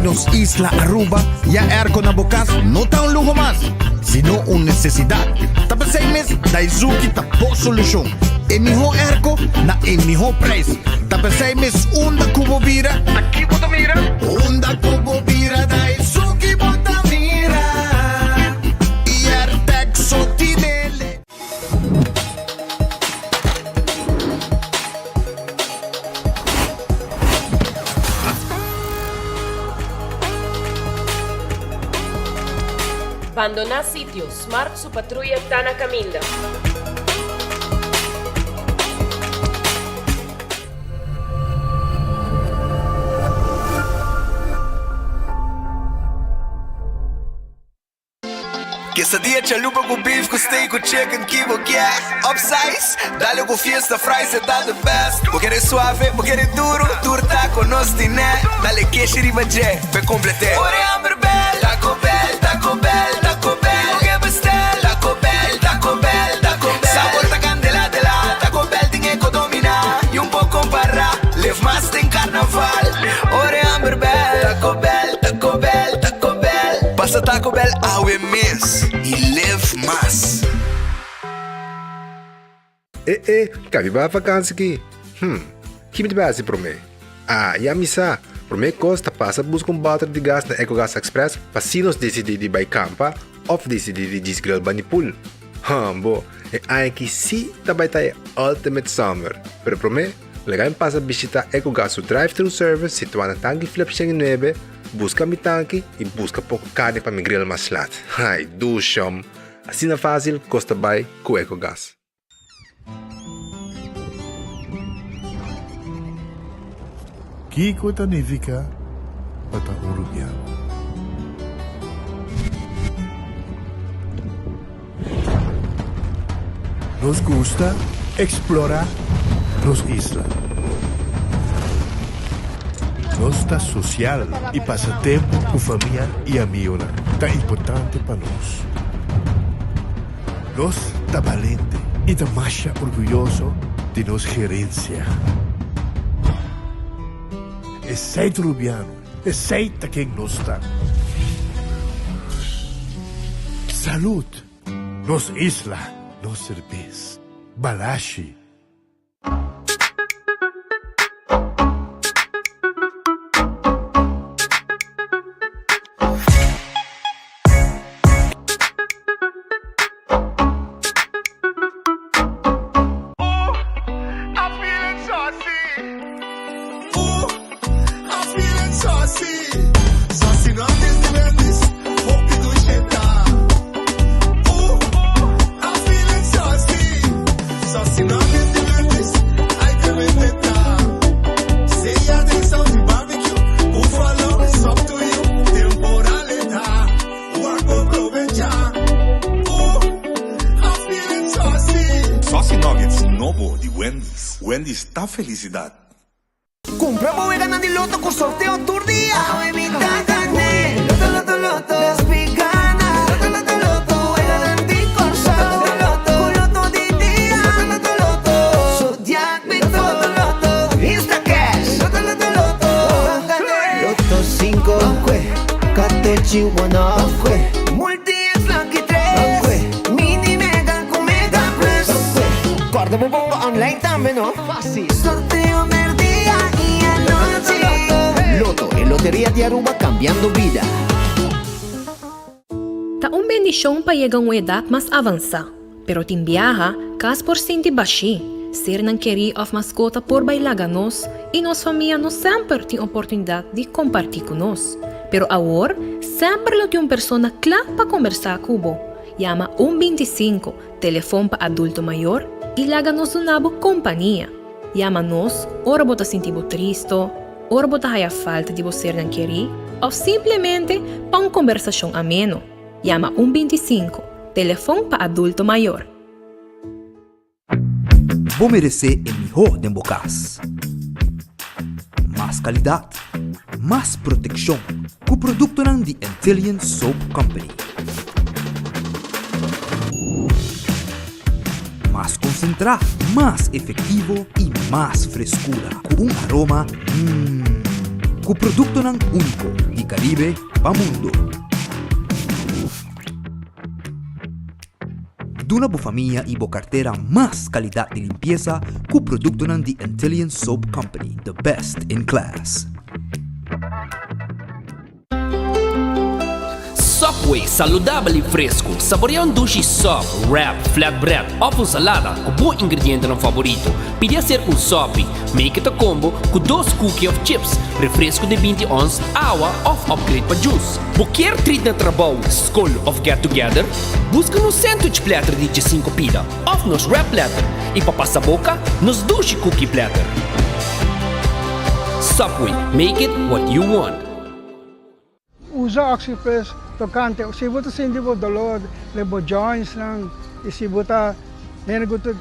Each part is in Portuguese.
Nos Isla Aruba, ya aircon na bukas, no ta un lujo más, sino un necesidad. Tapos 6 meses, Daisuki tapo solusyon. Emiho airco na emiho price. Tapos 6 meses, unda kubo bira, aquí bota mira. Unda kubo bira, Daisuki bota mira. Y Artex sotinele. Abandonar sitio, Smart su patrulla está na caminda. Quesadilla, chalupa com beef, com steak, com chicken, kibo, yeah. Upsize, dale com fiesta, fries, tá the best. Vou querer suave, vou querer duro, turta com nós tiné. Dale queijo e ribajé, pe complete. Ore Amber Bell, Taco Bell, Taco Bell, Taco Bell. O que bestel, Taco Bell, Taco Bell, Taco Bell. Sabor da candela de lá, Taco Bell tem que dominar. E pouco para, leve mais tem carnaval. Ore Amber Bell, Taco Bell, Taco Bell, Taco Bell. Passa Taco Bell ao mês e leve mais. Kami ba vakansie ki? Kimi ba si prome? Ya misa. Prome costa passa busca bater de gás na EcoGas Express para se nos decidir de by campa ou decidir de desgrill banipul. Bo, ai que si tabay tayo ultimate summer. Pero prome, legal passa visita EcoGas o drive-thru service situado na Tangi Flip 9, busca mi tanque e busca pouco carne para mi grill mais lat. Ai, do chum. Assim na fácil, costa by com EcoGas. Kiko Tanivika Pata Uruguiano. Nos gusta explorar nos islas. Nos está social e passa tempo com família e amigos. Tá importante para nós. Nós tá valente e tá mais orgulhoso de nos gerência. Aceita Rubiano, aceita quem nós está. Salud, nos isla, nos cerveza, balashi. Wendy's está felicidade. Compra voy ganando el loto con sorteo tour día. Multi-X Lucky 3 Mini Mega con Mega Plus. Guarda mo pongo online también, ¿no? Fácil. Sorteo del día y anoche. Loto en Lotería de Aruba, cambiando vida. Ta un bendición pa llegar a una edad más avanzada, pero timbiaja cas por sinti baixi, ser nan querer of mascota por bailaganos e nos família nos sempre tem oportunidade de compartilhar conosco. Pero agora, sempre lo tem uma pessoa clara para conversar com o Llama 125, telefone para adulto maior e laga-nos uma boa companhia. Llama-nos, ora bota sentir triste, ora bota a falta de você não querer, ou simplesmente para uma conversação ameno. Llama 125, telefone para adulto maior. Vou merecer o melhor de bocas. Mais qualidade, mais proteção, com o produto de Intelligent Soap Company. Mais concentrado, mais efetivo e mais frescura, com aroma ku produkto ng uniko di Caribe pa mundo. Duna bu familia ibo cartera mas kalidad de limpieza ku produkto ng The Antillean Soap Company, the best in class. Subway, saludable e fresco. Saboreia um duche soft, wrap, flatbread, ou salada com bom ingrediente no favorito. Podia ser um sop, make it a combo com 2 cookies of chips, refresco de 20 ons, água ou upgrade para juice. Qualquer treat na trabalho, school of get together, busca no sandwich platter de 5 pida, ou nos wrap platter, e para passar boca, nos duche cookie platter. Subway, make it what you want. Usa Oxypress tocante, se você sente o dolor, leva joints lang, e se você nem gosta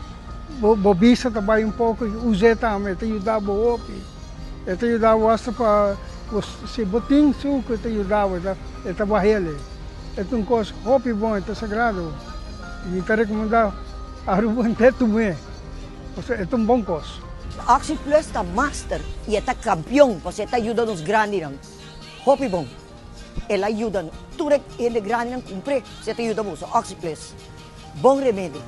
bobisa também um pouco, usa também, te ajuda o opi, te ajuda o asta para se botin suco, te ajuda o trabalho, um coisa hopi bom, é sagrado, e te recomendo a rubun teto me, é um bom coisa. Oxyplus está master e está campeão, porque está ajudando os grandes. Hopi bom. Ela ajuda, tudo que é grande não cumpre, você te ajuda muito, Oxyplus. Bom remédio.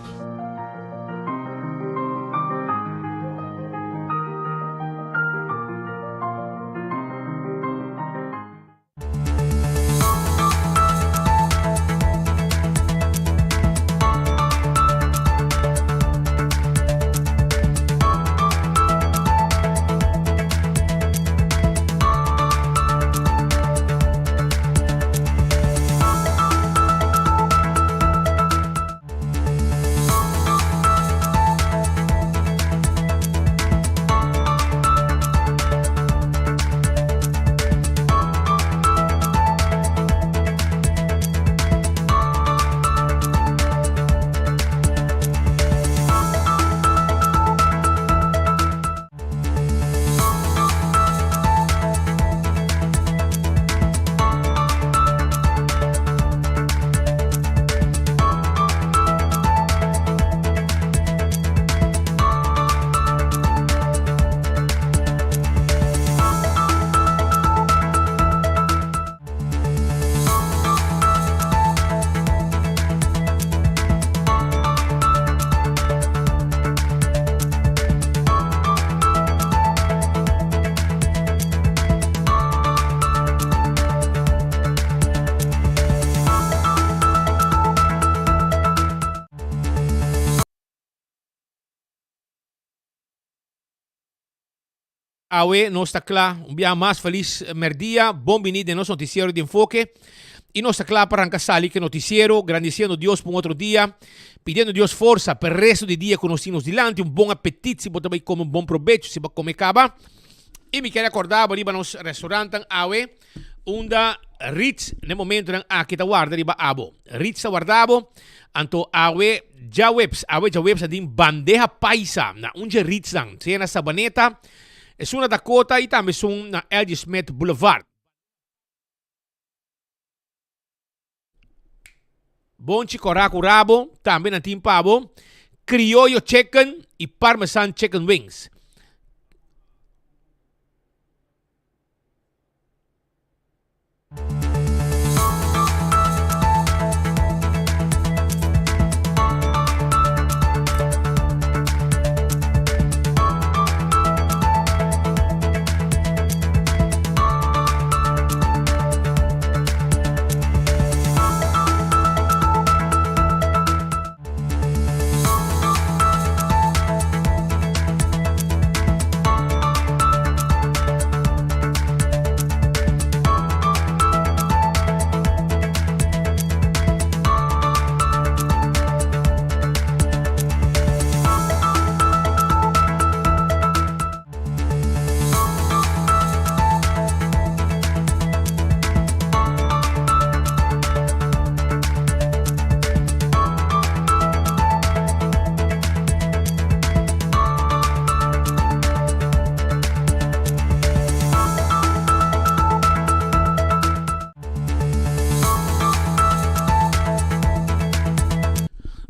Awe, nós está claro, um dia mais feliz merdia, bom vindo nosso noticiero de enfoque. E nós está claro para arrancar sali que noticiero, agradecendo Deus por um outro dia, pedindo Deus força para o resto do dia que nós temos dilante, bom apetite, se você também come bom proveito, se você comer caba. E me quero acordar, para nos restaurante Awe, onde Ritz, no momento, que está guardando, riba abo. Ritz está guardado, anto Awe já webs adin bandeja paisa, na onde Ritz dan, seja na Sabaneta, é uma Dakota e também são na L.G. Smith Boulevard. Bom chicoraco rabo, também na timpabo, criollo chicken e parmesan chicken wings.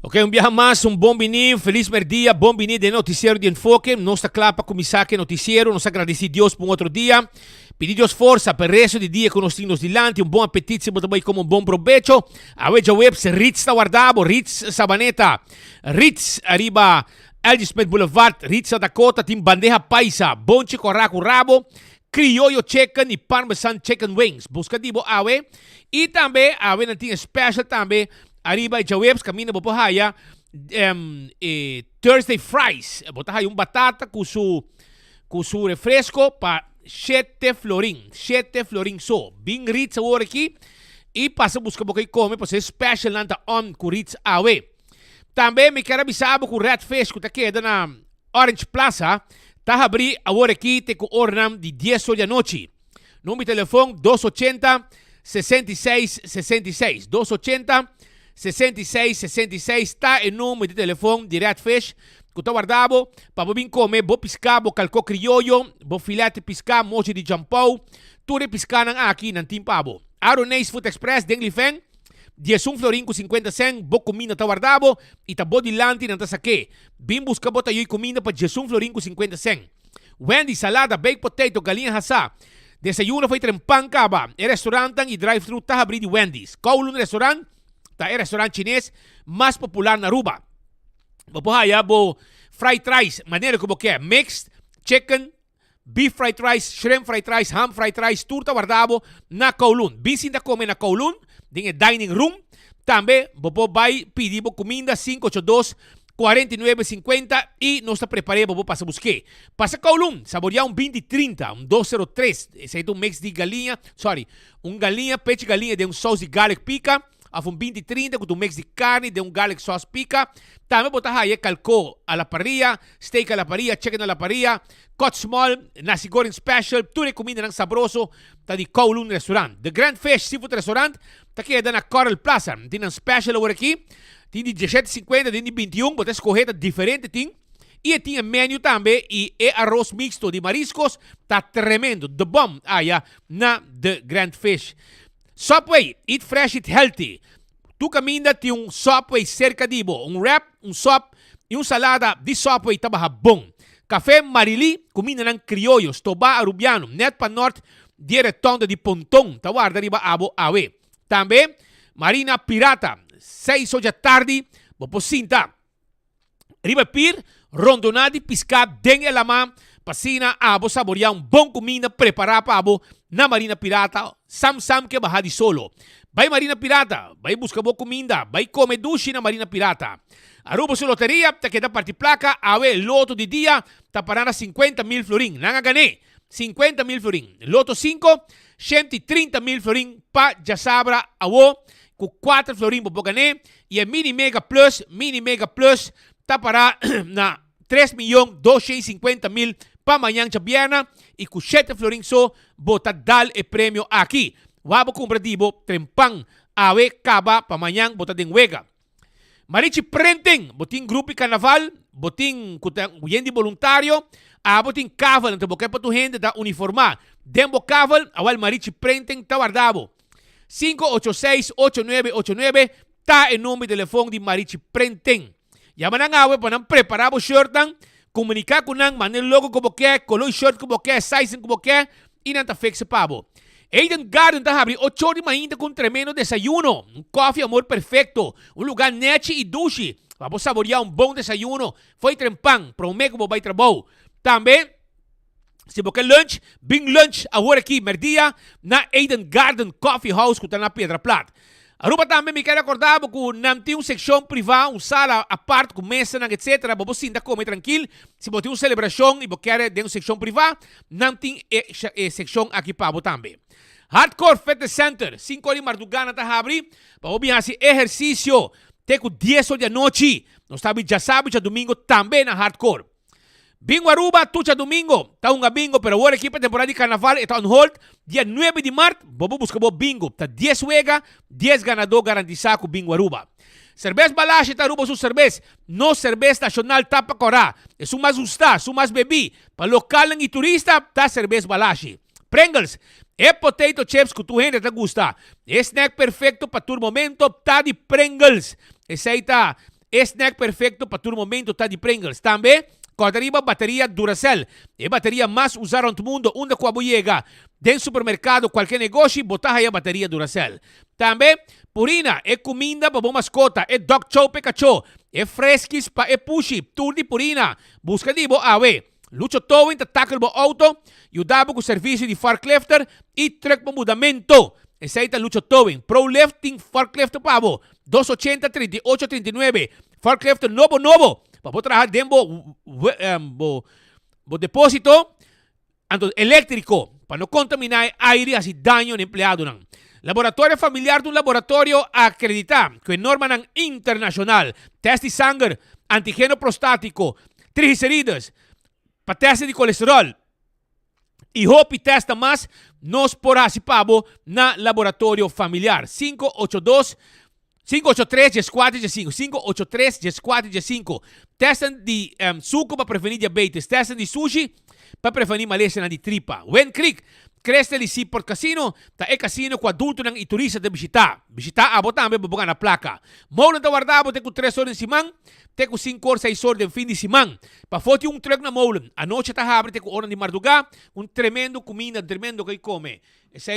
Ok, um dia mais, bom vinho, feliz merdia, bom vinho de Noticiero de Enfoque. Nós está claro para começar aqui noticiero, nós agradecemos a Deus por um outro dia. Pedimos força para o resto do dia com nós temos dilante, bom apetite, se também como bom provecho. A webs Ritz Tawardabo, Ritz Sabaneta, Ritz arriba Elgismet Boulevard, Ritz Dakota, tem bandeja paisa, bom chicoraco rabo, criollo chicken e parmesan chicken wings. Busca dibo awe. E também awe na tem special também, arriba webs caminho po haya Thursday fries. Bota haya batata com su refresco para 7 florin so. Bing Ritz agora aqui. E passa buscar porque come, para ser special nanta on com Ritz awe. Também me quero avisar com o Redfish que está queda na Orange Plaza. Está abrir agora aqui tem com ornam de 10 horas da noite. Número de telefone 280-6666. 280-6666. Está o número de telefone de Redfish. Que está guardado para vir comer, vou piscar, vou calco criollo, vou filete piscar, mochi de jampau, tudo piscar aqui na Timpabo. Aronês Food Express, Dengli Feng, 10 florin com 50 cent, vou comida está guardado e está bom de lante na saque. Bim busca bota eu comida para 10 florin com 50 cent. Wendy, salada, baked potato, galinha hasa. Desayuno foi trempang kaba. E restaurante e drive-thru está abrindo de Wendy's. Kowloon restaurant, está restaurante chinês mais popular na Aruba. Babuhaya bo fried rice, maneira como que é, mixed chicken, beef fried rice, shrimp fried rice, ham fried rice, turta guardado na Kowloon. Visita come na Kowloon, din dining room. Também, bobo vai pedir comida 582-4950 e nós preparamos bobo para buscar. Passa Kowloon, saborear 2030, 203, esse é um mix de galinha, galinha, peixe galinha de sauce de garlic pica. A 20-30 com um mix de carne, de garlic sauce pica. Também botar aí calco a la parrilla, steak a la parrilla, chicken a la parrilla, cut small, nasi goreng special, tudo comida ng sabroso, tá de Kowloon Restaurant. The Grand Fish Seafood Restaurant, tá aqui na Coral Plaza. Tem um special agora aqui, tem de 17,50, tem de 21, botar escorreta diferente, tem. E tem menu também, e arroz mixto de mariscos, tá tremendo. The bomb, na The Grand Fish. Subway, eat fresh, eat healthy. Tu caminha tem Subway cerca de bo. Wrap, sop e salada de Subway taba bom. Café Marili, comida ng criollos, toba arubiano, net pa north, diretonda de Pontong, tawarda riba abo awe. Também, Marina Pirata, 6 horas da tarde, boposinta. Riba Pier, rondonadi, piscar, den elama, pasina, abo, saborear bom comida, preparar pa abo, na Marina Pirata, sam que baha di solo. Vai Marina Pirata, vai buscar boa comida, vai comer dushi na Marina Pirata. Aruba sa loteria, ta queda parti placa, awe loto di dia, ta parana 50,000 florin. Nanga gane, 50,000 florin. Loto 5, 130,000 florin pa jasabra awo, ku 4 florin po gane, e mini mega plus, ta para na 3.250.000 pa manhã chabiana e com 7 florin so bota dal e prêmio aqui. Wabo comprativo trempang awe kaba pa manhã bota den wega. Marichi prenten botin grupo carnaval, botin kuyendi voluntário, botin kaval nto boke pa tu gente da uniformar. Dembo kaval awal marichi prenten tawardabo. 586-8989 ta en nome de telefone de Marichi prenten. Yaman ang awe pa nang preparabo shirtan, comunicar com nang manel logo como que, color shirt como que, size como que, e nanta fixe pabo. Eden Garden tá abrindo 8 horas ainda com tremendo desayuno, coffee amor perfeito, lugar net e duche. Vamos saborear bom desayuno. Foi trempang, promete como vai trabalho. Também, se você lunch, bing lunch agora aqui, merdia, na Eden Garden Coffee House, que tá na Pedra Plata. Aruba também me quero acordar que não tem seção privada, sala à parte com mesa, etc. Vamos sinta comer tranquilo. Se você tem uma celebração e você quer ter uma seção privada, não tem seção aqui para você também. Hardcore Fitness Center, 5 horas de madrugada está abrindo. Para você fazer exercício, tem 10 horas da noite. Nós estamos já sábado, já domingo também na Hardcore. Bingo Aruba, tucha domingo. Tá bingo, pero agora aqui para temporada de carnaval está on hold. Dia 9 de março, vamos buscar bingo. Tá 10 wega, 10 ganador garantizado com Bingo Aruba. Cerveza Balache tá Aruba su cerveza. No cerveza nacional tapa corá. É mais gusta, mais bebi. Para local e turista, tá cerveza Balache. Pringles, potato chips que tu gente te gusta. Snack perfecto para tu momento, tá de Pringles. Esse aí tá snack perfecto para tu momento, tá de Pringles. Também Cortariba bateria Duracell. É bateria mais usada no mundo, onde quando chega dentro do supermercado, qualquer negócio, botar aí a bateria Duracell. Também, Purina é comida para boa mascota, é dog chow para cachorro, é fresquis para pushi, tudo de Purina. Busca de boa awe. Lucho towing te tackle bo auto, ajudava com o serviço de forklifter e truck para mudamento. Esse aí tá Lucho Towing. Pro Lifting Forklift pabo. 280-38-39. Forklift novo. Para trabalhar dentro do depósito elétrico. Para não contaminar aire e dano no empleado. Laboratório familiar de um laboratório acreditado com norma internacional. Teste de sangue, antígeno prostático, triglicéridos, para teste de colesterol. E hope testa mais nos participamos na laboratório familiar. 583-4-5. 583-4-5. Testam de suco para prevenir diabetes. Testam de sushi para prevenir malestar de tripa. Wen Creek. Cresce de Seaport Casino. Ta é casino com adulto e turista de visitar. Visitar abo também para na placa. Moulan ta guardabo te com 3 horas de semana. Te com 5 horas, 6 horas de fim de semana. Para foto truck na Moulan. A noite ta abre te com hora de madrugada. Tremendo comida, tremendo que come. Essa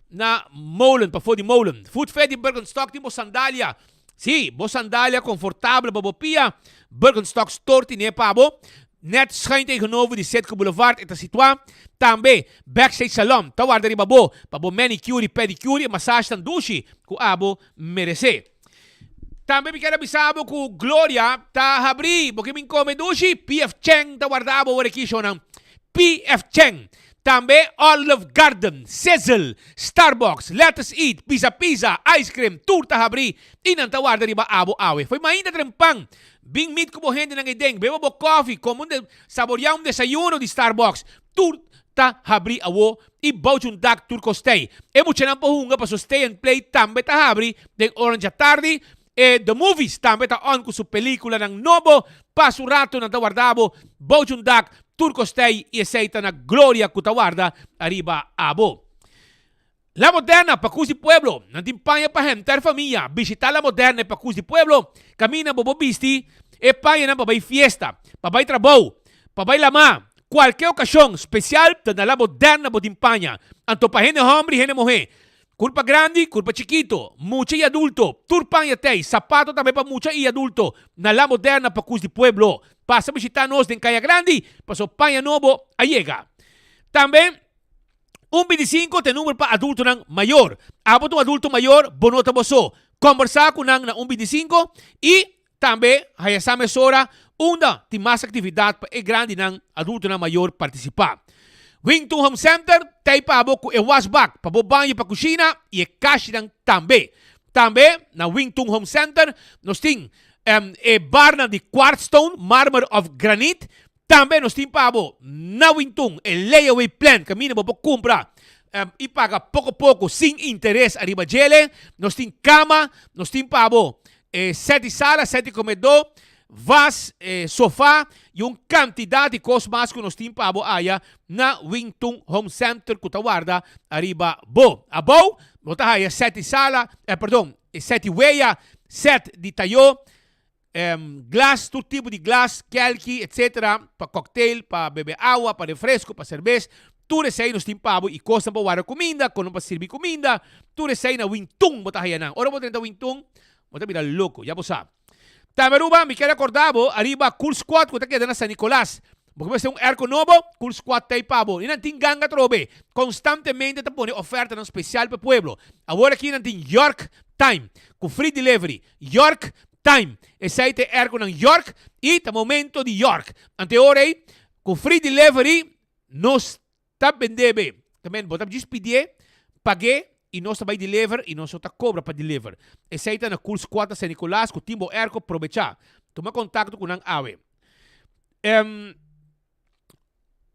na Moulan, para foto de Moulan. Food Fed de Bergenstock tipo sandália. Sim, bo sandália confortável para bopia. Bergenstock Store tinha pabo. Net schijnt tegenover die Setke Boulevard ita situado. Também Backstage Salon. Tawar dari babo. Pabo manicure, pedicure, massage tan dushi. Ku abo merece. Também me quero avisar que Gloria ta abri. Porque me come dushi. PF Cheng tawar da abo wari kisho ng PF Cheng. Também Olive Garden, Sizzle, Starbucks, Let's Eat, Pizza, Ice Cream, Turta Habri, inantawar dari ba abo awe. Foi mainda trempang. Bing meet como gente ng ideng, beba bo coffee, como saborear desayuno de Starbucks. Turta Habri awo, e bauchun dak turco stay. E mucha nang pohunga pa so stay and play tambe ta Habri, den orange at tardi, The Movies tambe ta on ko su pelikula ng nobo, pasurato ng tawardabo, bauchun dak, Turco Stay e aceita na Gloria Cutawarda arriba abo. La Moderna Pacus di Pueblo, nantimpanya pa hentar família, visitar La Moderna Pacus di Pueblo, camina bobo bisti, e paya na babay fiesta, babay trabaho, babay lama, qualquer ocasión especial na La Moderna botimpanya, anto pa hene hombre hene mohe, culpa grande, culpa chiquito, mucha y adulto, turpanya tei, sapato também pa mucha y adulto, na La Moderna Pacus di Pueblo. Passa visitar-nos em Caia Grande, passou Panha Novo, a Iega. Também, 125 tem número para adulto ng maior. Abo do adulto maior, bonota boso. Conversar com nang na 125 e também, hayasame sora, unda tem mais atividade para grande ng adulto ng maior participar. Wington Home Center, tem para abo com washback, para banho para kusina e cash ng também. Também, na Wington Home Center, nós temos barna de quartzstone, mármore of granite. Também nós temos pabo na Wington, layaway plan, caminho para comprar e paga pouco, sem interesse arriba gele. Nós temos cama, nós temos pabo 7 salas, 7 comedor, vas, sofá e uma quantidade de coisas mais que nós temos pabo aya na Wington Home Center, Cutawarda, arriba bo. Abo, botar aí 7 salas, 7 weia, 7 de tayo, glass, todo tipo de glass, kelki, etc. Para cocktail, para beber água, para refresco, para cerveja. Tudo isso aí nós temos pabo e costa para guardar comida, quando para servir comida. Tudo isso aí na Wington, botar aí na. Ora, botar na Wington, botar virar louco, já você sabe. Tameruba, me quero acordar, arriba Cool Squad, que está aqui na San Nicolás. Porque vai ser erco novo, Cool Squad tem pabo. E não tem ganga trobe. Constantemente está pondo oferta no especial para o pueblo. Agora aqui não tem York Time, com free delivery. York Time. Esse aí tem erco ng York e tá momento de York. Ante ora aí, com free delivery, nós tá vendendo. Também, botamos despedir, paguei, e nós também deliver, e nós tá cobra para deliver. Esse aí tá na Cool Squad San Nicolás, com Timbo Erco, aproveitar. Toma contato com ang awe.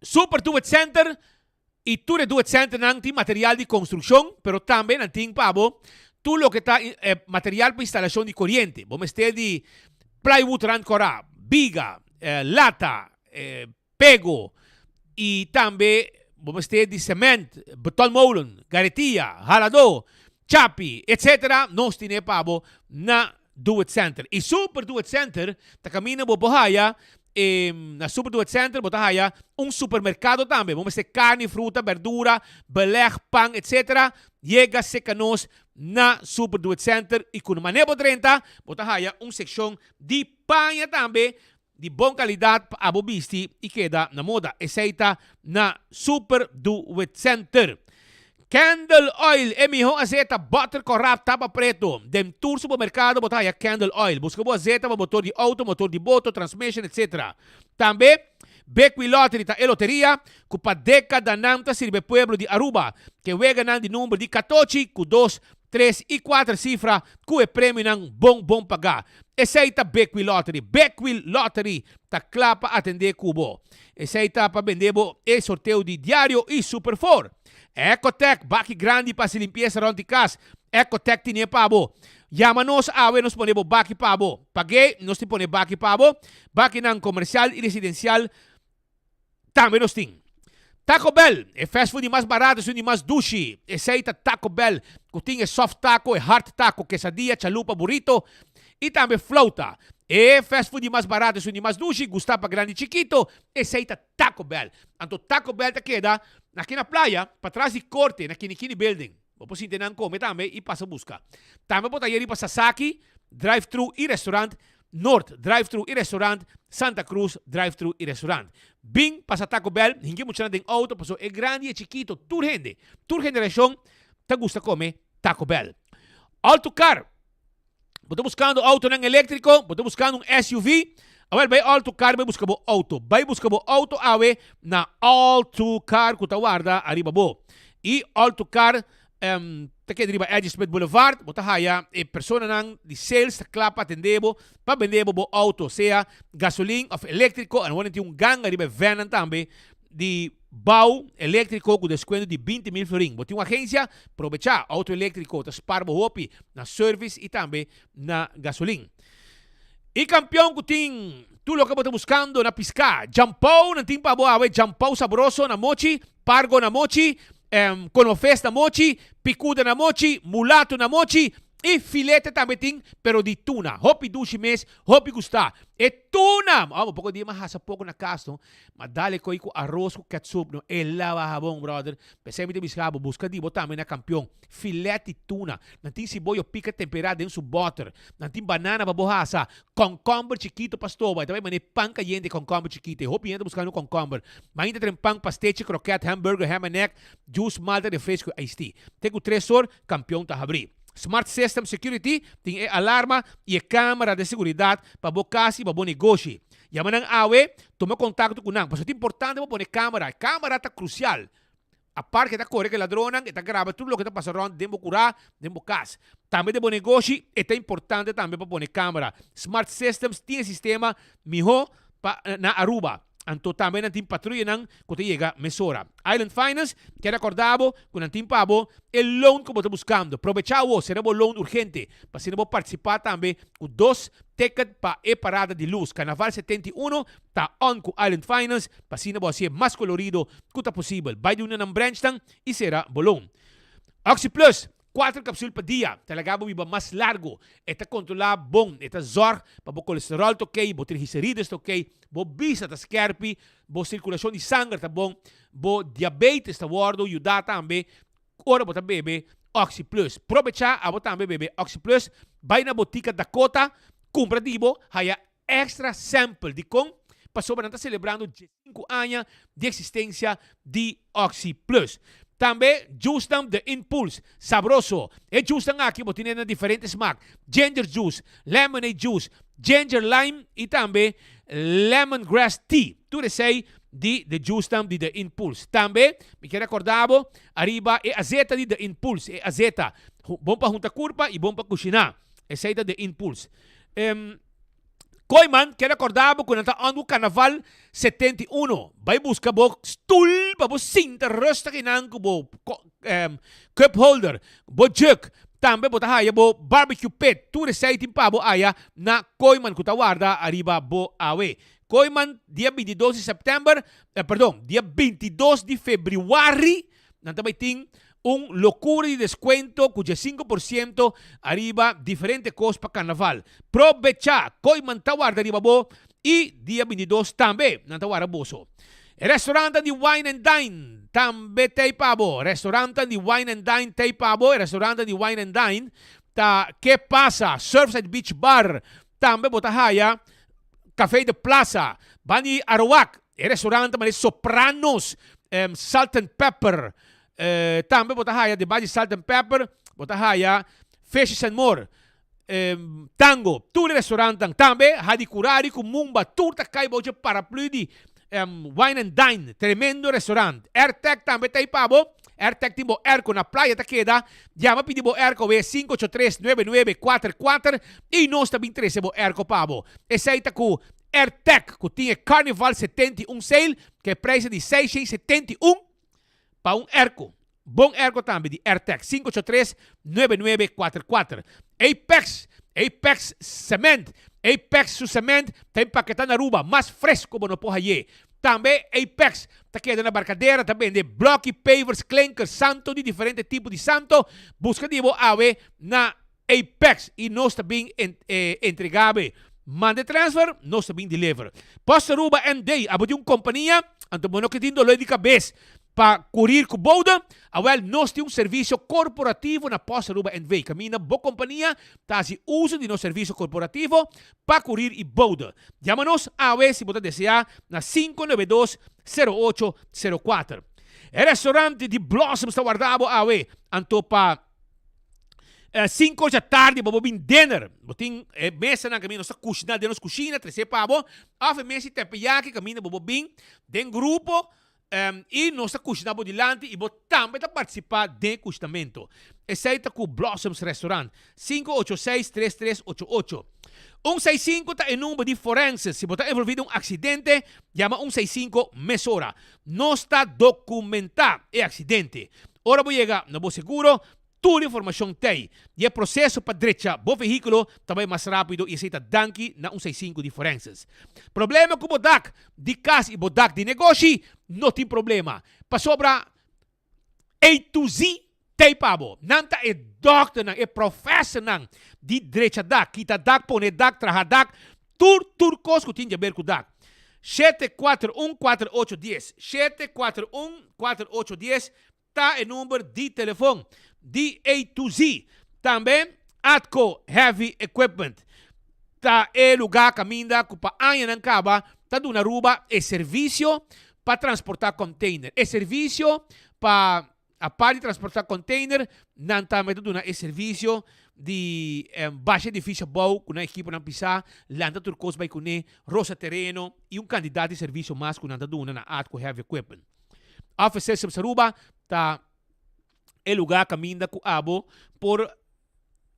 Super Do It Center, e tudo Do It Center não tem material de construção, pero também não tem pabo, tudo lo que está material para instalação de corriente. Vamos ter de plywood rancora, viga, lata, pego e também vamos ter de cimento, beton molen, garetia, halado, chapi, etc. Nós temos pabo na Do It Center. E Super Do It Center, ta camina bobohaya, na Super Do It Center, botahaya, supermercado também. Vamos ter carne, fruta, verdura, beleg, pão, etc. Llega secanos na Super Do It Center. E com manebo 30, botahaya, seção de panha também, de boa qualidade para abobisti e queda na moda. Aceita na Super Do It Center. Candle Oil, emiho azeta butter corrupt tapa preto. Dem tour supermercado botaya Candle Oil. Busca boa azeta para motor de auto, motor de boto, transmission, etc. Também, Beckwith Lottery ta e loteria, ku pa década namta sirve pueblo de Aruba, que wega nan de número de 14, ku 2, 3 e 4 cifra, ku e prêmio nang bom pagar. Aceita Beckwith Lottery. Beckwith Lottery ta clapa atender kubo. Aceita pa vendebo e sorteio de diário e Super 4. Ecotec, baki grande para se limpieza rond de casa. Ecotec tinha pabo. Llama-nos awe nos ponemos baki pabo. Paguei, nos te pone baki pabo. Baki nan comercial e residencial também nos tem. Taco Bell, é fast food mais barato, é mais dushi. Aceita Taco Bell, que tem soft taco, hard taco, quesadilla, chalupa, burrito e também flauta. É fast food mais barato, é mais dushi, gusta para grande e chiquito, aceita Taco Bell. Então Taco Bell te queda aqui na praia, para trás de corte, na Kinikini Building. Vamos entender come também e passa busca. Também pode ir para Sasaki, drive-thru e restaurante, North, drive-thru e restaurante, Santa Cruz, drive-thru e restaurante. Bing, passa Taco Bell, ninguém muito tem auto, passou é grande e chiquito, tur generação, te gusta comer Taco Bell. Autocar, você buscando auto não elétrico, você buscando SUV, awel vai Autocar, vai buscar auto. Vai buscar auto awe na Autocar, que guarda arriba bo. E Autocar, te que driba Edge Smith Boulevard, bota haya e persona nang di sales ta klapa atendebo, pa vendebo bo auto, sea gasoline of elétrico, ano wala gang arriba van tambe di bau elétrico com desconto de 20.000 florin. Bota uma agência, aproveitar auto elétrico, ta spar bo hopi na service e também na gasoline. E campeão que tem tudo o que você buscando na pisca. Jampau, não tem para boa, jampau saboroso na mochi, pargo na mochi, conofés na mochi, picuda na mochi, mulato na mochi, e filete também tem, pero de tuna. Hopi dushi mes, hopi gusta. E tuna! Um pouco de mahasa pouco na casa, no? Mas dale ko arroz com ketchup, no? E lava habong, brother. Pensei me biscabo, busca di também na campeão. Filete tuna. Não tem cebola pica temperada dentro do butter. Não tem banana para borraça. Concombre chiquito pastor. Vai também mané pão caliente concombre chiquito. Hopi ainda buscando concombre. Mas ainda tem pão, pastete, croquete, hamburger, ham and neck, juice, malta, refresco, iced tea. Tenho 3 horas, campeão tá abrir. Smart System Security tem alarma e câmera de segurança para boa casa e para bom negócio. Chama ng awe, toma contato com nang. Mas é importante para pôr câmera. Câmera está crucial. A parte que está correndo que ladrona, que está gravando tudo o que está passando dentro do curá, dentro do casa. Também de bom negócio, é importante também para pôr câmera. Smart Systems tem sistema melhor na Aruba. Anto também não tem patrulha não quando chega mesora. Island Finance, que recordava que não tem pabo, é loan que você buscando. Aproveitar o será um loan urgente. Para se não participar também, com 2 tickets para a parada de luz. Carnaval 71 está on com Island Finance. Para se não ser mais colorido que está possível. Vai de uma na branch e será bolão. Oxy Plus. 4 cápsulas por dia. Talaga mo iba mas largo. Ita controla bom. Ita zorg. Pa bo colesterol to kay. Bo triglicerides to kay. Bo bisa ta skerpi. Bo circulação de sangue ta bom. Bo diabetes ta wardo. Yuda tambe. Ora bo ta bebe. Oxy Plus. Provecha abo tambe bebe. Oxy Plus. Vai na botica Dakota. Compra dibo. Haya extra sample de com. Passou para estar celebrando 5 anos de existência de Oxy Plus. Também, Justam The Impulse, sabroso. É Justam aqui, você tem diferentes smaak. Ginger Juice, Lemonade Juice, Ginger Lime e também Lemongrass Tea. Tudo isso aí de Justam de The Impulse. Também, me quero recordar, arriba é azeta de The Impulse. É azeta, bom para juntar curva e bom para cozinhar. Esse aí de The Impulse. Koiman, que recordava quando está no Carnaval 71. Vai buscar bo stool para bo cinta rosta que não bo cup holder, bo jug. Também bo tahaya bo barbecue pit. Tudo isso aí timpa bo aya na Koiman que tá guarda arriba bo awe. Koiman dia 22 de setembro, dia 22 de fevereiro, não também tem locura de descuento cuya 5% arriba diferente cosas para carnaval. Provecha, koi mantawar arriba bo e dia 22 também nantawar boso. Restaurante de Wine and Dine também tem pabo. Restaurante de Wine and Dine tem pabo. Restaurante de Wine and Dine ta que passa Surfside Beach Bar também botahaya. Café de Plaza, Bani Arawak, restaurante mas Sopranos, Salt and Pepper, também botahaya de Bani Salt and Pepper, botahaya Fishes and More, Tango, tudo restaurante também, Hadi Kurari, Kumumba, tudo cai boje paraplu de Wine and Dine, tremendo restaurante. AirTag também tem pabo. AirTag Timbo Erco na Praia Taqueda. Llama Pidibo Erco 583-9944 e nós também trazemos Erco Pabo. Esse tá com AirTag, que tinha Carnival 71 sale, que é preço de 671 para Erco. Bom Erco também de AirTag 583-9944. Apex Cement. Apex Cement tem paquetão na Aruba, mais fresco no porraie. Também Apex, tá aqui na barcadeira, também de bloco, pavers, clankers, santo, de diferentes tipos de santo. Busca de ave na Apex e nós também entregável. Mande transfer, nós também deliver. Posta Aruba MD, abo de uma companhia, anto mono que tem dolor de cabeça. Para cobrir com boda, nós temos serviço corporativo na Posta Aruba NV. Camina boa companhia, faz uso de nosso serviço corporativo para cobrir e boda. Chama-nos se você desejar na 592-0804. O restaurante de Blossom está guardado anto para 5 da tarde, vamos vir dinner. Tem mesa na caminho, nossa cozinha, de nossa cozinha, 13 pavo. A mesa tepiaki, caminho, vamos vir, tem grupo. E nós cozinhamos dilante e também participar do cozinamento. Esse com Blossoms Restaurant 586-3388. 165 está em número de forenses. Se você está envolvido em um acidente, chama 165 mesora. Não está documentado o acidente. Ora vou chegar no bom seguro. Toda a informação tem. E o processo para direita, o veículo também mais rápido e aceita danke na 165 de forenses. Problema com o bodak de casa e bodak de negócio, não tem problema. Para sobra A to Z, tem pabo. Nanta é doctor, é professor de direita dak, kita dak, pone dak, traha dak, tur coisa que tem a ver com dak. 741-4810. 741-4810 está o número de telefone. De A to Z. Também, Atco Heavy Equipment. Tá é lugar caminda que para anha não acaba, tá dando Aruba é serviço para transportar container. É serviço para a parte de transportar container, não também dando é serviço de baixo edifício bom, com a equipe não pisar, landa turcos vai com rosa terreno e candidato de serviço mais que não tá dando na Atco Heavy Equipment. Officer Aruba tá lugar caminda com abo por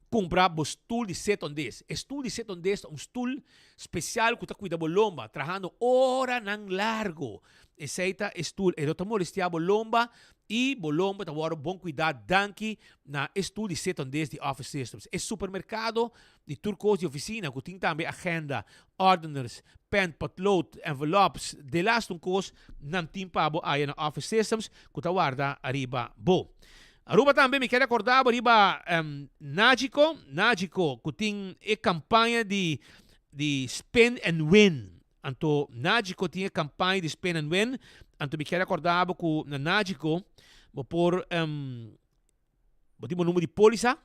comprar o stool de 7 ondes. Stool de 7 ondes é um stool especial que está cuidando da lomba, trabalhando hora nang largo. Esse é o stool. E está molestando a lomba e a lomba está agora bom cuidado danke na stool de 7 ondes de Office Systems. É supermercado de turcos de oficina que tem também agenda, orders, pen, potlood, envelopes, de last um coisa não tem para aí na Office Systems que está guarda arriba bo. Aruba também me quer recordar arriba Nagico, que tem a campanha de Spend and Win. Anto Nagico tinha campanha de Spend and Win. Anto me quer recordar que na Nagico por botar o número de polícia,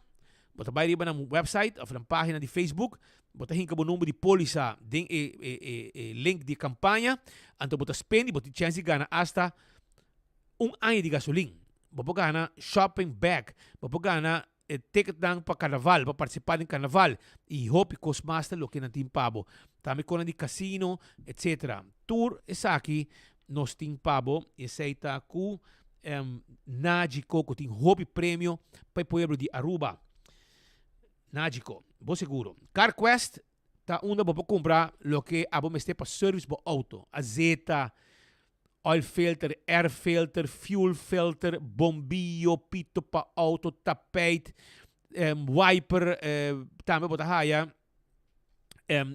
botar vai arriba na website ou na página de Facebook, botar hinca o número de polícia, tem link de campanha. Anto botar spend e botar chance de ganhar hasta ano de gasolina. Vou ganhar shopping bag, vou ganhar ticket para carnaval, para participar em carnaval. E hope que os master lo que não tem pabo. Também com de casino, etc. Tour, essa aqui, nós tem pabo, e aceita com Nagico, que tem hobby prêmio para o povo de Aruba. Nagico, bom seguro. CarQuest, tá onde vou comprar lo que abo me para service para auto. Azeta, oil filter, air filter, fuel filter, bombillo, pito para auto, tapete, wiper, também botar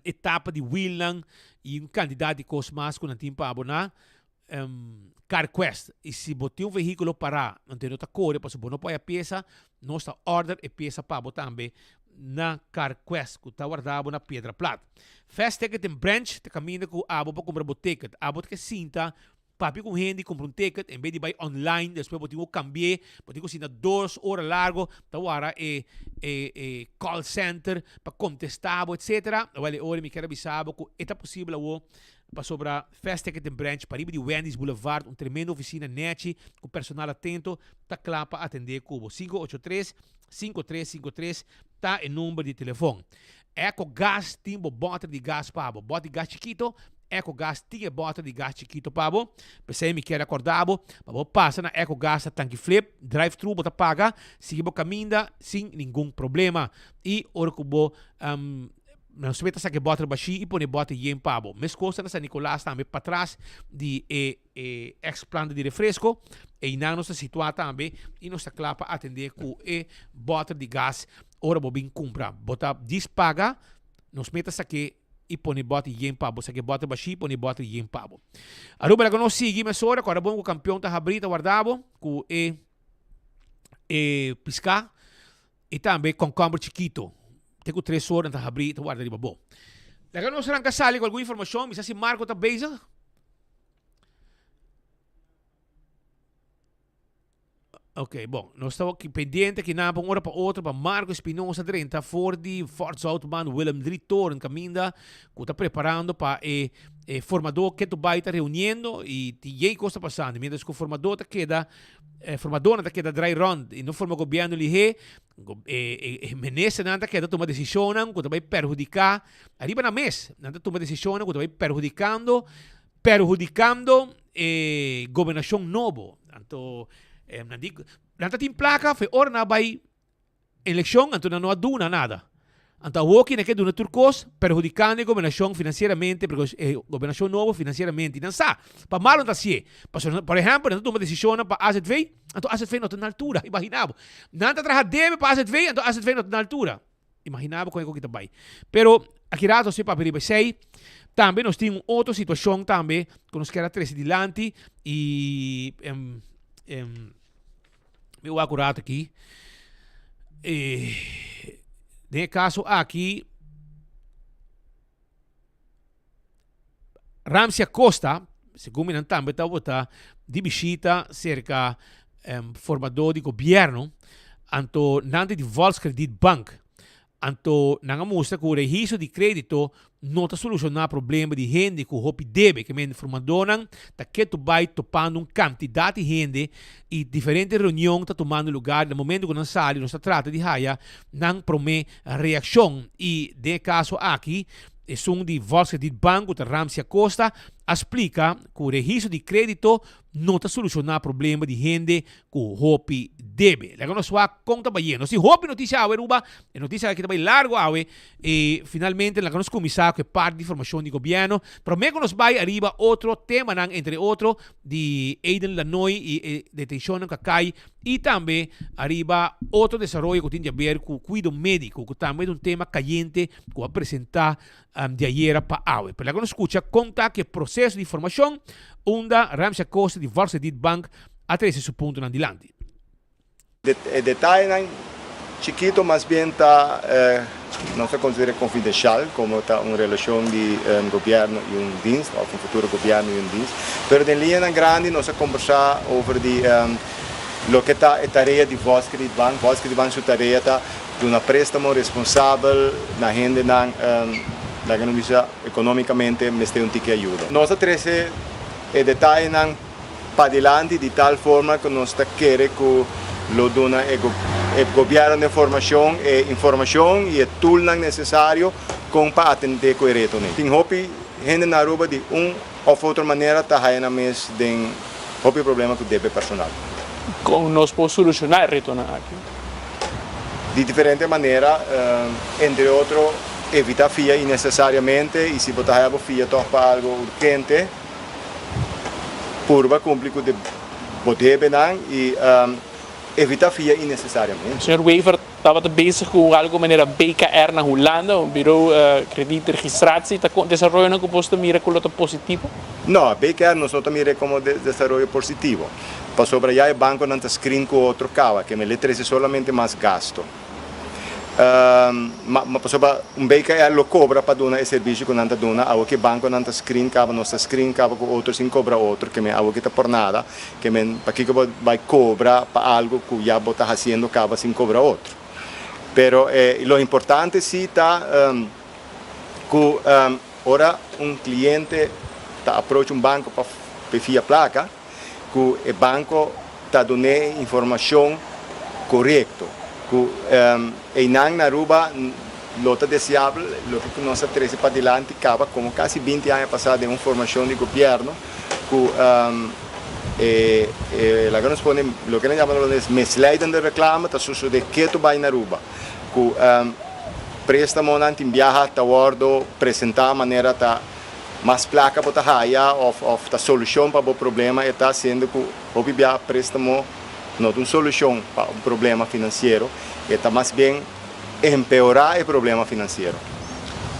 etapa de wheel lang, e candidato de cosmas com não tem para abonar. CarQuest. E se botar um veículo parar, não tem outra cor, para se você não põe a peça, nossa order e peça para botar também na CarQuest, que está guardado na Pedra Plata. Fast Ticket em Branch, te caminha com a abo para comprar o ticket. A abo que sinta, papi com handy, compra um ticket, em vez de ir online, depois botar o cambiar, botar o sinta 2 horas largo, tá agora call center para contestar, etc. Olha, hoje me quero avisar que é possível para sobrar Fast Ticket em Branch, para ir de Wendy's Boulevard, tremenda oficina net, com personal atento, tá claro para atender cubo 583-5353, tá em número de telefone. EcoGás tem bota de gás para bota de gás chiquito, EcoGás tinha bota de gás chiquito para você me quer acordar, para passa na EcoGás tanque flip, drive-thru, bota paga, siga o caminho sem nenhum problema. E ora que não se meta que bota baixi e põe bota em pabo. Mas costa na San Nicolás também para trás de ex-planta de refresco e não está situado também e não está claro para atender com bota de gás ora bobin compra. Bota dispaga, não se meta que e põe bota em pabo. Se que bota baixi põe bota em pabo. A rubra que não sigue mas ora agora bom o campeão tá abrindo guardado com piscar e também com câmbio chiquito. Tenho 3 horas para abrir, então guarda de babo. Legal, nós serão casali com alguma informação, mas se Marco está bezig. Ok, bom, nós estamos aqui pendente que na hora para outra para Marco Espinosa 30 Ford Autobahn Willem Dritor em caminho que está preparando para formador que tu vai estar reunindo e tem coisa passando, mientras que o formador queda formadora está queda dry run e não forma governo ali menese nada queda toma decisão que tu vai perjudicar arriba na mês nada toma decisão que tu vai perjudicando governação novo então nada tem placa foi hora na vai eleição então não aduna nada então o que naquele duna turcos perjudicando a governação financeiramente porque governação novo financeiramente não sabe para mal não assim por exemplo não toma decisão para AZV então AZV não está na altura imaginava não está trabalhando deve para AZV então AZV não está na altura imaginava como é que está bem pero aqui rato se para perigo sei também nós temos outra situação também que nós queremos trazer adiante e meu acurado aqui nesse caso aqui Ramsey Acosta segundo me também está botar de visita cerca formador de governo anto nante de Volkskrediet Bank anto nanga mostra que o registro de crédito não está solucionando problema de gente que o debe que men formador tá que tu vai topando quantidade de gente e diferentes reuniões está tomando lugar no momento que não sai não está trata de haya não promete reação e de caso aqui é um de Volkskrediet Bank de Ramsey Acosta explica que o registro de crédito não está solucionando problema de gente que o debe. Legal, nós vamos contar bem. Se Hopi notícia awe ruba, é notícia que está bem largo awe e finalmente nós começar que parte de informação do governo. Prometo nós vai arriba outro tema entre outro de Aiden Lanoy e detenção que cai e também arriba outro desenvolvimento que tem a ver com o cuidado médico, que também é um tema caliente que vou apresentar de ayer para awe. Pero nós escuta conta que processo de informação onda Ramsey Acosta de Volkskrediet Bank a 13 pontos en adelante. El detalle chiquito más bien está, no se considera confidencial, como está una relación de gobierno y un dienst, o un futuro gobierno y un dienst, pero de línea grande no se conversa over lo que está la tarea de Volkskrediet Bank. Volkskrediet Bank su tarea está de un préstamo responsable, la gente la economía económicamente me está un tique ayuda. Nosotros 13 el detalle para adelante de tal forma que nos quiere que lo dona el gobierno de información y el tool necesario para atender con el reto. Tin hopi gente na Aruba de ou outra maneira está na mes de hopi problema que debe personal. Como nós podemos solucionar el reto aqui? De diferente maneira, entre outros, evitar FIA innecessariamente e se botar a FIA para algo urgente, purba cumplico de poder benar e evitar FIA innecessariamente. Senhor Weaver estava bezig com algo maneira BKR na Holanda, um bureau kredietregistratie, está desenvolvendo com posto mira com o positivo? No, BKR nosotros mire como desarrollo positivo. Para sobre allá el banco no está screen con otro cava, que me le trae solamente más gasto. Un BKR lo cobra para dar el servicio que nanta dona, algo que banco nanta screen cava, no está screen cava con otro sin cobra otro, que me algo que está por nada, que me para que va cobra para algo que ya está haciendo cava sin cobra otro. Pero lo importante sí está que ahora un cliente está aprovecha un banco para pedir placa, que el banco está dando información correcta. En Aruba, lo deseable, lo que nos trae para adelante, acaba como casi 20 años pasada de una formación de gobierno, que la que nos pone, lo que nos llaman los misleiding de reclamo, está sucede que tu va en Aruba, que préstamo antes viaja a bordo, presentar manera ta mais placa para haya ou a solução para o problema está sendo que o préstamo não é uma solução para um problema financeiro, está mais bem empeorar o problema financeiro.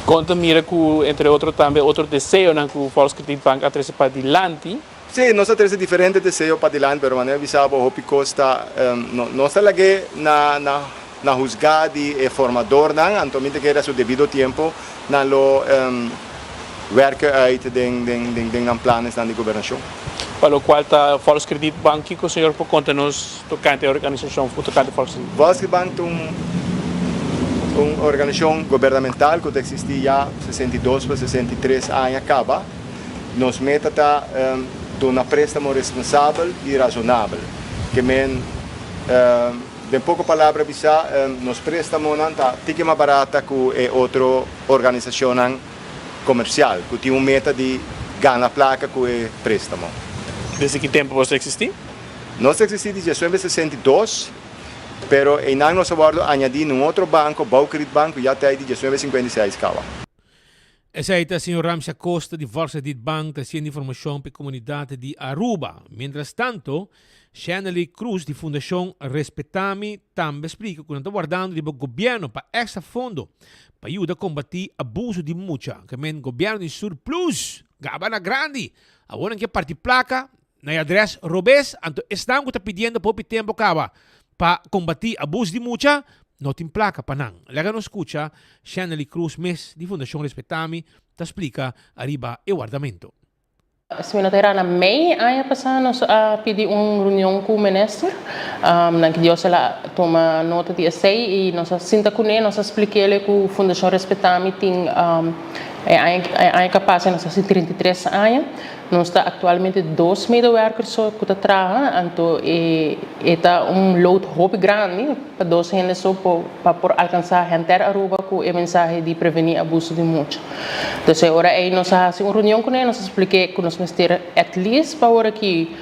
Conta mira que entre outros também outro desejo na que o Volkskrediet Bank atrás para adelante. Sim, nós temos diferentes desejos para adelante, mas maneira visava o que costa não está lá na juzgada e formador não, então me que era seu devido tempo na lo werken uit den plannen van de governação. Para o qual está Volkskrediet Bank, que o senhor pode contar-nos tocante a organização, tocante a Volkskrediet? Volkskrediet Bank é uma organização governamental que existe já 62 para 63 anos acaba. Nos meta está um préstamo responsável e razonável. Que men de pouca palavra bisa nos préstamos não está tique mais barata que outra organização comercial, que tem meta de ganhar placa com o préstamo. Desde que tempo você existe? Nós existimos desde 1962, pero em anos abordo añadir um outro banco, Volkskrediet Bank, já tem desde 1956 cava. Essa é a senhora Ramsha Costa de Volkskrediet Bank, trazendo informação para a comunidade de Aruba. Mientras tanto, Shanley Cruz, de Fundação Respetami, também explica que está guardando o governo para extra fundo para ajudar a combater abuso de mucha. Que o governo de surplus, gabana grande, agora que parte placa, na adresse robês, então estão pedindo por tempo para combater abuso de mucha, não tem placa para não. Lega nos escuta, Shanley Cruz, de Fundação Respetami, te explica arriba o guardamento. Seminatera na Mei, ano passado, nós pedimos uma reunião com o ministro, na que Deus toma nota de essay e nós sinta com ele, nós expliquei que a Fundação Respetami tem ano capaz, nós temos 33 anos, nós temos atualmente 2 medewerkers que trabalham, então é load hobby grande para 2 gente para alcançar a gente Aruba com a mensagem de prevenir abuso de mucho. Então agora nós fazemos uma reunião com ele, nós expliquei que nós temos at least para agora que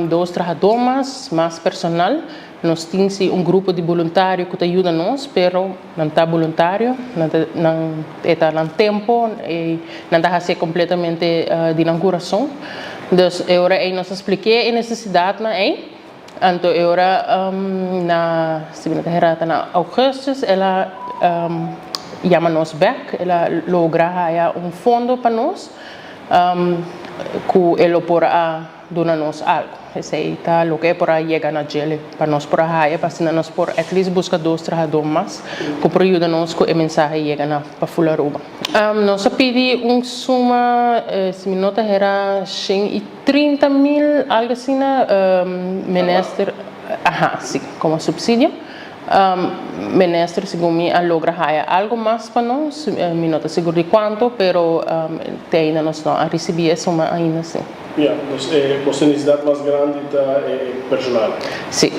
2 trabalhadores mais personal. Nós temos grupo de voluntários que ajuda nós, mas não está voluntário, não está no tempo e não está a ser completamente de inauguração. Então, agora nós expliquei a necessidade, então agora na augustus ela chama nós back, ela logra fundo para nós, que ela pode dar nós algo. Esse está o que é para chegar na gel, para nós por aí, para se nós por at least buscar 2 trabalhadores mais, que para ajudar nós com a mensagem chega na para full Aruba. Nós pedimos suma, se me nota era 30 mil, algo assim, ministro, sim, como subsídio. Ministro, segundo mim, logra algo mais para nós, me nota seguro de quanto, pero ainda nós não recebemos essa suma ainda assim. Você necessidade mais grande é personal? Sim,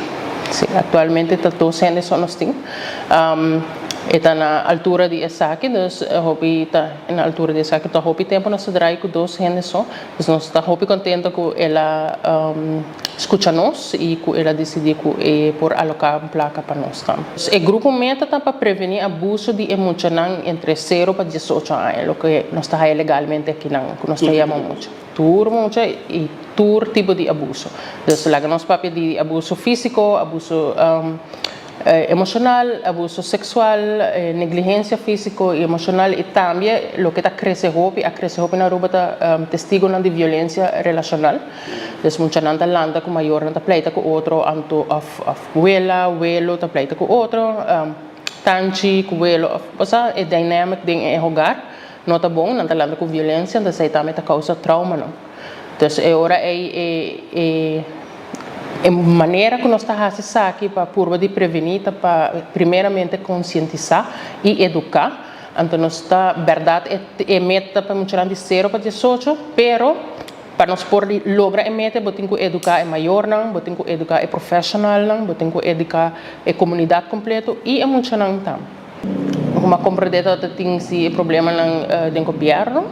atualmente está 2 gente só nós temos. Está na altura de Esaki, está na altura de Esaki, está hobby tempo nós trabalhamos com 2 gente só, nós está hobby contente que ela escuta nós e que ela decide que por alocar uma placa para nós também. O grupo meta está para prevenir abuso de emocional entre 0 para 18 anos, o que nós está legalmente aqui não, que nós chamamos muito. Mucho e todo tipo de abuso. Então, lá nós papel de abuso físico, abuso emocional, abuso sexual, negligencia física y emocional y también lo que está creciendo en Aruba testigo de violencia relacional. Entonces mucha gente landa con mayor gente pleita con otro, anto abuelo está pleita con otro, tanchi con abuelo, o sea, es dinámico en el hogar, no está bom, não está landa com violência, então isso também causa trauma, não. Então agora é maneira que nós estamos fazendo aqui para por de prevenir, para primeiramente conscientizar e educar. Então nós está verdade é meta para muita gente 0 para 18, pero para nós por lograr a meta, botem que educar é maior não, botem que educar é profissional não, botem que educar é comunidade completa e é muita gente também. Uma compreendida tem se problema no governo.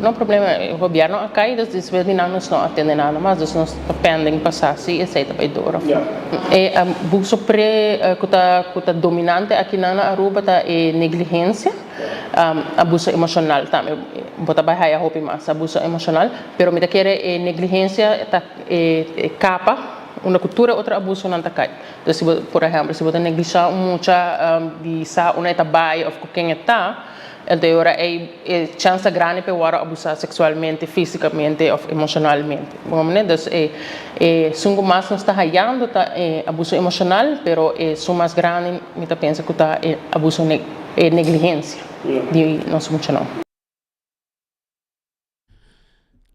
Não problema, o governo acá e das vezes não nos atende nada, mas nós dependem passar se aceita para duro. E abuso que tá dominante aqui na Aruba tá negligência, abuso emocional também. Bota vai a roupa mais abuso emocional, pero me quer negligência tá capa uma cultura outra abuso não tá cai. Então se por exemplo se você negligenciar muito de sa uma trabalho ou quem está de ora é chance grande para abusar sexualmente, fisicamente ou emocionalmente. Então, sungo mais nós está hallando abuso emocional, pero são mais grande, me tá pensa que tá abuso negligência de nós muito não.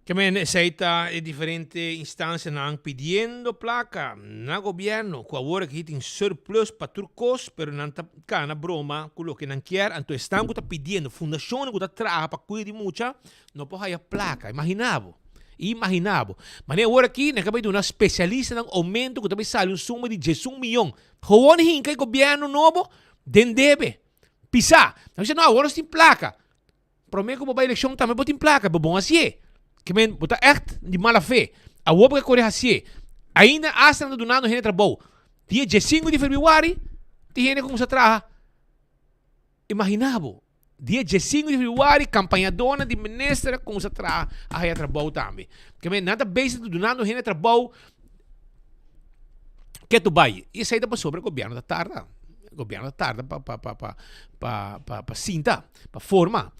Que men aceita diferentes instâncias não pidiendo placa na governo que agora que tem surplus para turcos, pero não tá cá na broma com o que não quer, então estão que tá pedindo fundação que tá trabalhando para cuidar de muita, não pode haver placa, imaginavo. Mas agora aqui, né, acabei de uma especialista no aumento que também sai suma de 16 milhões. Gewoon hinka o governo novo, den debe. Pisar. Não sei não, agora tem placa. Prometo que a eleição também tem placa, bom assim. Que men bota echt de mala fé. A obra que corre assim. Ainda hasta do nado gente trabalho. Dia 15 de fevereiro, tem gente como se trabalha. Imaginavo. Dia 15 de fevereiro, campanha dona de ministra como se trabalha a trabalho também. Que men nada base do nado gente trabalho. Que tu vai? E saída para sobre o governo da tarde. Governo da tarde para cinta, para formar.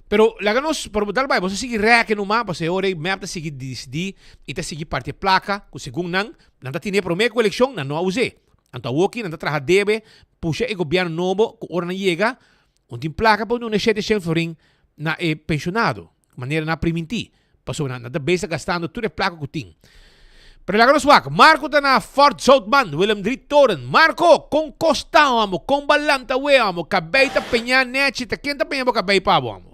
Pero laganos para botar vai, você seguir rec no mapa, você ora map seguir decidir e te seguir parte placa, com segundo não tá tinha prometo eleição, não use. Então o aqui não tá trabalhar debe, puxa o governo novo, que ora não chega, onde tem placa para não deixar de florin na pensionado, maneira na priminti, passou na tá besta gastando tudo placa que tem. Pero laganos wak, Marco tá na Fort Southman, Willem Dritt Toren. Marco, com Costa amo, com Balanta we amo, cabei tá penha net, tá quem tá penha bo cabei pa amo.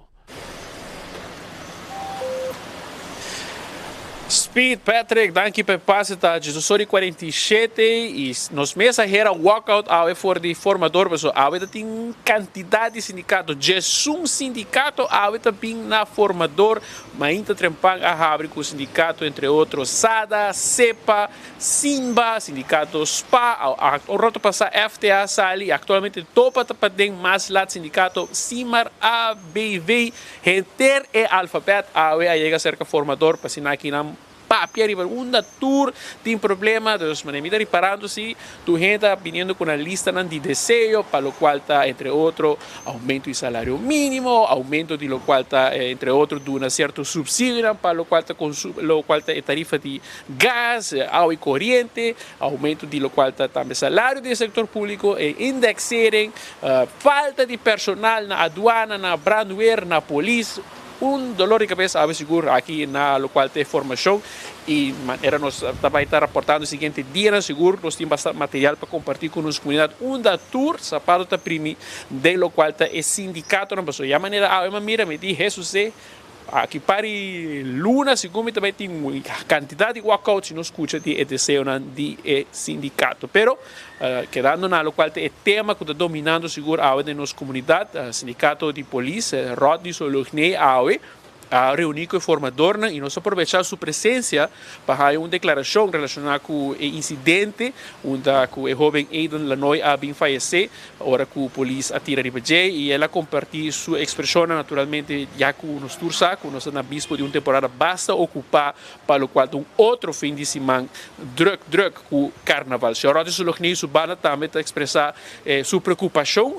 Speed, Patrick, danke per passita, Jesus 47 e nos mesa era walkout ao for de formador, pessoal, ao tem quantidade de sindicato, Jesus sindicato ao também na formador, mas ainda trempang a abre com sindicato entre outros SADA, CEPA, Simba, sindicato SPA, o roto passa FTA sali, atualmente topa tapadeng mais lat sindicato Simar ABV, Henter e Alphabet, ao chega cerca formador, para sinar aqui na papia rival unda tour tem problema dos manemita reparando se tu gente viniendo com a lista de desejo para lo qual está entre outro aumento de salário mínimo, aumento de lo qual está entre outro de um certo subsídio para lo qual está tarifa de gás, água e corrente, aumento de lo qual está também salário do setor público e indexering, falta de personal na aduana, na brandwear, na polícia. Dolor de cabeça, a seguro aqui na local de formação e era nós também está reportando o seguinte dia seguro nós temos bastante material para compartilhar com nossa comunidade da tour sapato da primi de local é sindicato na pessoa e a maneira mira me diz Jesus aqui pare luna segundo também tem quantidade de walkout não escuta de desejo de sindicato pero quedando na local é tema que está dominando seguro a de nossa comunidade sindicato de polícia Rod de Solugne awe a reunir com o formador e nós aproveitar sua presença para fazer uma declaração relacionada com o incidente onde o jovem Aidan Lanoy a bem falecido, agora que a polícia atira de Bajé e ela compartilha sua expressão naturalmente já com nós tursa, com nós na bispo de uma temporada basta ocupar para o qual um outro fim de semana druk com o carnaval. Se a Rota Sulocni Subana também está expressar sua preocupação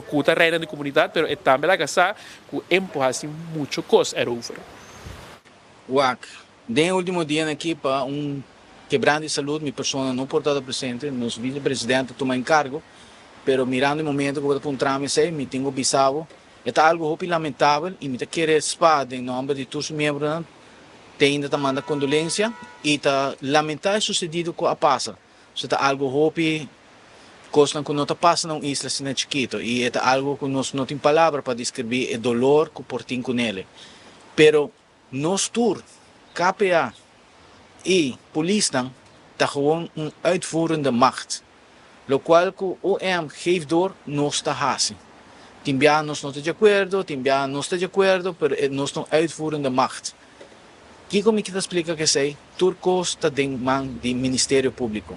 com a reina da comunidade, mas também a gastar com empurrar-se muito coisa era over. Wak, den último dia aqui para quebrando de saúde, minha pessoa não pode estar presente, nosso vice-presidente toma encargo, pero mirando o momento que eu estou tramite, me tenho bisavo, é algo lamentável e me querer espada em nome de todos os membros, tem ainda manda condolência e tá lamentar sucedido com a passa. Isso é algo hopi coisa que não está passando na isla assim chiquito e é algo que nós não tem palavra para descrever o dolor que portem com ele. Pero nós tur, KPA e polícia está gewoon uitvoerende macht, lo qual que o OM geeft door nós está assim. Timbia nós não está de acordo, timbia não está de acordo, pero nós não uitvoerende macht. Que como que te explica que sei? Turcos está dentro do Ministério Público.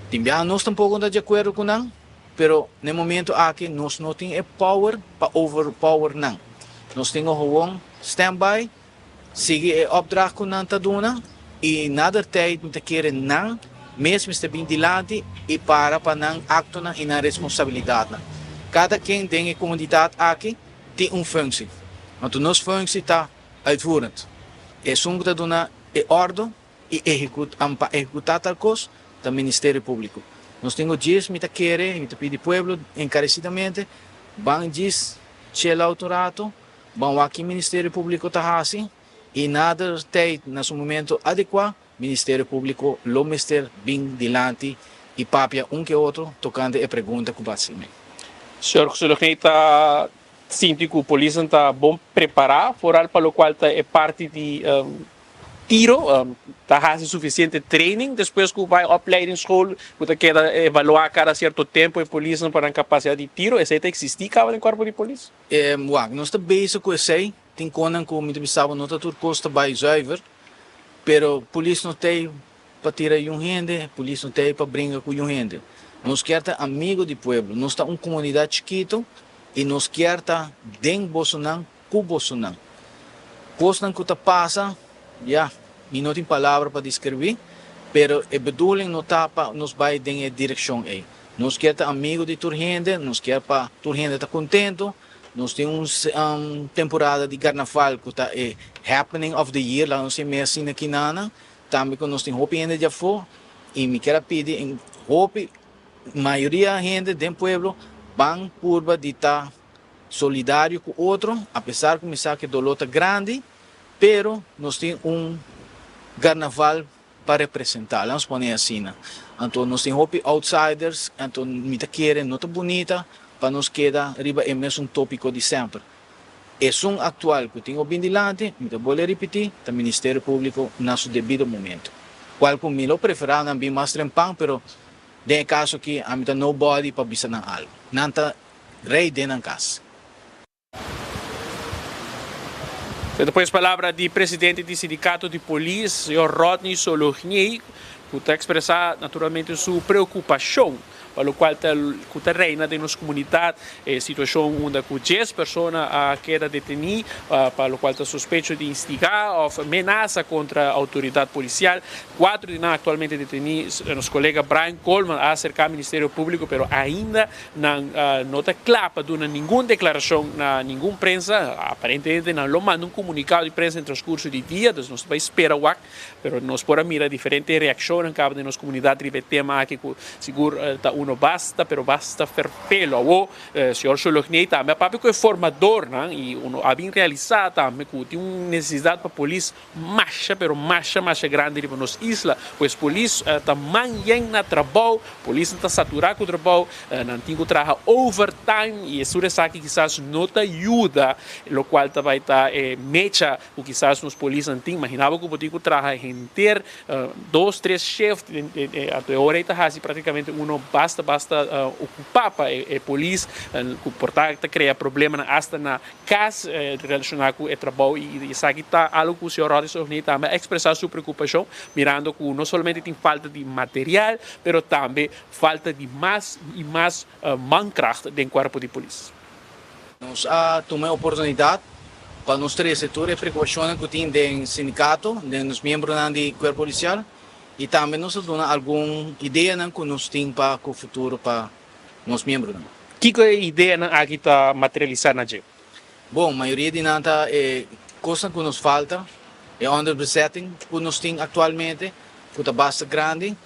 Timbia nós tampouco está de acordo com não, pero no momento aqui nós não tem power para overpower não. Nós temos gewoon standby, sigue o opdracht com não tá dona e nada tijd não querer não, mesmo está bem dilante e para não acto na na responsabilidade. Cada quem tem a comunidade aqui tem função. Então nossa função está uitvoerend. É som que dona é ordem e executar tal coisa do Ministério Público. Nós temos dias me querer, me pedir povo encarecidamente, vão diz chela autorato, vão aqui Ministério Público tá assim e nada tem nesse momento adequado, Ministério Público lo mester bem dilante e papia que outro tocando a pergunta que basicamente. Senhor Sulocni está sinto que a polícia está bom preparada, para o qual é parte de tiro, está fazendo suficiente training, depois que vai opleiding school, que queda evaluar cada certo tempo a polícia para a capacidade de tiro, esse está existir cada no corpo de polícia? Nós estamos bem com isso aí, tem coisas que o me pensava não está tudo costa bem zuiver, pero a polícia não tem para tirar um gente, a polícia não tem para brincar com um gente. Nós queremos estar amigo do povo, nós estamos uma comunidade chiquita, e nós queremos estar dentro do Bolsonaro, com o Bolsonaro. Coisa que passa, não tem palavra para descrever, mas a bedoeling não está para nos vai em direção aí. Nós queremos estar amigos de toda gente, nós queremos para toda gente estar contente. Nós temos uma temporada de carnaval que está happening of the year, lá nós temos assim aqui na também que nós temos hope ainda já for, e me quero pedir, hope, maioria da gente do povo, vão curva de estar solidário com o outro, apesar de começar que o dolor está grande, pero nós temos carnaval para representar, vamos pôr assim. Então nós temos outsiders, então me querem, não está bonita, para nos quedar arriba é mesmo tópico de sempre. É um atual que tenho bem dilante, me vou repetir, do Ministério Público no seu devido momento. Qual que me lo preferar não bem mais trempão, pero tem caso que a mim nobody para bisa ng algo. Nanta rei din ang caso. Depois, palavra do presidente do Sindicato de Polícia, senhor Rodney Sulocni, que está expressar naturalmente sua preocupação para o qual está reina de nossa comunidade, situação onde 10 pessoas queda detenidas, para o qual está suspeito de instigar ou ameaça contra a autoridade policial. 4 de nós atualmente detenidos, nosso colega Brian Coleman a acercar ao Ministério Público, mas ainda não está claro para dar nenhuma declaração, nenhuma prensa, aparentemente não lo manda comunicado de prensa em transcurso de dia, então nós vamos esperar, mas nós podemos mirar diferentes reações em cada de nossa comunidade sobre o tema que seguro está uno basta, pero basta ferpelo. O senhor Sulocni também, papi que é formador, né? E uno ha bem realizado também que tem uma necessidade para a polícia marcha, pero marcha grande para nossa isla, pois a polícia está manhã na trabalho, a polícia está saturada com o trabalho, não tem que trabalhar overtime e isso é que quizás não te ajuda, o qual vai estar mecha o quizás nos polícias não tem, imaginava que podia trabalhar em ter 2, 3 chefes, até hora está assim praticamente uno basta basta ocupar para a polícia, que portanto cria problema hasta na casa relacionado com o trabalho e isso aqui está algo que o senhor Rodis também expressar sua preocupação, mirando que não somente tem falta de material, mas também falta de mais e mais mankracht do corpo de polícia. Nós tomamos a oportunidade para nós três setores de precaução que tem do sindicato, dos membros do corpo policial, e também nós damos alguma ideia que nós temos para o futuro para os membros. Que ideia aqui está materializada na gente? Bom, a maioria de nós é coisa que nos falta, é underbesetting que nós temos atualmente, que está bastante grande,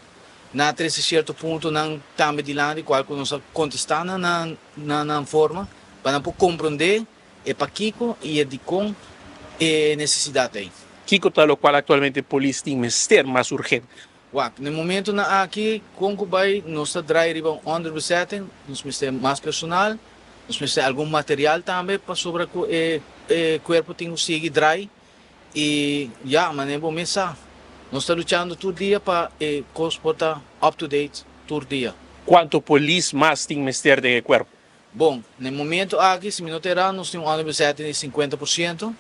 na certo ponto não também de lá, qual que nós contestamos na forma, para compreender é para Kiko e é de com necessidade aí. Kiko está o qual atualmente a polícia tem que mais urgente. No momento aqui, com o bai, nós está driving underbesetting, nós precisamos mais personal, nós precisamos algum material também para sobre o corpo tem que seguir dry e mas é bom mensagem. Nós estamos lutando todo dia para o corpo estar up to date todo dia. Quanto polícia mais tem que ter de corpo? Bom, no momento aqui, se nós temos um underbesetting de 50%,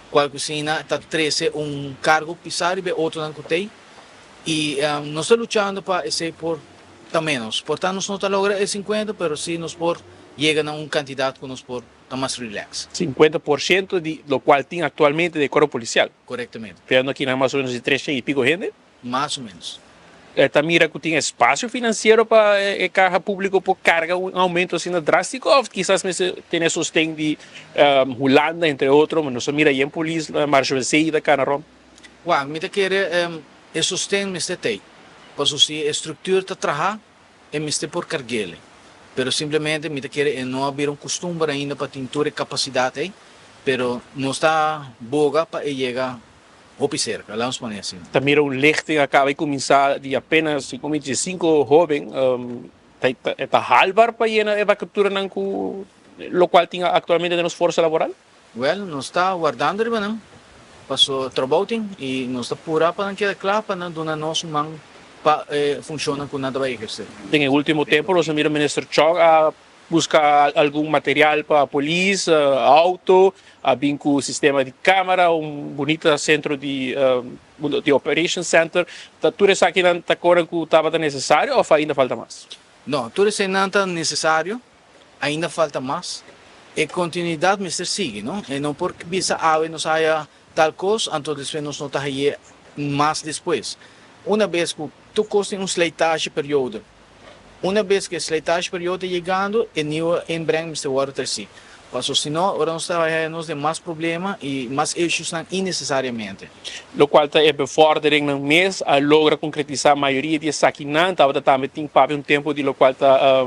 qual que está 13 cargo pisar e outro não tem. E nós estamos lutando para esse por menos. Portanto, nós não estamos logrando 50%, mas sim nós por chega a candidato que nós por mais relax. 50% de lo qual tem atualmente de corpo policial? Corretamente. Pegando aqui na mais ou menos de 3 e pico gente? Mais ou menos. Mira que tem espaço financeiro para o carro público por carga um aumento assim drástico, ou quizás tem sustento de Holanda, entre outros, mas não mira aí em polícia, marcha da Canarom. Me quer sustento me tem, porque se a estrutura está trabalhando, me por carguele, mas simplesmente me quer não haver costume ainda para ter capacidade, mas não está boa para chegar ou cerca, vamos poner assim. Também lichting acaba de começar de apenas 5 jovens, está halbar para llenar a vacatura lo qual tem atualmente de força laboral? Nós está guardando, não? Passou trabalho e nós está pura para que claro para donar nosso mão para funciona com nada vai exercer. Em último tempo, o ministro Chong a buscar algum material para a polícia, auto, bem com o sistema de câmara, bonito centro de operation center. Tudo isso aqui não está agora que estava necessário ou ainda falta mais? Não, tudo isso não está necessário, ainda falta mais. E continuidade, Mr. sigue, não? E não porque bisa ave nos haya tal coisa, então depois nós não está aí mais depois. Uma vez que tu costa sleitage período, uma vez que a sleitage período chegando, é new em breve Mr. Water si. Porque senão, agora nós estamos de mais problemas e mais issues innecessariamente. Lo qual está bevordering ng mês a logra concretizar a maioria de saquinan, estava também tem tempo de lo qual está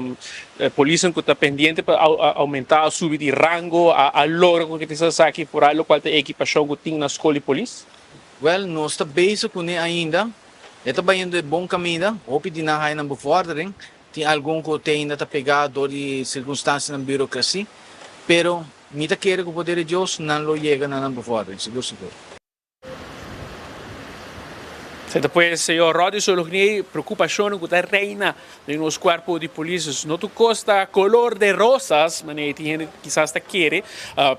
polícia que está pendente para aumentar, subir de rango, a logra concretizar saqui por aí, lo qual está equipação que tem na escola de polícia? Nós está basic com ainda, está indo de bom caminho, hope de na na bevordering, tem algum que ainda está pegado de circunstâncias na burocracia. Pero, mita quer que o poder de Deus não lo chega na bevordering, seguro. Depois, senhor Rodis, solucionei preocupação que está reina nos corpos de polícia. Não tu costa color de rosas, mas tem gente que quizás está querer,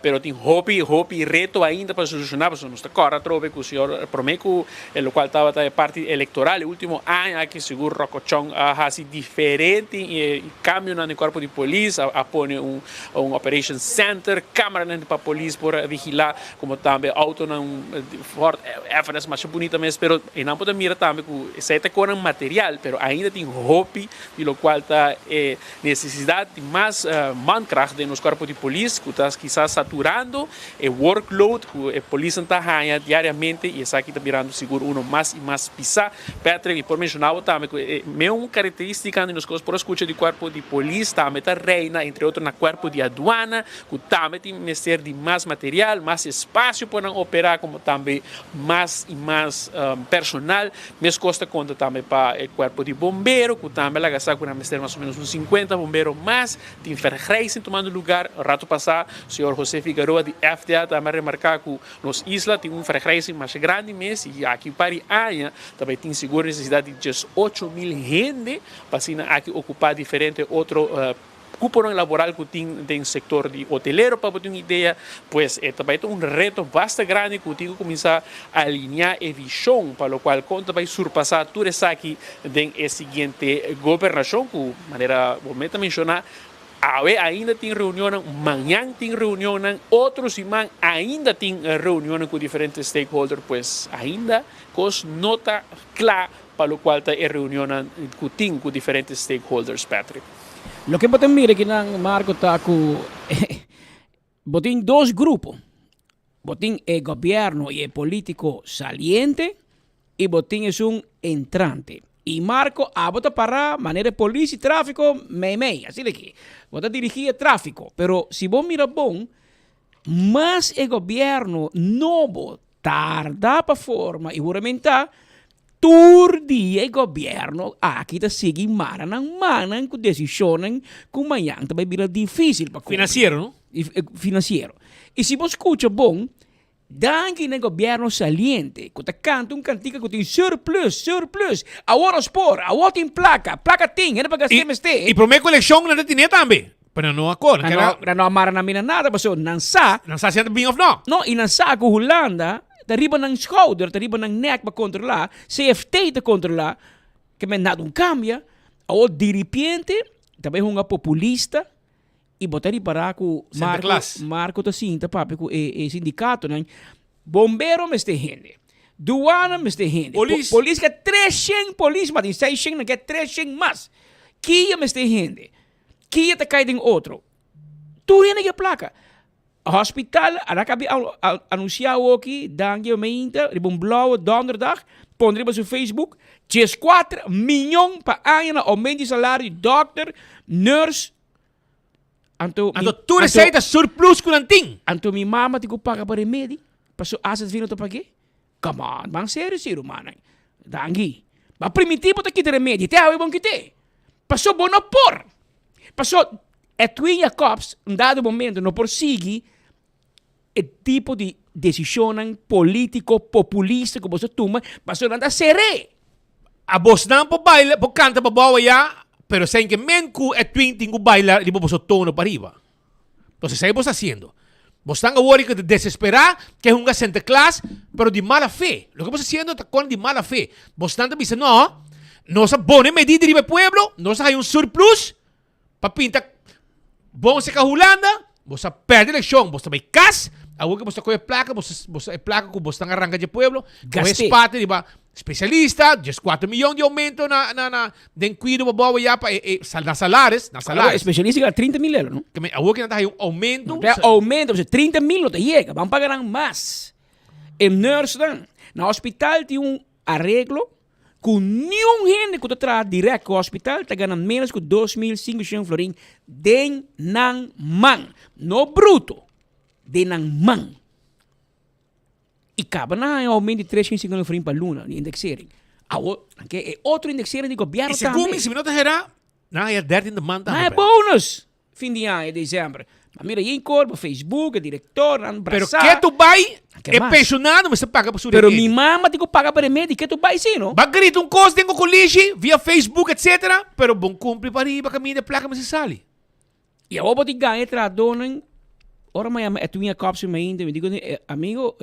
pero tem hobby e reto ainda para solucionar. Porque não está corra trove que o senhor promete, o qual estava na parte eleitoral, o último ano aqui seguro Rocochong assim diferente e cambio no corpo de polícia, põe operation center, câmara para a polícia para vigilar, como também auto não forte, evidência mais bonita mesmo, pero não pode mirar também que se está com material, pero ainda tem hobby, e lo qual está necessidade de mais mankracht nos corpos de polícia, que está quizás saturando o workload que a polícia está ganhando diariamente, e isso aqui está virando seguro mais e mais pisar. Patrick, por mencionar também que mesmo característica nos coisas por escuta de corpo de polícia também está reina, entre outros na corpo de aduana, que também tem necessidade de mais material, mais espaço para operar, como também mais e mais personal nacional, mes costa conta também para o corpo de bombeiro, que também lá gasta com mais ou menos uns 50 bombeiros mais, tem vergrijzing tomando lugar, rato passado, o senhor José Figueroa de FDA também remarcar que nos islas tem vergrijzing mais grande mesmo, e aqui para a área também tem seguro necessidade de 18.000 gente, para aqui ocupar diferente outro cupom laboral que tem sector de hoteleiro, para ter uma ideia, pues também tem reto bastante grande que tem que começar a alinhar a visão, para o qual conta vai surpassar tudo isso aqui da seguinte governação, que de maneira, vou mencionar, ainda tem reunião, amanhã tem reunião, outros irmãos ainda tem reunião com diferentes stakeholders, pues ainda com nota clara para o qual está a reunião com diferentes stakeholders, Patrick. Lo que você mira aqui na Marco está com botem dois grupos. Botem o governo e o político saliente e botem é entrante. E Marco bota para maneira polícia e tráfico meio. Assim daqui. Bota dirigir tráfico. Pero se você mira bom, mas o governo novo tarda para forma e juramentar turdi e governo aqui tá seguindo manan com decisões que amanhã também vira difícil para Financeiro, não? Financeiro. E se você escuta bom, danke no governo saliente, que canta cantica que tem surplus, agora spor, agora tem placa tem, é para CMST. E para minha coleção não tem também. Pero não acorda. Não amara na mina nada, mas não sa. Não sa siya being of no. No, e não sa com Holanda, dariba ng shoulder, dariba ng neck para controlar, CFT para controlar, que men nada cambia, o de repente, também um populista, e botari para com Marco da Cinta, papi, com o sindicato, né? Bombeiro me este gente. Duana me este gente. Polícia que 300 polícia, mas tem 600, que 300 mais. Kia me este gente. Kia te cai em outro. Tu rende que placa. Hospital, acabei anunciar aqui, danke gemeente, een blauwe donderdag, pondre op zijn Facebook, 4 miljoen per jaar aumento de salário, dokter, nurse. Anto tu receita surplus com anting. Anto mi mama te paga para remédio, passo asas vindo to pague. Come on, bang sério, mano. Danke. Mas primitivo te quita remédio, te hawe bom kite. Passo bono por. Passo Twinha Cops, um dado momento, não prossegue o tipo de decisão político populista que você toma, mas não dá seré. A voz não pode bailar, pode cantar para bawa ya, pero sem que menku e twin tingo bailar, di você tono para arriba. Entonces, ¿qué vos haciendo? Vos están a que desesperar, que es un Santa Claus, pero de mala fe. Lo que vos haciendo es con de mala fe. Vos están diciendo, no se pone medida de pueblo, no se hay un surplus, para pintar. Vos se Holanda, você perde a eleição, você vai cas, algo que você coge placa, você é placa que você está arrancando de pueblo, você parte de especialista, 4 milhões de aumento na cuido boa já para nas salários, especialista ganha 30 mil euros, não? Que algo que não tem aumento, você 30 mil não te chega, vão pagar mais. Em nurse na hospital tem arreglo com nenhum gente que está direto ao hospital está ganhando menos que 2.500 florin de nan man, no bruto, de nan man. E acaba na aumento de 350 florin para luna, de indexering. É outro indexering de governo também. E segundo, se não terá, não é 13 de manta. Não é bônus. Fim de ano, dezembro. Mas mira, aí em corpo, Facebook, diretor, pero que tu vai é pensionado, mas você paga por sua pero minha mama tem que pagar para remédio, que tu vai sim, não? Bagrito coisa, tenho colégio, via Facebook, etc. Pero bom cumpre para ir, para caminho de placa, mas se sale. E eu vou te ganhar tra dona, ora mas tu minha copsa me ainda, me digo, amigo,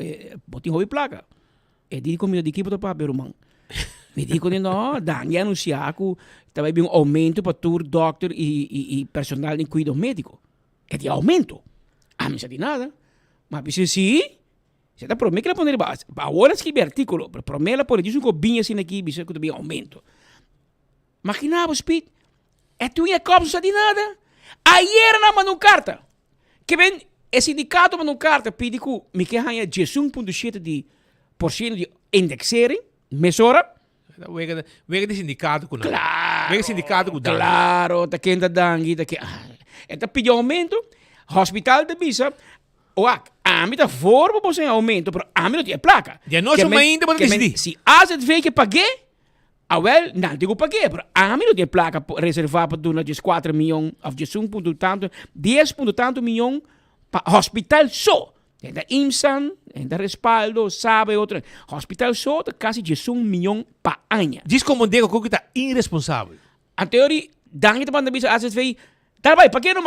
botin hobby placa. E digo comigo de equipe do papel, irmão. Me digo, não, dangue anunciar que também tem aumento para tu, doctor e personal de cuidado médico. É de aumento. A mim não de nada. Mas você sim, você está promete que ela poner base. Agora escreve artículo, mas promete ela por isso que bem assim aqui, você que tem aumento. Mas que nada, Speed. É tu e a Cops não de nada. Ayer na mandou carta. Que vem, o sindicato mandou carta, pede que me que ganha 11,7% de indexering, mesora. Wega de sindicato com Claro. Wega sindicato com Claro, tá quente dangue, tá que. Então pediu aumento, hospital de bisa, Oak, a mim tá fora para você aumento, pero a mim não tinha placa. Ya no son ainda para decidir. Se AZV que paguei, não digo paguei, pero a mim não tinha placa reservada para donar 4 milhões, ou 10 ponto tanto milhão para hospital só. Ainda IMSAN, ainda respaldo, sabe outro. Hospital só tá quase 1 milhão para ano. Diz como digo que está irresponsável. A teoria, dangue para bisa AZV, tá vai, paguei não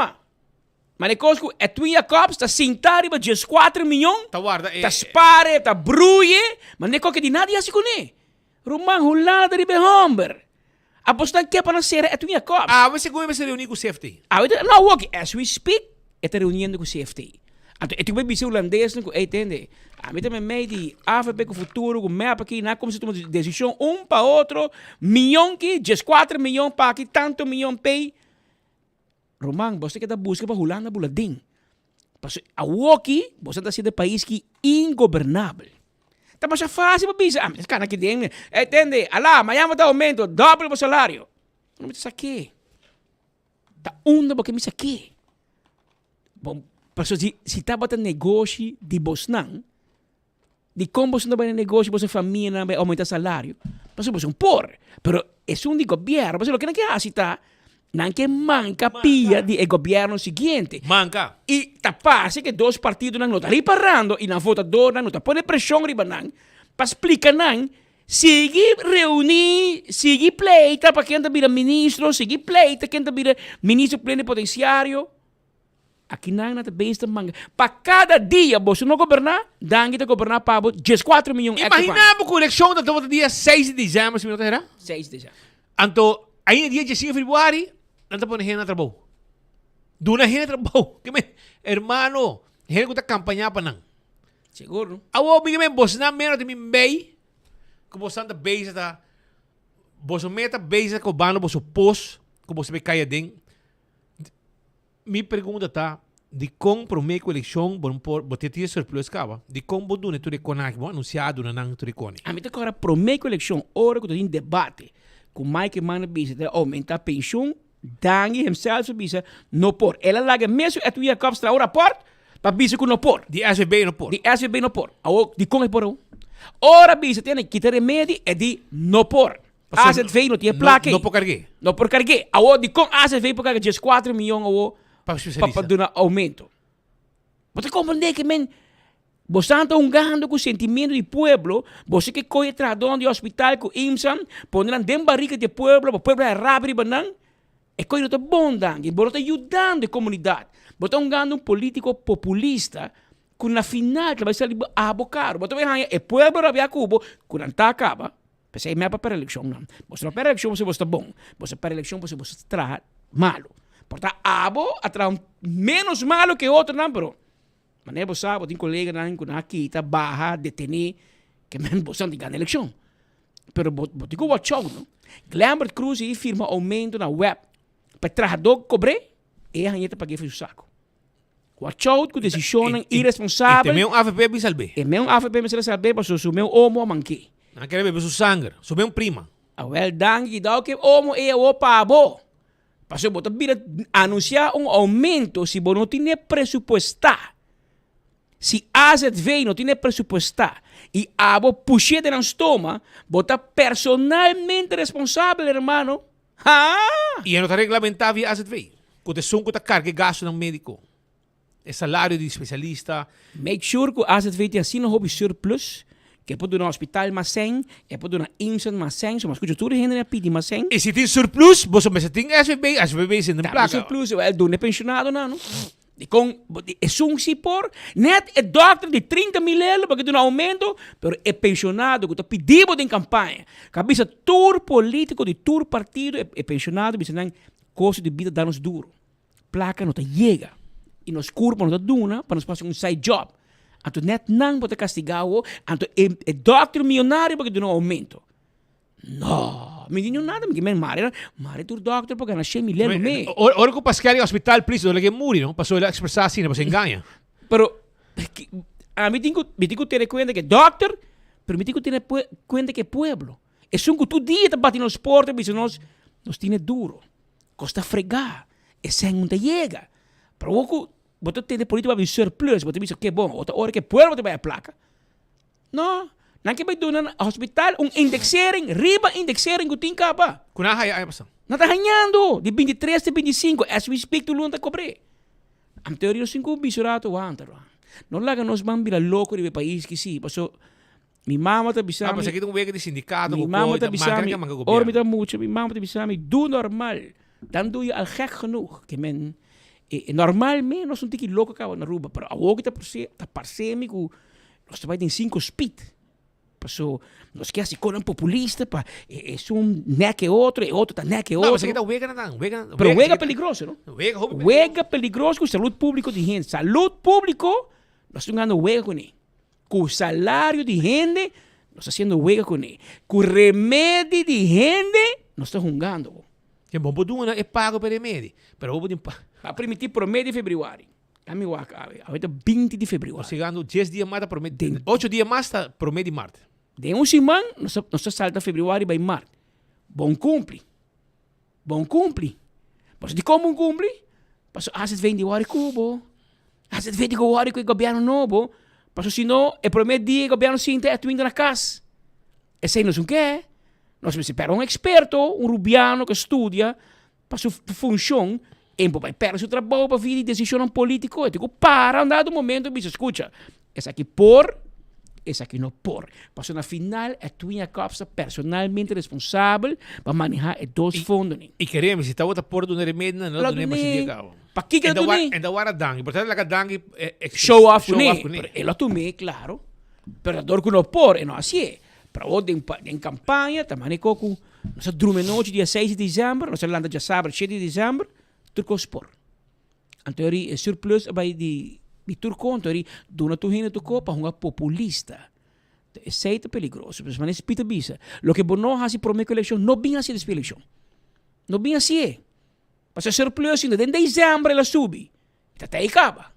mas Cosco é tua cops, está sentado para 4 milhões, Tá guarda. está spare, está bruje, mas não é que de nada assim com ele. Romang hulada de behomber. Apostan que para ser é tua cops. Ah, mas seguro vai se reunir com o CFT. Não, ok, as we speak, é reunindo com o CFT. Então, eu tenho que holandês, não entende? A mim também meio de AFP com o futuro, com o mapa aqui, não como se toma decisão para outro, milhão que, 4 milhões para aqui, tanto milhão pay. Romang, você que está buscando para Holanda buladinho. Porque a aqui, você está sendo país que ingovernável. Tá mais fácil para bisa. Mas cara que tem, entende? Alá, amanhã vai dar aumento, dobro o salário. Não me saquei. Tá onda porque me saquei. Bom, porque se está batendo negócio de Bosnan, de como você não vai negócio, você família vai aumentar salário, você vai por. Pero é um de governo, você não quer que está não que manca pia de governo seguinte. Manca. E tá passa que dois partidos não estão reparando e na votador não está pondo pressão riba não para explicar não seguir reunir, seguir pleita para quem está vira ministro, seguir pleita quem está vira ministro plenipotenciário. Aqui não está bem esta manga. Para cada dia você não governar, dan kita governar para 4 milhões. Imaginamos que a eleição da dia 6 de dezembro, se não era? 6 de dezembro. Então, aí no dia 15 de fevereiro, não está pondo gente na trabalho. Duna gente na trabalho. Que me, hermano, gente que está campanhando para não. Seguro. Awo, bigyan mo, boss na meron din may, kung boss na base ta, boss meta base ko bano boss post, kung boss may kaya din. Mi pergunta ta, de kung promei ko eleksyon, bon por, botetia surplus ka ba? De kung bo dune tu rekonak mo, anunciado na nang tu rekoni. A mim te agora promei ko eleksyon, ora ko din debate, com Mike Mana bisa de aumenta a pensão, dangue himself bisa no por. Ela laga mesmo a tua kapstra ora por, pa bisa ko no por. Di SVB no por. Di SVB no por. Awo di kung é por. Ora bisa tiene kita remedi e di no por. AZV no tiene placa. No por cargue. No por cargue. Awo di kung AZV por cargue 4 milhões awo para dar aumento. Você compreende que men você está jugando com o sentimento do povo, você que corre tradão de hospital com IMSAN, ponerão dentro barriga do povo, o povo é rápido e banang, é coisa de bom dangue, você está ajudando a comunidade. Você está jogando um político populista, que na final vai ser abocado. Você vai ganhar, o povo vai Cuba, quando está acaba, você é para a eleição, não. Você não para a eleição, você está bom. Você para a eleição, você está malo. Portanto, abo atrás menos malo que outro, não, bro. Mas nem você sabe, tem colega que aqui está barra, detener, que mesmo você não tem ganho eleição. Pero você tem que watch out, não? Lambert Cruz e firma aumento na web. Para trabalhador cobre, e a gente paga o saco. Watch out com decisões irresponsáveis. E também AFP me salve. E mesmo AFP me salve, porque o meu homo manque. Não quer beber seu sangue, sou meu prima. A well dang que dá o que homo é o pabo. Porque você vira anunciar aumento se você não tem presupuestar. Se AZV não tem presupuestar e a você puxa de nas toma, você é personalmente responsável, hermano. E não está regulamentado via AZV. Quando você está carga gasto no médico. É salário de especialista. Make sure que o AZV tem assim um hobby surplus. Que pode donar hospital mais 100, que pode donar IMSAN mais 100, so mas escuta tudo gente pedir mais 100. E se tem surplus, você me tem SVB sem placa. Surplus, é dono pensionado não. E com é um sipor, net é doctor de 30 mil euros para que donar aumento, pero é pensionado que está pedindo em campanha. Cabeça tour político de tour partido é pensionado, bisa não custo de vida dá-nos duro. Placa não tá chega. E nos curva não tá duna para nos fazer um side job. Anto net não pode castigar o, anto é doctor milionário porque não aumento. Não, me diz nada, me mare tu doctor porque ganha 100 mil euros mês. Ora que o Pascal no hospital, please, não que morre, não? Passou a expressar assim, não você engana. Pero a mim tenho que ter conta que doctor, pero me tenho que ter conta que pueblo. É só que tu dia tá batendo no esporte, mas nós tiene duro. Costa fregar, é sem onde chega. Pero Você tem política para surplus, você diz que bom, outra hora que pueblo te vai a placa. Não, não que vai do hospital indexering, riba indexering que tem capa. Kuna haya pasang. Não está ganhando de 23 a 25, as we speak to luta cobre. Am teoria 5 bisurato wanter. Não laga nos bambila louco de país que sim, passou. Mi mama tá bisami. Mas aqui tem um wega de sindicato, mi mama tá bisami. Orbita muito, mi mama tá bisami. Do normal. Dan doe je al gek genoeg. Que men normalmente nós não temos louco cá na Aruba, pero agora tá parsemi que nós vai ter 5 speed. Passou, nós quer se colam populista, pa é um neque outro, e outro tá neque outro. Não, mas aqui tá wega na wega. Pero wega peligroso, não? Wega peligroso com saúde pública de gente. Saúde público, nós estamos ganhando wega com ele. Com salário de gente, nós estamos fazendo wega com ele. Com remédio de gente, nós estamos jogando. Que bom, boduna é pago per remédio. Pero vou botar a permitir promédio de fevereiro. Kami waka, ahorita 20 de fevereiro. Chegando 10 dias mais da promédio. 8 dias mais da promédio de março. De um semana, nós salta fevereiro e vai março. Bom cumpre. Mas de como cumpre? Mas há 20 horas cubo. Há 20 horas com o governo novo. Mas se não, é promédio dia o governo sinta é tuindo na casa. Esse aí não é o que? Nós precisamos um experto, um rubiano que estudia para sua função, e vai perder seu trabalho para vir e decisão política. Eu digo, para um dado momento, me escuta, esse aqui por, esse aqui não por. Mas na final, é tua capsa personalmente responsável para manejar os dois fundos. E queremos, se está outra por do remédio, não é mais dia cabo. Para que tu nem? Ainda hora dangue, portanto, lá dangue show off com ele. Ela tomei, claro. Pero a dor que não por, não assim. Para hoje, em campanha, também com nossa drumenote dia 6 de dezembro, nossa landa já sabe, 7 de dezembro, turco sport. A teoria é surplus vai de turco, a teoria dona tu hina turco para um populista. É seita peligroso, mas não é pita bisa. Lo que bono hasi promete eleição, não bem assim dessa eleição. Não bem assim. Para surplus, ainda em dezembro ela sube. Até aí acaba.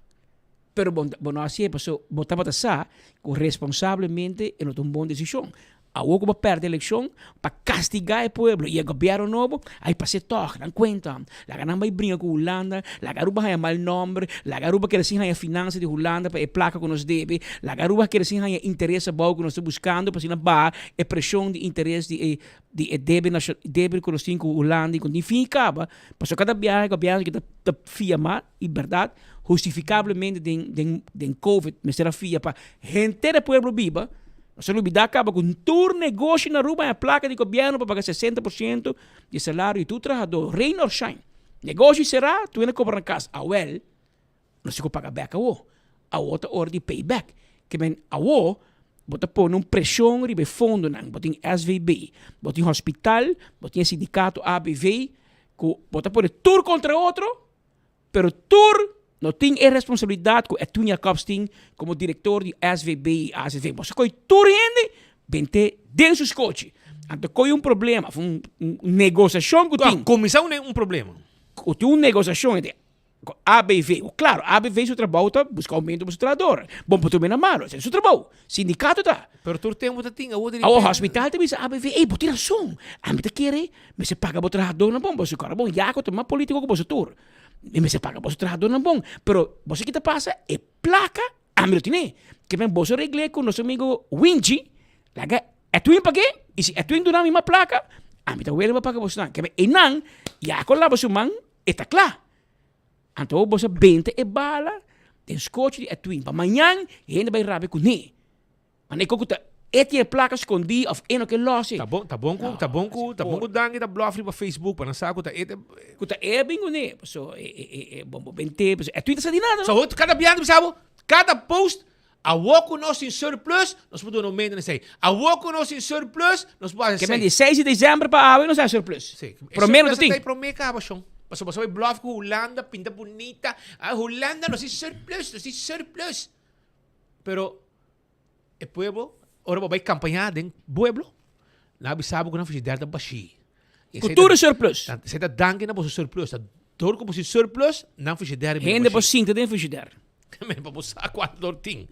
Pero bono assim, passou botar para sa, com responsablemente é uma boa decisão. A outra vai perder a eleição para castigar o povo e o governo novo, aí para se tocar, não conta. La ganan vai brincar com a Holanda, la garuba tem mal nome, la garuba quer assim a finança de Holanda para a placa que nos deve, la garuba quer assim a interesse bom que nós estamos buscando para se ba a pressão de interesse de deve que nós temos com a Holanda e quando enfim acaba, para cada viagem o governo que está firma e verdade justificavelmente de COVID, mas será fia para gente do povo viva. Nós não acaba com um negócio na Aruba a placa de governo para pagar 60% de salário e tu trabalhador, rain or shine. Negócio será, tu ainda compra na casa. Well, nós temos que pagar back a outra hora de payback. Que bem, bota pôr uma pressão de fundo, bota em SVB, bota em hospital, bota em sindicato ABV, bota pôr tur contra outro, pero tur não tem a responsabilidade que a Tunia Cops tem como diretor de SVB e ASV. Você coi tudo gente, bente dentro dos coches. Então, coi problema, uma negociação que tem. Começar problema. Tem uma negociação entre ABV. Claro, ABV seu trabalho tá buscar aumento do seu trabalhador. Bom, para tu na mano, é seu trabalho. Sindicato tá. Pero tu tem muita tinga, o hospital também ABV. Ei, botar razão. A mim tá querer, mas você paga o trabalhador na bom, você cara bom, já que tem político com você tur. E você paga o trabalhador na bom, pero você que te passa é placa, a mim não que vem você regle com nosso amigo Wingy, laga é tu em pague, e se é tu em do na mesma placa, a mim tá ele vai pagar você não, que vem e não, já com lá você man, está claro. Então você bente e bala, tem escote de é tu em, para amanhã, e ainda vai rabe com ele. Mas nem como tá é placa escondi of eno que losse. Tá bom com dangue da blog para Facebook para não saber que é bem né. So bom bente, é Twitter sa dinada. So cada biando sabe, cada post a woco nós em surplus, nós podemos no meio sei. A woco nós em surplus, nós podemos que de 6 de dezembro para a nós é surplus. Sim. Prometo tem. Prometo acaba chão. Passou vai blog com Holanda, pinta bonita. A Holanda nós é surplus. Pero o povo ora vai campanhar em pueblo, na sabe que não fiz da baixi. Cultura surplus. Você tá dangue na você surplus, tá dor como se surplus, não fiz der. Ainda por cinta tem fiz der. Também para você quanto dor tem.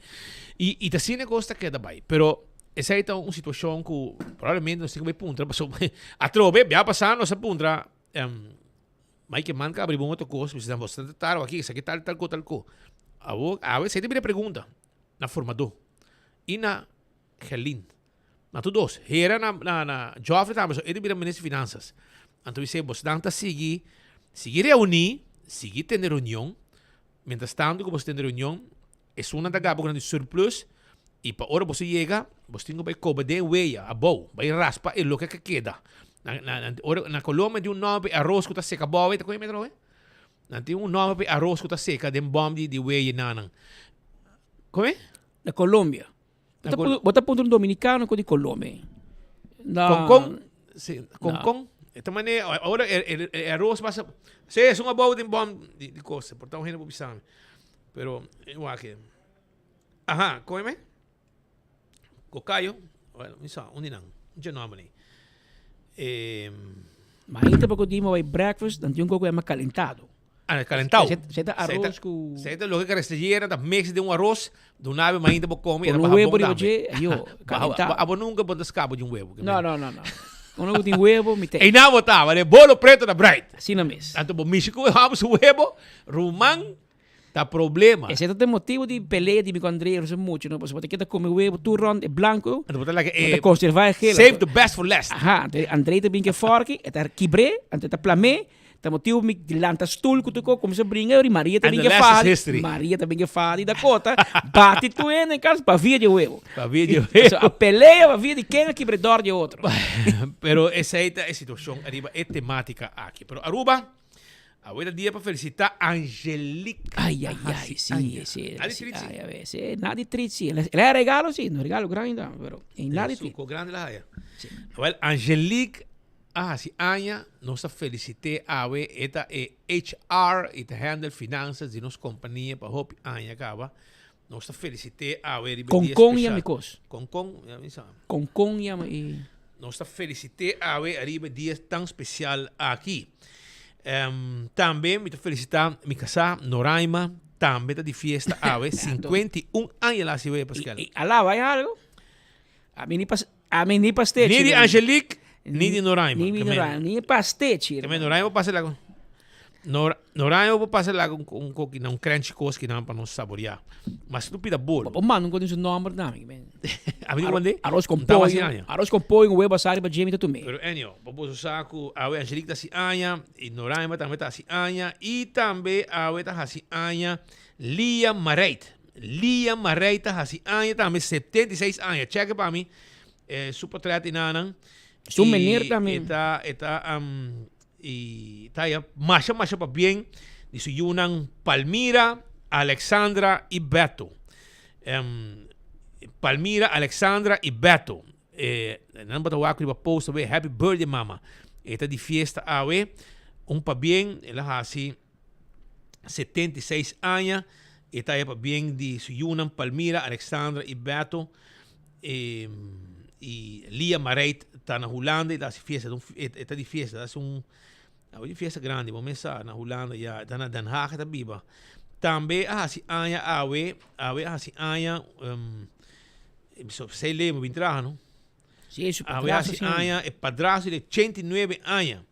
E tá sendo gosta que da bai, pero essa é uma situação que provavelmente não sei como puntra, passou a trove, já passando essa puntra Mas que man ka abrir um outro coisa, precisa bastante taro aqui, isso aqui tal co. A vez, você tem pergunta na formador e na Helin. Na tu dos, era na Joffre também, so ele vira ministro de finanças. Então você bastante seguir reunir, seguir ter reunião. Mientras tanto que você tem reunião, é uma da gabo grande surplus e para hora você chega, você tem que cobrar de weia, a boa, vai raspa e lo que queda. Na Colômbia tem nome arroz que está seca, boa, tá com metro, tem nome arroz que está seca, dem bom de weia nanan. Como é? Na Colômbia. Bota ponto no dominicano com de Colômbia. Concon? Sim, Concon. Esta maneira, agora o arroz passa. Sim, é uma boa de bom de coisa, portanto, gente não precisa. Pero, eu acho que. Aham, como é? Cocaio. Well, isso, onde não? Não nome ali. Mas ainda para que vai breakfast, não tem um coco é mais calentado. Ah, calentado. Você tá arroz com... Você tá logo que restringir, tá mix de arroz, do nave, mas ainda para comer. Com um huevo de hoje, calentado. Abo nunca botas cabo de huevo. Não. Quando tem huevo, me tem. E não botava, né? Bolo preto da Bright. Assim na mesa. Então, México, vamos huevo, rumang, tá problema. Esse é o motivo de peleia de com André, não muito, não? Você pode querer comer huevo, turrón, é branco. Então, conservar aquilo. Save the best for last. Ajá, André também que forte, é quebré, então tá plamé. Tá motivo me lanta stool que tu como se brinca e Maria também que faz. Maria também que faz da cota. Bate tu em casa para via de huevo. Para via de huevo. A peleia para via de quem é quebrador de outro. Pero essa é a situação arriba é temática aqui. Pero Aruba, agora dia para felicitar Angelique. Ai, sim. Nada triste. Ela é regalo sim, não regalo grande, pero em nada triste. Suco grande lá é. Well, Angelique si Anya, nossa felicite awe eta HR ita handle finanças de nossa companhia para hope Anya acaba. Nossa felicite awe Concon ya mikos. Concon ya misa. Concon ya e nossa felicite awe arriba dia tão especial aqui. Também me felicitar mi casa Noraima, também tá de fiesta awe 51 anos lá se vai Pascal. Alá vai algo? A mini pastel. Nidi Angelique ni de Noraima. Ni pastete. Também Noraima passa lá com Noraima passa lá com um crunch coisa que não para nós saborear. Mas tu pida bolo. O mano não conhece o nome também, man. Arroz com pollo, huevo assado para Jamie também. Pero Enio, vamos usar com a Angelique da Cianha e Noraima também da Cianha e também a da Cianha Lia Mareit. Lia Mareit da Cianha também 76 anos. Checa para mim. Super trate nanan. Souvenir também. E tá aí, macha para bem. Isso Yunan, Palmira, Alexandra e Beto. Palmira, Alexandra e Beto. Não bota o acro para post, happy birthday, mama. Está de fiesta, para bem, ela assim 76 anos. Está aí para bem de Yunan, Palmira, Alexandra e Beto. E Lia Mareit está na Holanda e dá fiesta, está de fiesta, dá uma fiesta grande, vamos começar na Holanda, já está na Den Haag, está viva. Também assim Anya assim Anya, sei lembra bem traga, não? Sim, isso. Assim Anya é padrasto de 89 anos.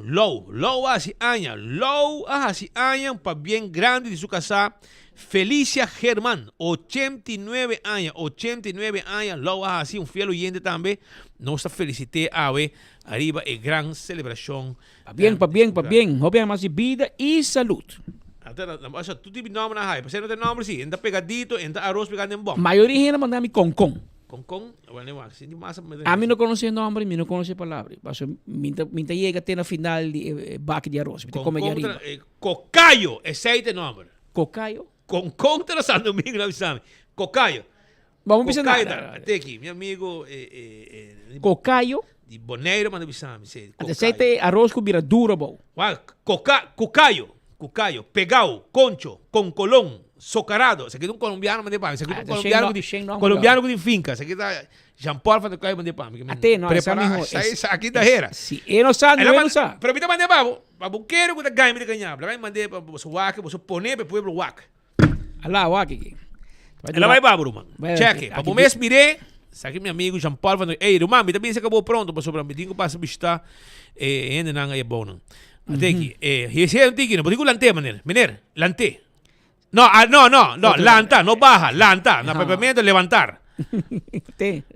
Low assim Anya, para bem grande de sua casa. Felicia Germán, 89 anos, logo assim, um fiel oyente também. Nossa felicite arriba é grande celebração. Para bem, obviamente mais de vida e saúde. Tu tem nome na raia, você não tem nome sim, ainda pegadito, ainda arroz pegado em bom. Maioria gente manda me concon. A mim não conhece nome, não conhece palavra. Minta chega até na final de baque de arroz, Cocaio, esse é o nome. Cocaio? Com contra São Domingo, não sabe? Cocaio. Vamos pensar nada. Até aqui, meu amigo. Cocaio. De Boneiro, mas não sabe. Aceite arroz com vira duro, bom. Cocaio. Pegao, concho, com colón, socarado. Esse aqui é um colombiano, mas de pá. Esse aqui é um colombiano que tem finca. Esse aqui é Jean-Paul Van Cocaio, mas de pá. Até não, essa aqui da era. Se eu não sabe, eu não sabe. Pero me mandei para buqueiro que tá ganhando de ganhar. Para mandei para você wak, você poner para pueblo wak. Alá, wak aqui. Ela vai para Bruman. Cheque. Para o mês mirei. Aqui meu amigo Jean-Paul Van Ei, Rumam, também se acabou pronto para sobrar. Me tenho que passar visitar. Ainda não é bom. Ateki, hisi ang tiki, no, pati ko lante, mener, lante. No, lanta, no baja, lanta, no, pepamiento, levantar.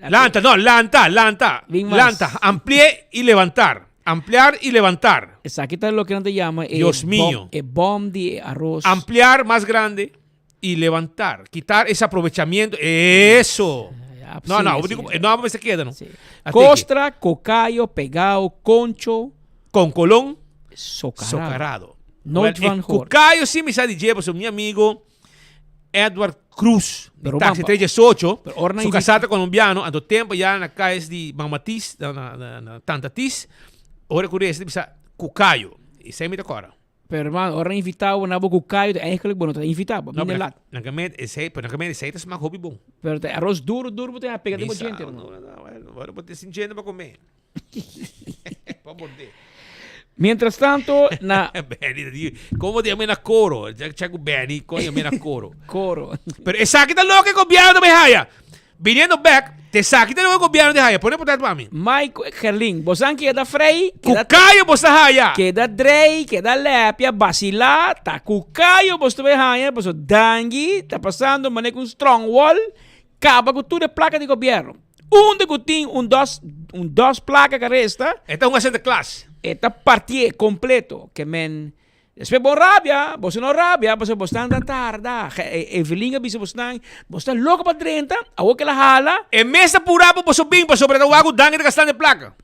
Lanta, no, lanta, Bien más. lanta, amplié y levantar, ampliar y levantar. Esa aquí está lo que no te llama. Dios mío. El bomb de arroz. Ampliar más grande y levantar, quitar ese aprovechamiento, eso. No, se queda, ¿no? Costra, cocayo, pegado, concho. Con colón. Socarado. Noite van Cucayo sim me sabe de pues meu amigo Edward Cruz, de Pero Taxi vamos, 318, pero orna su invita- casata colombiano, há tempo já na casa de Mamatis, na Tanta Tis, ora curioso, bisa Cucayo, e sem me decora. Pero hermano, ahora invitado na boca caio, eigenlijk bueno, te invitado, Não, mine lat. na caminho, esse é uma hobby bom. Pero te arroz duro, você vai pegar de gente. Agora vou ter sentindo para comer. Pode morder. Mientras tanto, na Benny, como de na coro, já chego Benny, coño, na coro. coro. Pero esa que lo que gobierno me haya. Viniendo back, te saque de lo que gobierno de haya. Pone por para mí. Mike Gerling, bosan queda Frey, Cucayo bosta haya. queda Drey, queda Lepia, Basila, ta Cucayo, bosta haya, bosta Dangui, tá passando mané com strong wall, acaba com tudo de placa de governo. De cutim, dos placa que resta. Esta es un acento de clase. Esta partida completo, que men. Después vos rabia, vos no rabia, vos están tan tarda. Evelinga bisa vos están loco para 30, a vos que la jala. En mesa pura vos bem para sobre o água dangue de gastar de placa.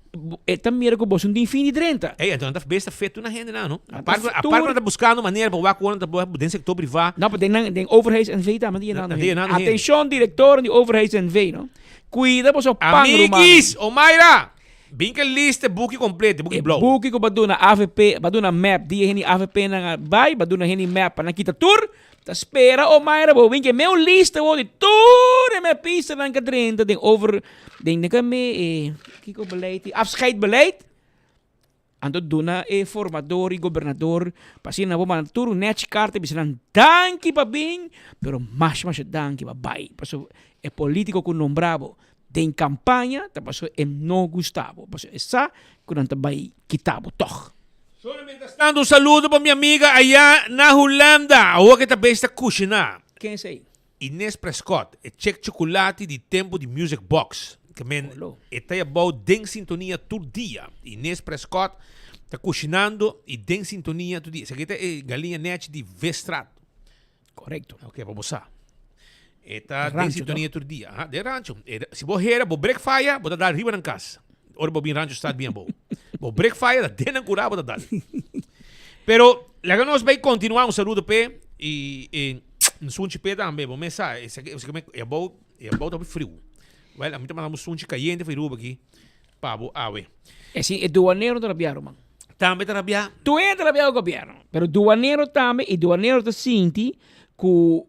Esta mira que vos um fim de 30. Ei, então tá besta feito na gente não. A parte tá buscando maneira para o água tá dentro sector privado. Não, tem overheids-NV tá, mas die não. Atenção, diretor de overheids-NV, não? Cuida vos o pan Amiguis, o Mayra. Binke liste boekje completo, boekje blauw. Boekje ko baduna AVP, baduna map, die heni AVP na bay, baduna heni map na kita tour. Ta spera o Mayra bo binke meu liste wo di tour en me pista na kadrenta ding over ding na kami kiko beleid, afscheidbeleid. Ando duna formador e governador, pasina bo man tour net carte bisan danki pa bing, pero mas danki pa bay. Paso é político com nombrado em campanha, tá passou não Gustavo, passou essa quando também quitabo toch. Dando um saludo para minha amiga allá na Holanda, a que também está cozinhando. Quem é esse aí? Inês Prescott, é check chocolate de tempo de Music Box. Que men, está about den sintonia todo dia. Inês Prescott está cozinhando e den sintonia todo dia. Isso aqui é galinha net de Vestrato. Correto. Ok, vamos lá. Eta tem sintonia todo dia. De rancho. Se você era, vou break fire, vou dar riba na casa. Ora, vou vir rancho está bem bom. Vou break fire, da dena curar, vou dar. Pero, lá que nós vai continuar saludo pe e no sunchi pe também, vou começar. Esse aqui é bom também frio. Well, a mim também damos sunchi caliente frio aqui. Pabo, awe. Esse é doaneiro trabalhar, man. Também trabalhar. Tu é trabalhar o governo. Pero doaneiro também, e doaneiro te sente que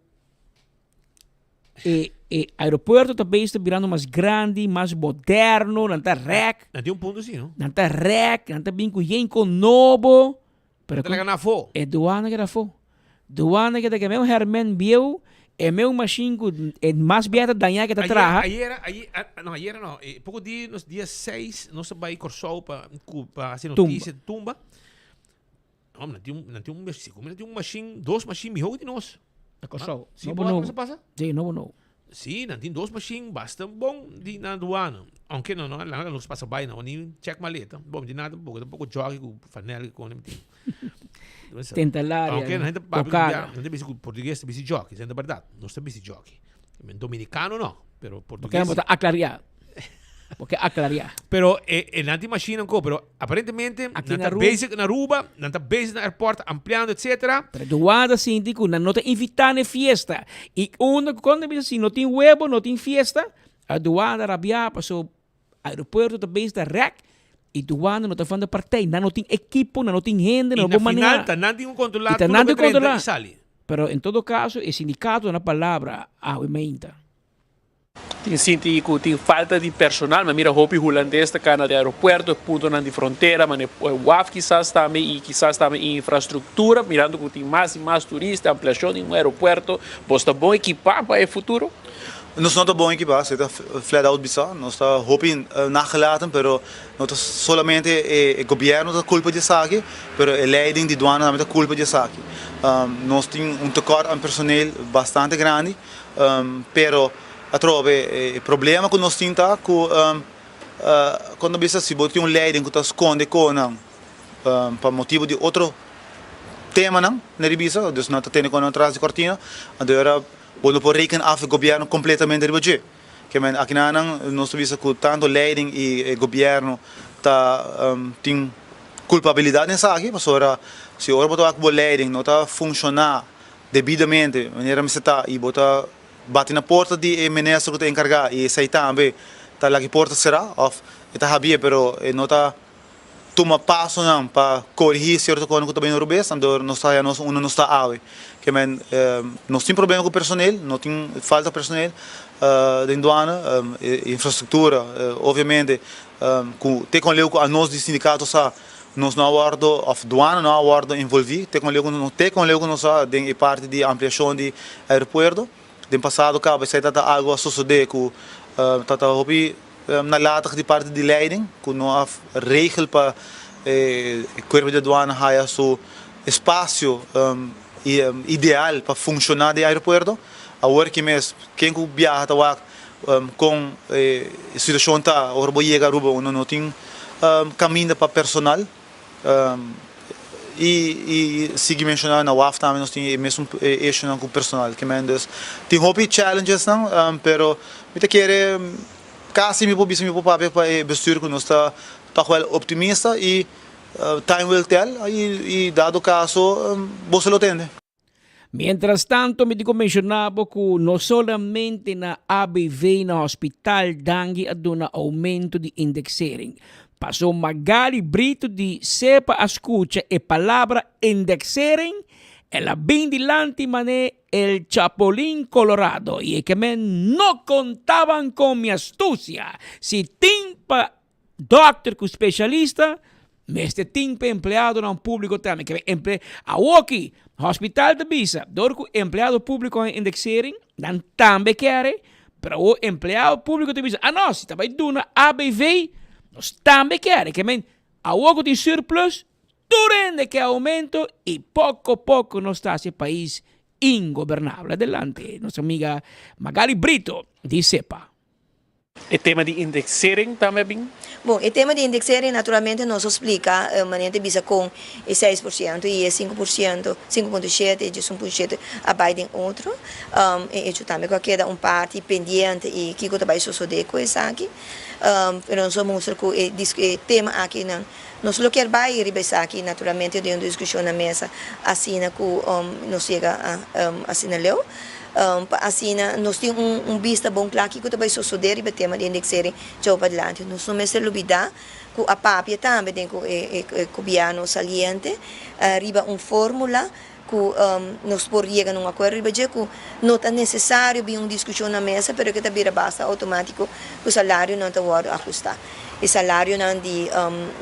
aeroporto também está virando mais grande, mais moderno, não está rec. Não tem ponto assim, não? Não está rec, não está bem com novo. Pero que na fo. É doana que na fo. Doana que que meu Herman viu, é meu machine é mais beta danhar que tá traja. Ayer não. Pouco dia, nos dias 6, nós vai corsou para fazer notícia de tumba. Não tem um machine, dois machines melhor de nós. Corsou. Sim, não passa? Sim, não. Sim, tem dois machines bastante bom de na aduana. Aunque não nos passa bem, não, nem check maleta. Bom, de nada, pouco jogue com fanel com ele. Tentalária. Aunque não tem bem português, tem bem jogue, isso é verdade. Nós temos bem jogue. Dominicano não, pero português. Porque aclarar. Porque aclarar. Pero el anti-machine pero aparentemente aqui na basic na Aruba, na basic na airport ampliando, etc. Pero doada síndico não te invitar na fiesta. E quando diz assim, não tem huevo, não tem fiesta, a doada rabia passou aeroporto também está rec e doada não está fazendo parte, não tem equipo, não tem gente, não tem maneira. Está não tem controlado, está não tem controlado. Sale. Pero em todo caso, o sindicato na palavra aumenta. Tem senti que tem falta de personal, mas mira hopi holandês da cana de aeroporto, ponto na de fronteira, mas o WAF quizás também infraestrutura, mirando que tem mais e mais turistas, ampliação de um aeroporto, você está bom equipado para o futuro? Nós não está bom aqui, você está flat out bisa, nós está hoping nagelaten, pero nós está solamente o governo da culpa disso aqui, pero a leiding de douana também está culpa disso aqui. Nós temos tekort aan personeel bastante grande, pero a trove o problema que nós temos tá quando bisa se botar leiding que está esconde com não, para motivo de outro tema não, na revista, dus não está tendo com atrás de cortina, agora quando por rekenen af o governo completamente ribaje. Que men aqui nós visa que tanto leiding e governo tem culpabilidade nessa aqui, mas ora se ora botar a leiding não está funcionar devidamente, maneira me está e botar bate na porta de ministro que está encarregado e sai também tá lá que porta será of está habia pero não está toma passo não para corrigir certo coisa que também no rubês, então nós não está ave que men nós tem problema com o personal, não tem falta de personal da douana, infraestrutura, obviamente tem com leu a nós de sindicato nós não aguardo of douana não aguardo envolver, tem com leu nós tem parte de ampliação de aeroporto, tem passado cá vai sair algo a suceder com tata hopi na lata de parte de leiding, que não há regel para o corpo de douana haja seu espaço ideal para funcionar de aeroporto. Agora que mesmo quem viaja com a situação tá, orbo chega rubo não tem caminho para personal e sigue mencionando na UAF também nós tem mesmo eixo com personal que mendes tem hobby challenges não, pero me te quer casi me papel para bestuur que nós está optimista e time will tell e dado caso você lo tende. Mientras tanto, me digo mencionaba que no solamente na ABV na hospital dangi aduna aumento de indexering. Passou Magali Brito de sepa a escucha e palavra indexering ela bem dilante mané el Chapulín Colorado e que me no contaban con mi astucia. Si timpa doctor que especialista, me este timpa empleado no público também que a Woki hospital de Bisa, door que empleado público en indexering, dan também quer, pero o empleado público de Bisa, não, se também duna ABV, nós também quer, que men a Woki de surplus, durante que aumento e pouco a pouco nós está esse país ingovernable. Adelante, nossa amiga Magali Brito, de CEPA. O tema de indexering também? Bom, o tema de indexering naturalmente nos explica maneira de bisa com 6% e 5%, 5,7% e 1% abaixo de outro. E isso também queda parte pendente e que também sucede com isso aqui. Nós mostra que o tema aqui não nós lo quer vai ribesar aqui naturalmente de uma discussão na mesa assim que nos chega assim leu. Assim, nós temos vista bom claro que também suceder e o tema de indexering já para adelante. Nós não me olvidar que a papia também tem que o governo saliente arriba fórmula que nós podemos num acordo riba que não é necessário uma discussão na mesa, mas que também basta automático que o salário não está ajustar. O salário de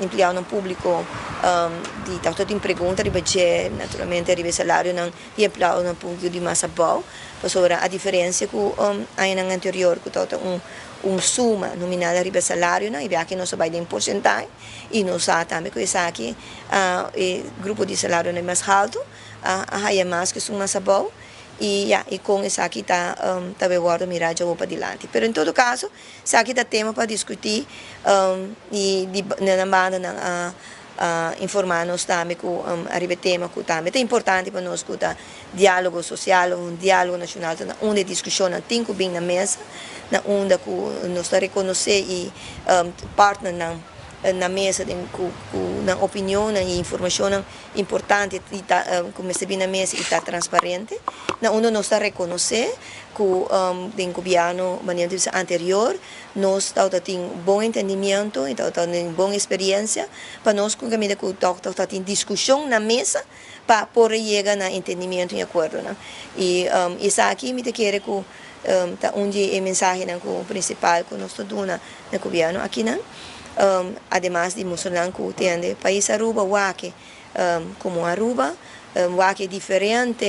empregado público de tanto de pergunta riba que naturalmente riba salário de empregado público de massa bom. Pasora a diferença que ano anterior que está suma nominada riba salário e aqui nós vai em porcentagem e nós também que aqui o grupo de salário é mais alto a mais que suma bom e com isso aqui está guarda mirar já para adiante. Pero em todo caso, isso aqui está tema para discutir e na banda informar-nos também que arriba tema que também é importante para nós que diálogo social, diálogo nacional, onde discussão tem que vir na mesa, onde que nós reconhecer e partner na mesa na opinião e informação importante e como se vê na mesa e está transparente, onde nós reconhecer que o governo anterior nós temos bom entendimento e temos boa experiência para nós com a medida que temos discussão na mesa para poder chegar a entendimento e acordo. E isso aqui me quer que onde a mensagem que principal que nós damos no governo aqui además de mostrar que tem país Aruba, como Aruba, que é diferente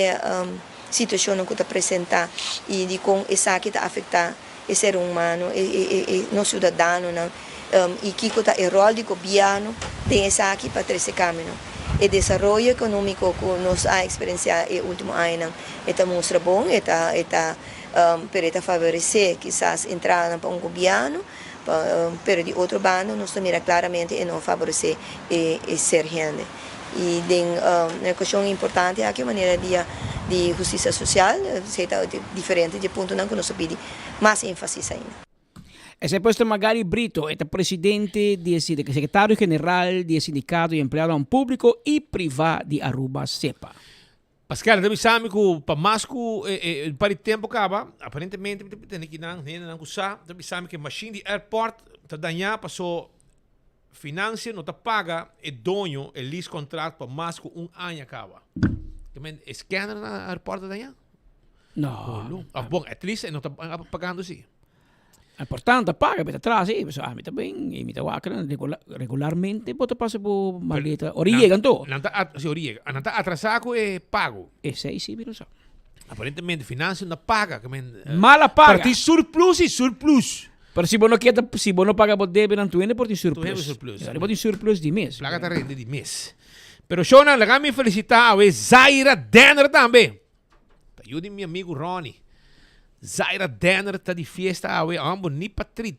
situação que está apresentar e de como essa que está afetar o ser humano e no cidadão, e que está o rol do governo tem essa aqui para esse caminho. O desenvolvimento econômico que nós a experienciado no último ano está mostra bom, para favorecer quizás entrar para governo, pero de outro bando nós também claramente e não favorecer ser gente. E tem uma questão importante aqui a maneira de justiça social, seja diferente de ponto não que nós pedimos mais ênfase ainda. Ese puesto Magari Brito, es presidente del secretario general del Sindicato de Empleados Público y Privado de Aruba, SEPA. Pascal, deve saber que para mais que para o tempo acaba, aparentemente tem que não usar, deve saber que a machine de airport está danhada, passou financia, não está paga, e dono, o lease contrato para mais que ano acaba. É scanner na airport danhada? No. Bom, at least não está pagando sim. Importante, paga, pero atrás, sí, pues, mí también, y mi trabajo regularmente, pues te pasa por maleta. Ori llegan todo. Sí, ori llega. Está atrasado es pago. Ese sí, pero no. Aparentemente, financia no paga. Mala paga. Para ti surplus y surplus. Pero si vos no pagas por débito, tú vienes por ti surplus. Tu hebt surplus. Por ti surplus de mes. Plaga te rende de mes. Pero Shona, le me felicitar a Zaira Denner também. Ajude meu amigo Ronnie. Zaira Denner está de fiesta awe, ambo ni patrit.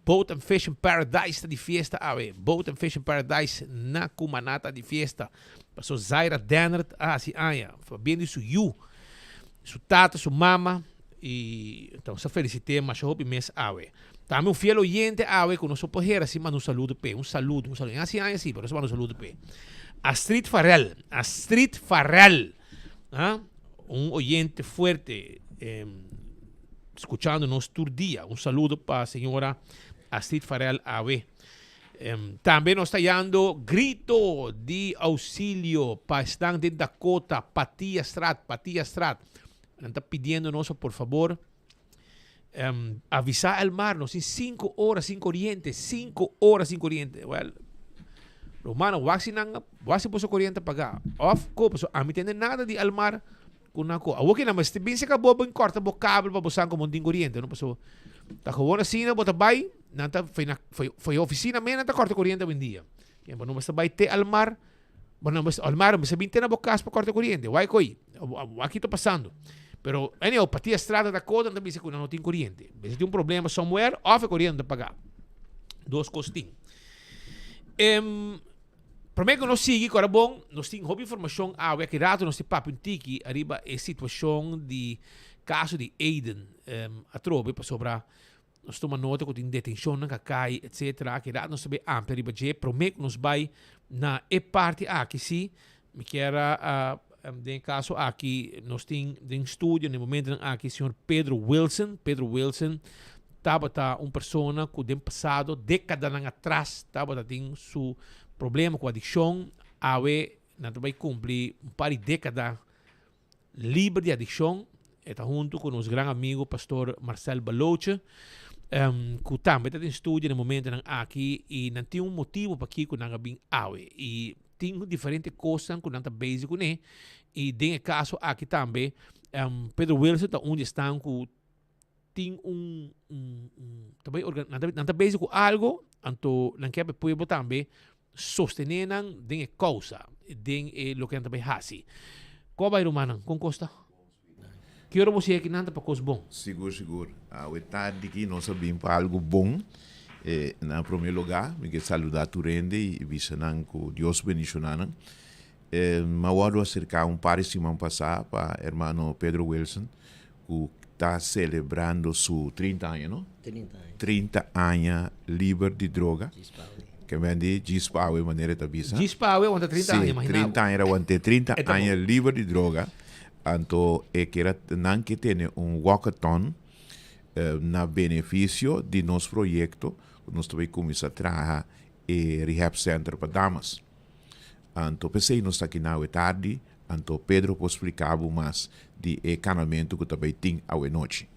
Boat and Fish in Paradise está de fiesta awe. Boat and Fish in Paradise na Kumanata de fiesta. Passou Zaira Denner, si anya. Fabindo su you. Su tata, su mama. E então, se felicitei, mas eu hope mês awe. Também fiel oyente awe, que nós podemos assim, mas um saludo pe. Um saludo. Assim anya sim, mas um saludo pe. Astrid Farrell. Oyente fuerte. Escuchando-nos todo dia. Saludo para a senhora Astrid Farrell Awe. Também nós está dando grito de auxílio para estar de Dakota, Patia Strat. Está pedindo-nos, por favor, avisar al mar, nos em 5 horas, 5 oriente. 5 horas, 5 oriente. Well, Romano, wasi po sa kuryente paga. Off ko, so ami tenen nada de al mar. Kuna ko. Awaki na mas binse ka bobo in korta bo kabel pa bosan ko munding kuryente, no? So ta ko na sina bota bay, nanta foi oficina men nanta korta kuryente ben dia. Yan no mas bay te al mar. Bueno, mas al mar mas binte na bokas pa korta kuryente. Why koi? Aqui tô passando. Pero anyhow, patia estrada da coda nanta binse ko na notin kuryente. Binse tem problema somewhere, off kuryente paga. Dos costing. Primeiro que nós seguimos, agora bom, nós temos uma informação que rato nós temos papo tiki arriba a situação de caso de Aiden a trobe para sobrar nós tomamos nota que tem detenção na cai etc que rato nós sabemos amplo arriba je primeiro que nós vai na parte aqui sim me quero de caso aqui nós temos em estúdio no momento aqui o senhor Pedro Wilson estava pessoa que no passado década atrás estava tem su problema com adicção, não vai cumprir par de décadas livre de adicção, está junto com os grandes amigos pastor Marcel Baloche, que também está em estúdio no momento aqui e não tem motivo para que não bem e tem diferentes coisas que não está basic com ele e tem caso aqui também Pedro Wilson está onde está que tem também não está basic com algo, então não quer poder também sostenenan den causa den lo que também hasi. Qual vai romana com costa? Que hora você aqui nanta para coisa bom? Seguro. O tarde que nós sabemos para algo bom. Na primeiro lugar, me quero saludar tu rende e visanan que Deus bendicionanan. Mawado acercar par de semana passada para hermano Pedro Wilson, que está celebrando su 30 anos, não? 30 anos livre de droga. Que vende Gispawe maneira de visa. Gispawe aguanta 30 anos, imagina. 30 anos aguanta 30 anos livre de droga. Então, que era não que tem walkathon na benefício de nosso projeto, nós também começamos a trabalhar em Rehab Center para damas. Então, pensei nós aqui na tarde, então Pedro pode explicar mais de encanamento que também tem a noite.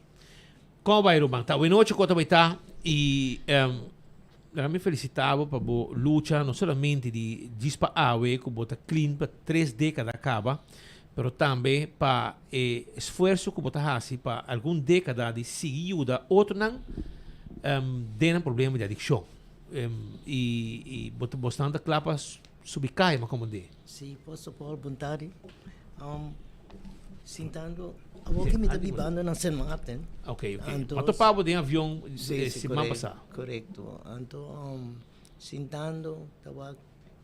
Como vai, Ruban? Tá, a noite que também está e me felicitava para a luta não somente de Gispa Awe, que bota clean para 3 décadas acaba, pero também para esforço que você faz para alguma década de seguir ajuda outro não tem um problema de adicção e você bastante claro subicai mas como de Sim, posso por vontade. Sentando, a que me está vivendo na San Martin. Ok. Mas tu pago de avião semana correcto, passada. Correcto. Então, sentando, estava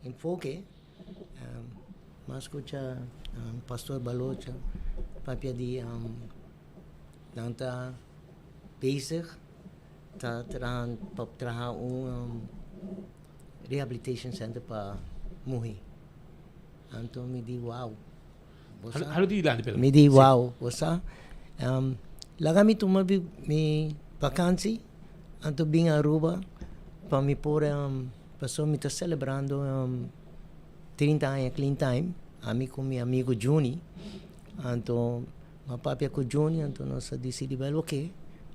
enfoque. Mas escucha Pastor Balocha, papia de tanta bezig, tá trabalhar rehabilitation center para morrer. Então me di wow. Halo di ilan Pedro? Me di wow. Bosa. Lagami tuma mi vacancy. Anto bing Aruba. Pa mi por paso mi ta celebrando 30 anos clean time. Ami com mi amigo Juni. Anto mapapia ko Juni. Anto nós decidi bem ok.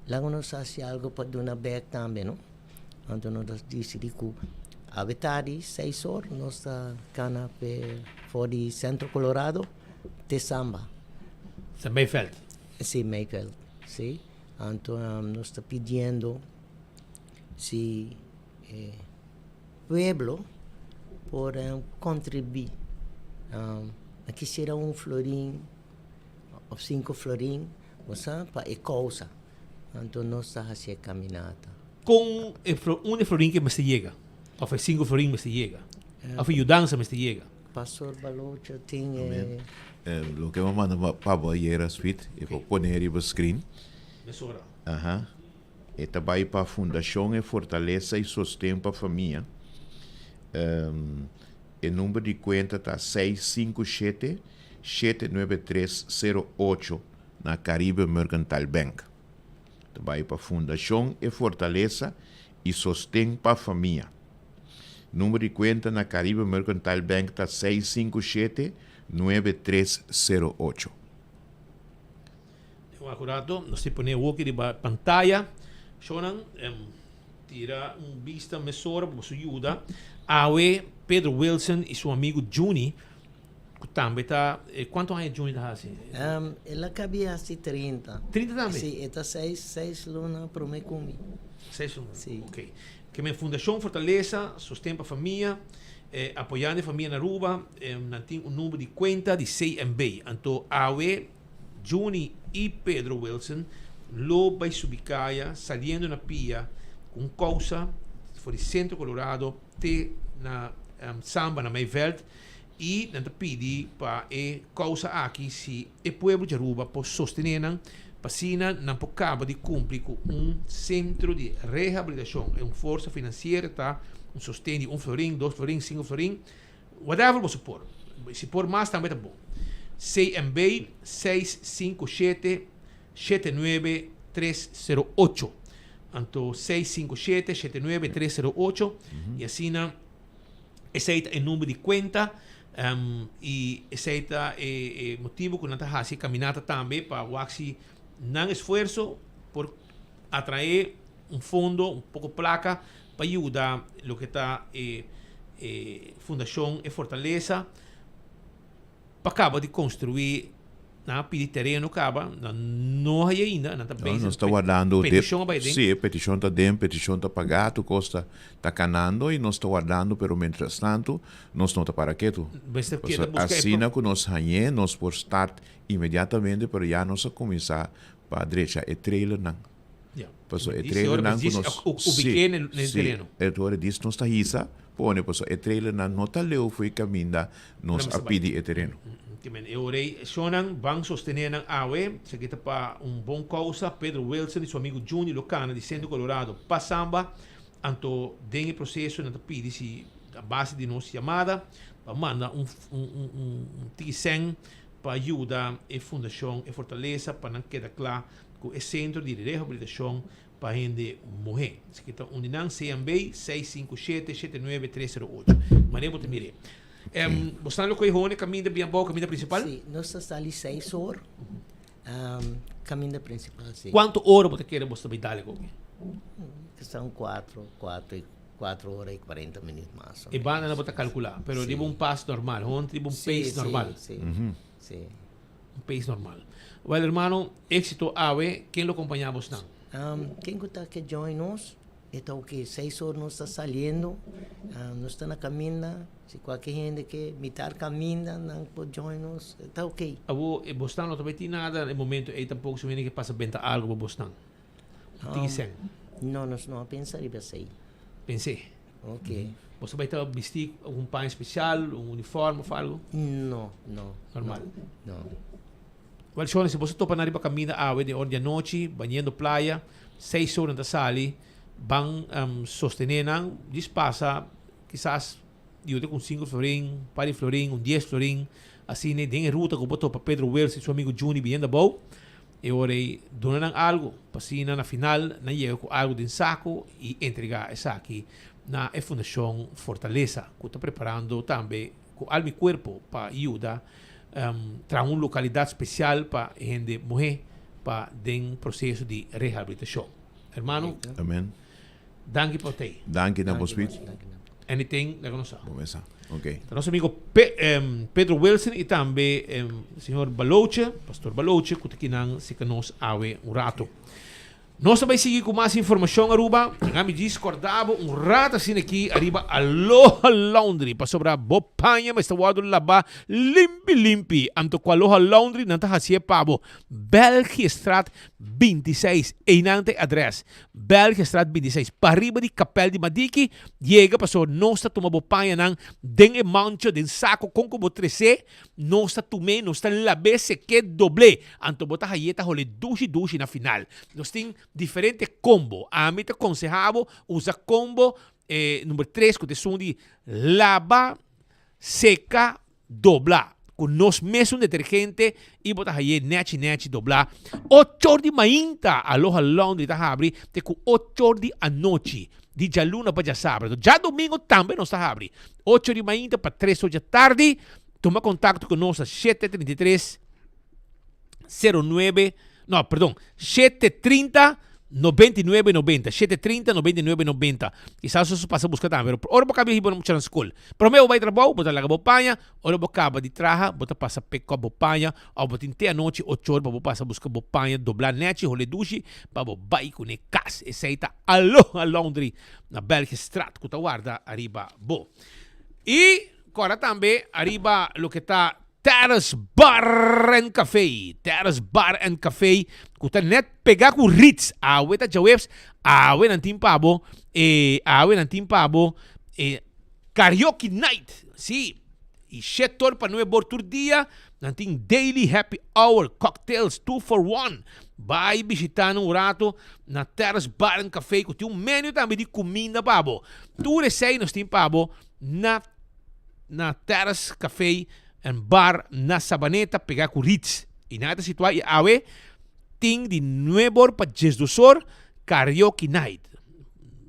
Lago nós faz algo para dar back também, não? Anto nós decidi que a metade 6 horas nós cana for de Centro Colorado. De samba. Sa Mayfeld? Sí, Mayfeld. Sí. Então, nos está pedindo si pueblo por contribuir. Quisiera florín ou 5 florín, para a causa. Então, nós está fazendo caminhada. Com um florín que me se chega? Ou 5 florín me se chega? Ou ajudança me se chega? Pastor Balocha tem... Lo que vamos mandar para a suite e para pôr no screen. Mesura. E também para a Fundação e Fortaleza e Sustento para a Família. O número de conta está 657-79308 na Caribe Mercantile Bank. Também para a Fundação e Fortaleza e Sustento para a Família. Número de conta na Caribe Mercantile Bank está 657-9308. Acurado, nós temos aqui de pantalla. Shonan, tira vista mesura para sua ajuda. Awe Pedro Wilson e seu amigo Juni, que também está. Quanto anos Juni está assim? Ela cabia assim 30. 30 também? Sim, está 6 lunas para me comer. 6 lunas? Sim. Ok. Que a Fundação Fortaleza sustenta a família, apoiando a família na Aruba, tem número de conta de CMB. Então, Awe, Juni e Pedro Wilson, lo vai subicaia, saliendo na pia, com causa, for de Centro Colorado, te na samba na Mayveld, e nanta pedi para a causa aqui se o povo de Aruba pode sostener Passina não acaba de cumprir com centro de reabilitação, uma força financeira, tá? Sostém de 1 florim, 2 florim, 5 florim, whatever você pôr. Se pôr mais também tá bom. CMB 657-79308. Então, 657-79308. E assim, esse é o número de conta. E esse é o motivo que nós estamos fazendo caminhada também para o Axi. Não esforço por atrair fundo, pouco placa para ajudar o que está Fundação e Fortaleza para acabar de construir pedir terreno acaba não é ainda não está bem nós está guardando petição vai sim petição está dentro petição está pagado custa está canando e nós está guardando pero mientras tanto nós não está para quieto assim que nós ganhamos nós por start imediatamente pero já nós a começar para a direita é trailer não Paso e trailer nan kunos ubiquei no terreno. Agora diz nós está isso pone paso e trailer nan nota leu foi caminda nós a pedir e terreno. Eu orei Shonan vão sostener na AWE se kita para bom causa Pedro Wilson e seu amigo Juni Locana de Centro Colorado passamba anto den processo na pedir se a base de nossa chamada para mandar tisen para ajudar a Fundação e Fortaleza para não quedar claro que o centro de reabilitação para gente morrer. Se kita uninan CMB 657-79308. Manebo te mire. Você não conhece o caminho bem bom, caminho principal? Sim, nós estamos ali 6 horas. Caminho principal, sim. Quanto hora você quer você me dar aqui? São 4 horas e 40 minutos mais. E banda não pode calcular, pero sim. Tipo passo normal, tipo pace normal. Sim, sim. un país normal. Well, hermano, éxito Awe, ¿quién lo acompañamos? Quem gusta que join nos? Então que 6 horas não está saindo, não está na caminha. Se qualquer gente que mitar caminha, não pode join nos, está ok. Abo, Boston não também tem nada no momento, aí tampouco se que passa bem algo para Boston. Tem Não, nós não pensamos em sair. Pensei. Ok. Você vai vestir algum pão especial, um uniforme ou algo? Não. Normal? Não. Well, Sean, se você topa na riba caminha Awe de hora de noite, banhando playa, 6 horas da sali, bang sostener nang dispasa quizás eu com 5 florin, pari florin, 10 florin, assim né, tem ruta que botou para Pedro Wells e seu amigo Juni vindo bom, e ora donar algo, passina na final, na lleva com algo de saco e entregar essa aqui na Fundação Fortaleza, que está preparando também com alma e corpo para ajudar tra uma localidade especial para gente morrer para den processo de reabilitação. Hermano, Amen. Danke por te. Danke na Bospit. Anything na conosco. Começa. Ok. Nosso amigo Pedro Wilson e também o senhor Baloche, pastor Baloche, que aqui não se conosco Awe um rato. Nós também seguir com mais informação, Aruba. Nós discordava rato assim aqui, arriba Aloha Laundry. Para sobrar bopanha, mas está wado laba limpi. Anto com Aloha Laundry, não está assim pabo. Belgistraat 26. Einante adres. Belgistraat 26. Para arriba de Capel de Madiki, chega para sobre nós está tomando bopanha nang den mancho den saco com como 13. Nós está tomando, nós está labe se que doble. Anto bota hayeta hole dushi na final. Nós tem diferente combo. A mim te aconsejava usar combo número 3 que te de lava, seca, dobla. Com nós mesmo detergente e botar aí nete dobla. 8 horas de manhã Aloha Laundry tá abre te com 8 horas de a noite. De já luna para já sábado. Já domingo também nós tá abre. 8 horas de manhã para 3 horas da tarde. Toma contato conosco 733 09 no, perdão, 730 9990, 730 9990. Quizás isso passa a buscar também. Ora boca bi hibo na school. Pero meu vai trabalho, bota laga bopanha, ora boca ba de traha, bota passa peco a bopanha, ou bota inte a noite 8 horas para passa buscar bopanha, doblar nete, role dushi, para bai com ne cas, eceita Aloha Laundry na Belgistraat, que tá guarda arriba bo. E agora também arriba lo que tá Terrace Bar and Café. Terrace Bar and Café. Kuta net pegar com Ritz. Awe ta jawebs. Awe ng Team Pabo. Awe ng Team Pabo. Karaoke Night. Si. E setor pa 9 por dia. Nanting Daily Happy Hour. Cocktails 2 for 1. Vai visitando um rato na Terrace Bar and Café. Kuta yung menu também de comida, Pabo. Tu resei nos Team Pabo na Terrace Café en bar na Sabaneta pegar com Ritz. E nada situado e Awe ting de 9 para 12 horas karaoke night.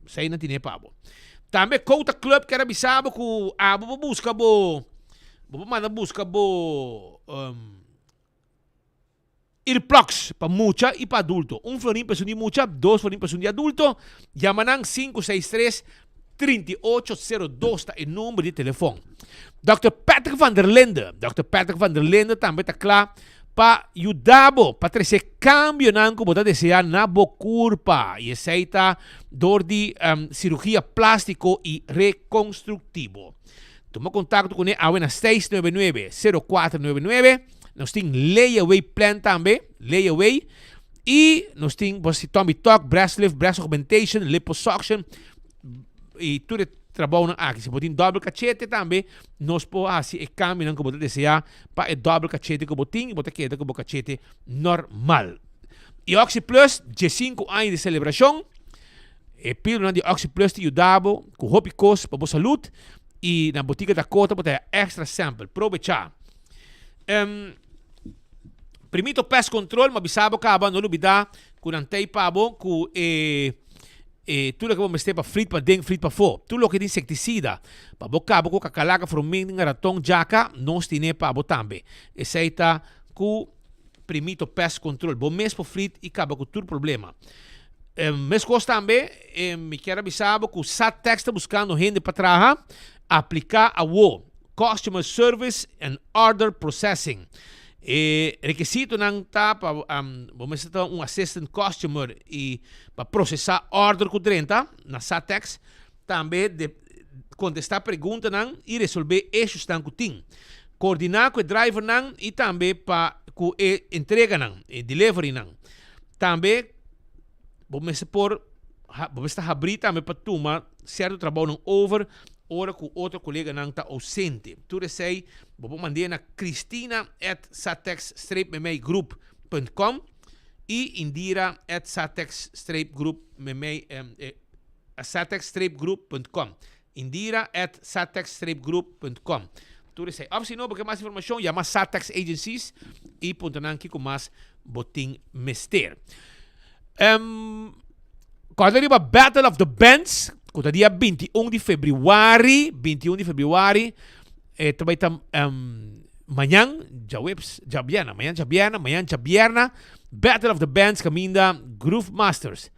Sai na tine pabo. Também Kouta Club que era bisabo com abo busca bo manda busca bo earplugs para mucha e para adulto. Florin para de mucha, 2 florin para de adulto. Llamanang 563 3802 está o número de telefone. Dr. Patrick van der Linde. Dr. Patrick van der Linde também está claro para ajudar para trazer cambio na como está desejando na curva. E aceita dor de cirurgia plástico e reconstrutivo. Toma contato com ele na 699-0499. Nós temos layaway plan também. Layaway. E nós temos tummy tuck, breast lift, breast augmentation, liposuction. E tudo trabalho aqui. Se botin double cachete também, nós podemos fazer o câmbio que você deseja para o double cachete que botin e botar queda com o cachete normal. E Oxy Plus, de 5 anos de celebração, e pílula de Oxy Plus te ajudava com hopi cost para a saúde e na botica da cota botar extra sample. Aproveitar. Primeiro pest control, mas bisabo acaba não olvidar com antei pabo com tudo que vamos ter para frito para dentro, frito para fora. Tudo que é insecticida. Para boca, com cacalaca, formiga, ratão, jaca, nós temos para botar também. Esse aí está com primeiro pest control. Bom mês para frito e acaba com todo problema. Mas gosto também, me quero avisar que o SATEX está buscando gente para trabalhar, aplicar a WO, Customer Service and Order Processing. Requisito ng tapa, vamos um assistant customer e para processar order com 30 na Satex, também de contestar perguntas e resolver issues com tim. Coordinar com o driver e também para com entrega e delivery também vamos abrir também para tomar certo trabalho over ora com outro colega está ausente. Tu sei, vou mandar na cristina@satex-group.com e indira@satex-group.com indira@satex-group.com. Tu sei, se não, porque mais informação, chama Satex Agencies e pontananki com mais botim mister. Quando arriba Battle of the Bands, que dia 21 de februari, também amanhã, já vierna, Battle of the Bands caminda Groove Masters,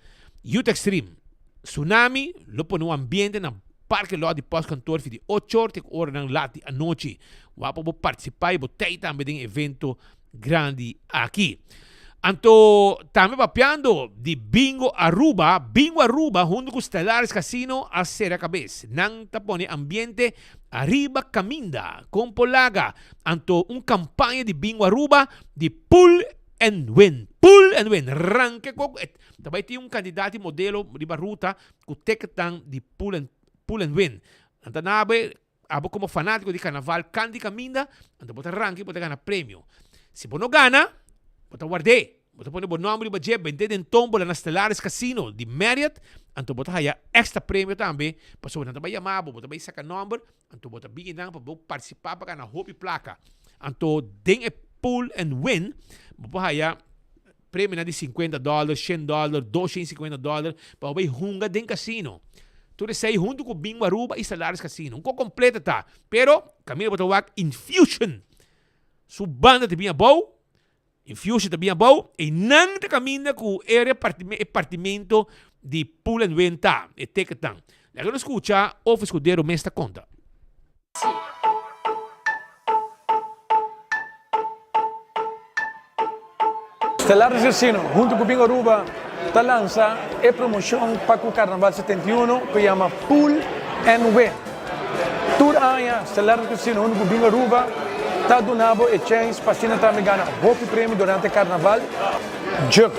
Youth Extreme, Tsunami, lopo no ambiente na parque lá de pós-cantor de 8 horas ng lati a noite. Wapo bo participar e botei também de evento grande aqui. Anto, também papiando de Bingo Aruba, junto com Stellaris Casino a ser a cabeça. Nang tapone ambiente arriba caminda, com polaga. Anto, campanha de Bingo Aruba de Pull and Win. Ranke ko. Também tem candidato modelo de baruta com teketang de Pull and Win. Anto, abo como fanático de carnaval, candy caminda, anto bota ranking, bota gana prêmio. Se não gana, bota guardei. Bota pone bon nome de budget, bende den tombola na Stellaris Casino de Marriott, anto bota haya extra prêmio também, para sobre nanta bayama, bota bay saka number, anto bota bigin nang para participar para na hopi placa. Anto den e Pull and Win, bota haya prêmio na de $50, $100, $250, para bay hunga den casino. Tudo sei junto com Bingo Aruba e Stellaris Casino. Um completa tá, pero caminho bota wak Infusion. Su banda de bem bom. Infusion também é bom e não te caminha com o repartimento de Pull and Win tá, e teketan. Agora escuta o escudeiro me esta conta. Stellaris Casino, junto com Bingo Aruba, está lança a promoção para o Carnaval 71 que chama Pull and Win. Tour aia Stellaris Casino, junto com Bingo Aruba, está donando e chance para cena também ganhar hopi prêmio durante o Carnaval. Juk,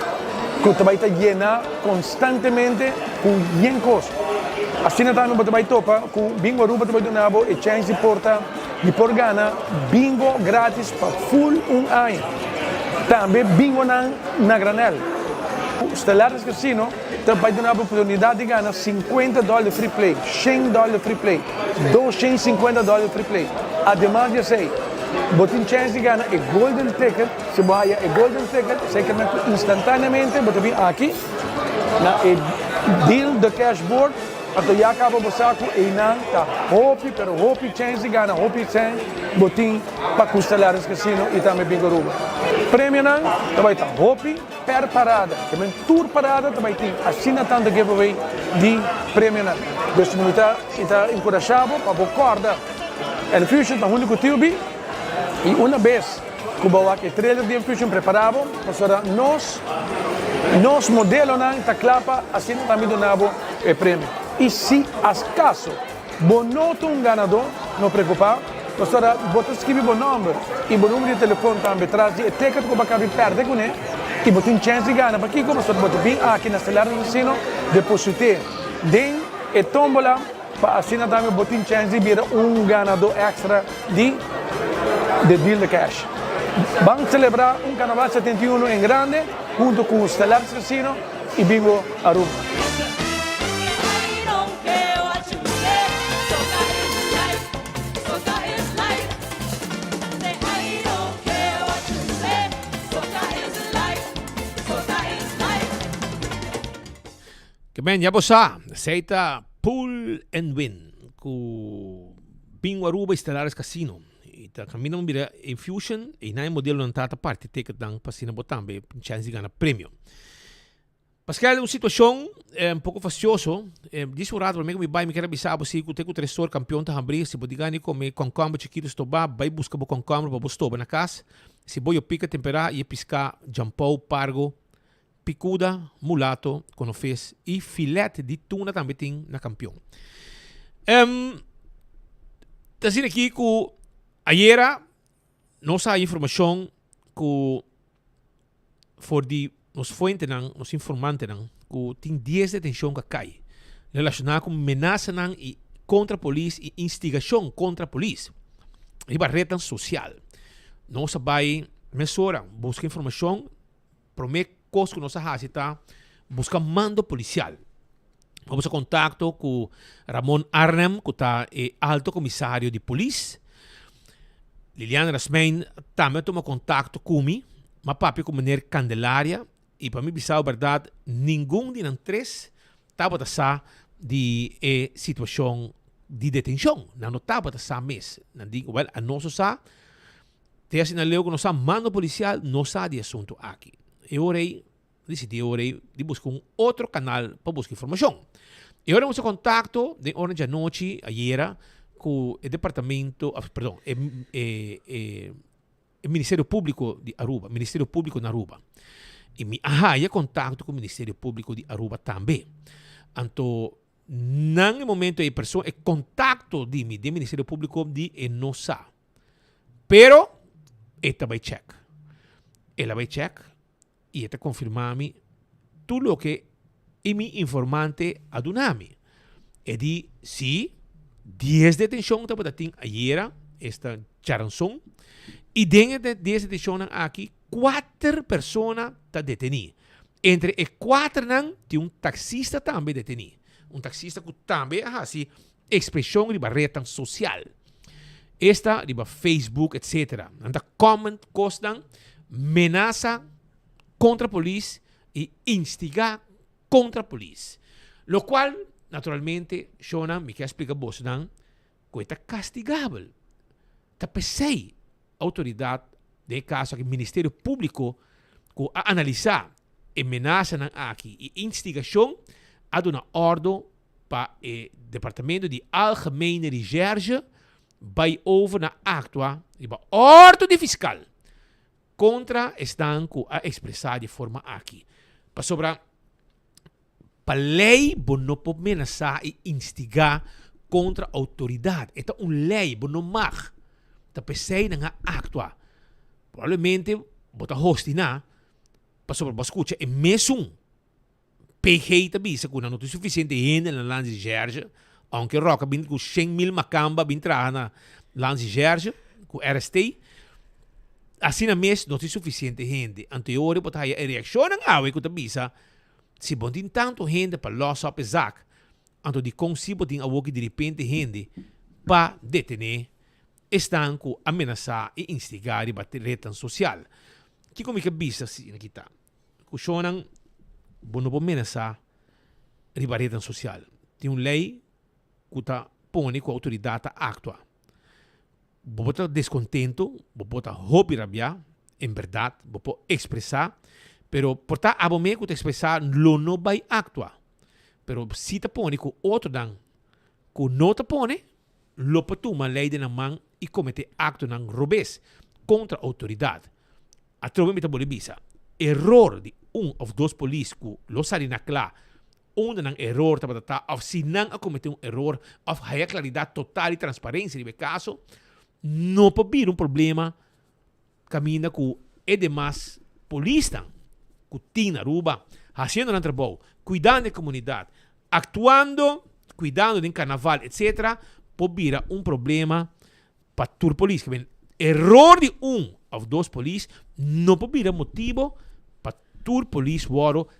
que também está llena constantemente com yencos. A cena também vai topa, com Bingo Aruba também donando e chance de porta de por ganhar bingo grátis para full ano. Também bingo na granel. O Stellaris Casino também dá a oportunidade de ganhar $50 free play, $100 free play, $250 free play. Ademais de sei, botin chance de ganhar o golden ticket, se você o golden ticket, você instantaneamente bota vir aqui na deal do cashboard, até já acaba você com e não tá hopi, pero hopi chance de ganhar, hopi chance botin para o Stellaris Casino e também Bingo Aruba. Prêmio não, também tá hopi per parada, também tour parada também tem assina tanto giveaway de prêmio não. Desse minuto está encorajado para bocorda. En Infusion está junto com o Tilby. E uma vez que o trailer de Infusion preparado, nós modelo está claro, assim também donamos o prêmio. E se acaso bonoto ganador, não preocupa, nós bota escrever o número e o número de telefone também traz de ticket que vai perder com ele e botar chance de ganhar para aqui, como nós bota bem aqui na Stellaris Casino, deposite den e tombola para assim também botar chance de vir ganador extra de deal de cash. Vamos celebrar Carnaval 71 em grande, junto com o Stellaris Casino e Bingo Aruba. Que bem, já você aceita Pull and Win com Bingo Aruba e Stellaris Casino. Então, caminhamos para Infusion e na modelo não está a parte ticket dan para cena botar bem chance de ganhar prêmio. Pascal, uma situação pouco facioso. Disse o rato para mim que me vai me querer avisar se que o tresor campeão tá abrir se pode ganhar como concombo chiquito estoba vai buscar o concombo para bostoba na casa si boyo pica tempera e pisca jampou, pargo, picuda, mulato, conofes e filete de tuna também tem na campeão. Tá sendo aqui que ayer nossa informação que for de nos fuentes nos informantes que tem 10 detenção que cai relacionada com ameaça e contra a polícia e instigação contra a polícia. E barreta social. Nós vai mesura, busca informação, promete coisa que nós fazemos, busca mando policial. Vamos a contato com Ramon Arnem, que está alto comissário de polícia. Liliana Rasmein também toma contato comigo, mas papi com maneira Candelaria. E para mim, a verdade, nenhum de nós três estava de situação de detenção. Não estava a mesmo. Não digo, well, a nós sa, te assinaleu que nós mando policial, não sa de assunto aqui. Eu decidi de buscar outro canal para buscar informação. Eu orei um contato de hora de noite, ayer, com o departamento, perdão, o Ministério Público de Aruba, Ministério Público na Aruba. E me arraia contato com o Ministério Público de Aruba também. Então, nang momento a pessoa é contato de mim, do Ministério Público de Enosa. Pero, esta vai check. Ela vai check e esta confirma-me tudo o que e mi informante adunami. E di, sim, 10 detenção que eu tinha ayer, esta charanção, e dentro de 10 detenção aqui, 4 pessoas estão detenidas. Entre os 4 tem um taxista também detenido. Um taxista que também é assim, expressão de barreta social. Esta, de Facebook, etc. Anda comment, costan, ameaça contra a polícia e instigar contra a polícia. Lo qual, naturalmente, Shona, me quer explicar vos, que é castigável. Está pesei a autoridade de caso que o Ministério Público que a analisar ameaça aqui e instigação a uma ordem para o Departamento de Algemene Recherche vai over na actua e a ordem de fiscal contra estão a expressar de forma aqui. Para sobrar para lei não pode ameaçar e instigar contra a autoridade. Esta é uma lei, não mag. Está pesei na actua. Provavelmente, bota hostina, para sobre a escuta, é mesmo PG também, se não tem suficiente gente na lance de Gerge, aunque roca bem com 100.000 macamba bem traga na lance de Gerge, com RST, assim na mês não tem suficiente gente. Anterior, bota a reação não há, que também, se bom tem tanto gente para loss up exact, então de consigo tem algo que de repente gente para detener, estão com ameaçar e instigar e bater reta social. Que como que bisa assim aqui tá? Kushonang bono po ameaçar e reta social. Tem uma lei que tá põe com a autoridade actua. Bota descontento, bota hobby rabia, em verdade, bota expressar, pero porta abome que expressar não vai actuar. Pero se te põe com outro dan, que não te põe, lo patuma lei de na mão e comete acto ng robes contra a autoridade. A trove metabolibisa, error de of dos polis que lo sari na kla, ng error tabata, of sinang a comete error, of haya claridade total e transparência de caso, não pode vir problema camina com e demais polistas que tem na Aruba, fazendo um trabalho, cuidando da comunidade, actuando, cuidando do carnaval, etc., pode vir problema para tur polícia. Error de ou dois polícia não pode vir motivo para tur polícia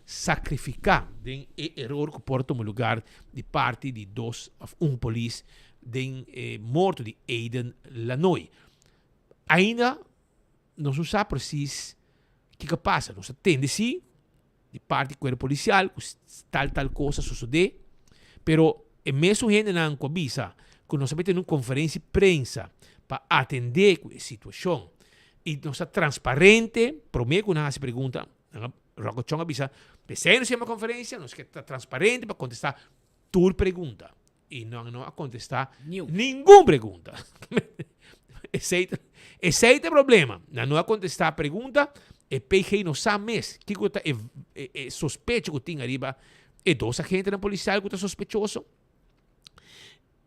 sacrificar den error que porta um lugar de parte de dois ou polícia den morto de Aiden Lanoy. Ainda não se sabe precis o que passa. Não se atende sim de parte do corpo policial tal coisa sucede, pero é mesmo gente não avisa que nós sabemos ter uma conferência de prensa para atender a situação e nós é transparente, prometo que nós se pergunta, Roco Chong avisa, desenho uma conferência, nós que está transparente para contestar tua pergunta e não a contestar nenhuma pergunta. Exceto Esse aí é o problema. Não é contestar a pergunta, e PG não sabe mesmo. Que é suspeito que tem arriba. E dois agentes policiais que estão sospechosos.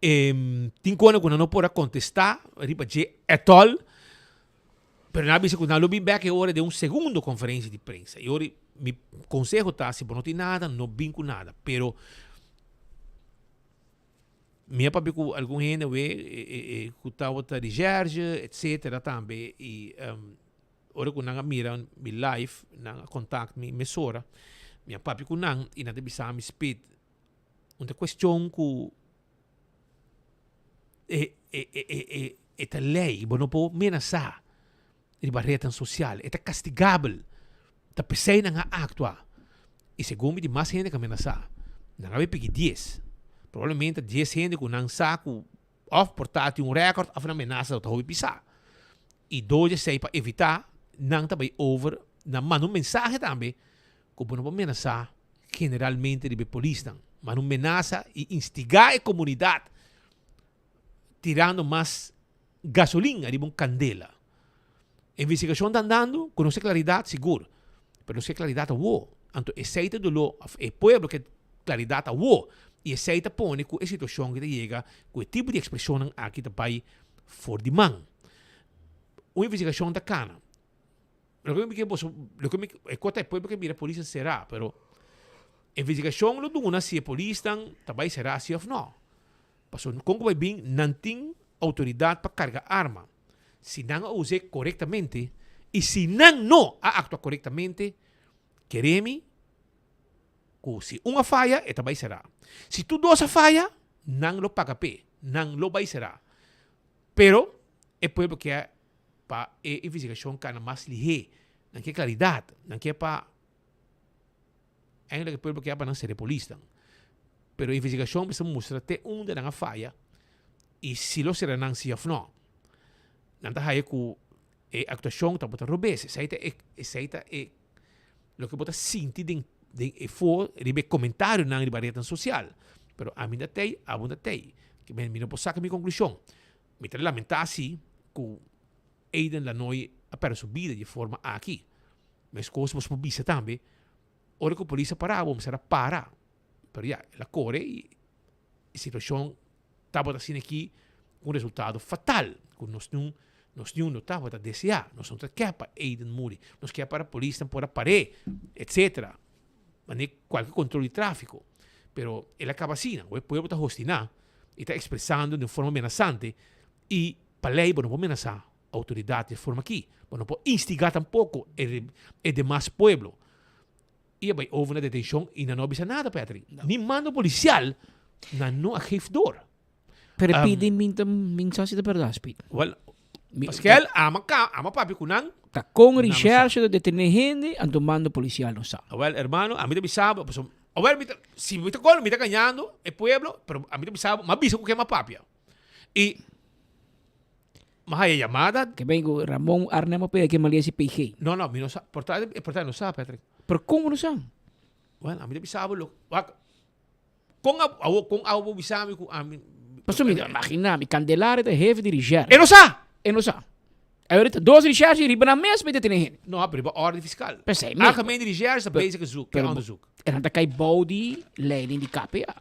Tem coisa que não pode contestar, arriba de etol. Pero na vez que não vim back é hora de segundo conferência de prensa. E hora, meu conselho está, se não tem nada, não vim com nada. Pero, minha papi com algum gente, que estava de Gerge, etc. também. E, hora que não mira, mi live, não contact, mi emissora, minha papi com não, e não deve saber me speed. Uma questão que é lei, não pode ameaçar. De barreira social, é castigável. Tá pensei na actua. E segundo de mais gente que ameaçar. Não vai pegar 10. Provavelmente 10 gente que não sabe of portátil recorde of ameaça do hobby pisar. E dois sei para evitar não também over, não manda mensagem também que não pode ameaçar generalmente de polícia. Mas ameaça e instigar a comunidade tirando mais gasolina de candela. A investigação está andando, com nossa claridade, seguro. Mas nossa claridade é boa. Então, aceita do lo, é povo que claridade é boa. E aceita põe com a situação que chega, com o tipo de expressão aqui também, for de mão. Uma investigação da cana. Lo que me é coisa é povo que mira a polícia será, pero a investigação lo duna se a polícia também será assim ou não. Passou, como vai bem, não tem autoridade para carregar arma. Se não a use corretamente e se não atua corretamente, queremos que se uma falha, também será. Se tu duas falha, não lo paga pé, não lo vai será. Pero, é porque é para a investigação que é mais ligeira, não é claridade, não é para ainda que porque é para não ser polícia. Pero a investigação precisa mostrar até onde não falha e se lo será não se ou não. Nanta haya ku actuação tá bota robes, aceita lo que bota sinti de for ribe comentário na barreira social. Pero a mim datei, que me não posso sacar minha conclusão. Me tra lamentar assim que Aiden la noi a per subida de forma aqui. Mas coisas por bisa também. Ora que a polícia parava, vamos será para. Pero já, la core e a situação tá bota assim aqui com resultado fatal, com nós não estava a desejar, nós não quer para Aiden Moody, nós quer para a polícia por a pared, etc. Mas nem qualquer controle de tráfico. Pero ele acaba assim, o povo está hostinando e está expressando de forma ameaçante e para a lei não pode ameaçar a autoridade de forma aqui, não pode instigar tampouco o demais povo. E aí houve uma detenção e não avisa nada, Patrick. Nem mando policial, não a dor. Pero pide mensagem de verdade, Speed. Well, Pascal, ama papi kunang. Tá com recherche de detener gente, ando mando policial não sabe. Well, hermano, a mí me sabe, pues, well, si me está ganhando el pueblo, pero a mí me sabe, me avisa que é uma papia. E mas aí a chamada que vengo Ramon Arnemo pede que malia esse PG. Não, me não sabe, portanto não sabe, Patrick. Pero como não sabe? Well, a mí me sabe lo com a sabe com a mim. Mas me imagina, me candelária de jefe de recherche. E não sabe. Ahorita, 12 recherches riba na mesma de detener gente. Não, pero ordem fiscal. Pensei, a gemeente de recherche é basic zoek, que é onde zoek. En dan kan je body leiding die KPA.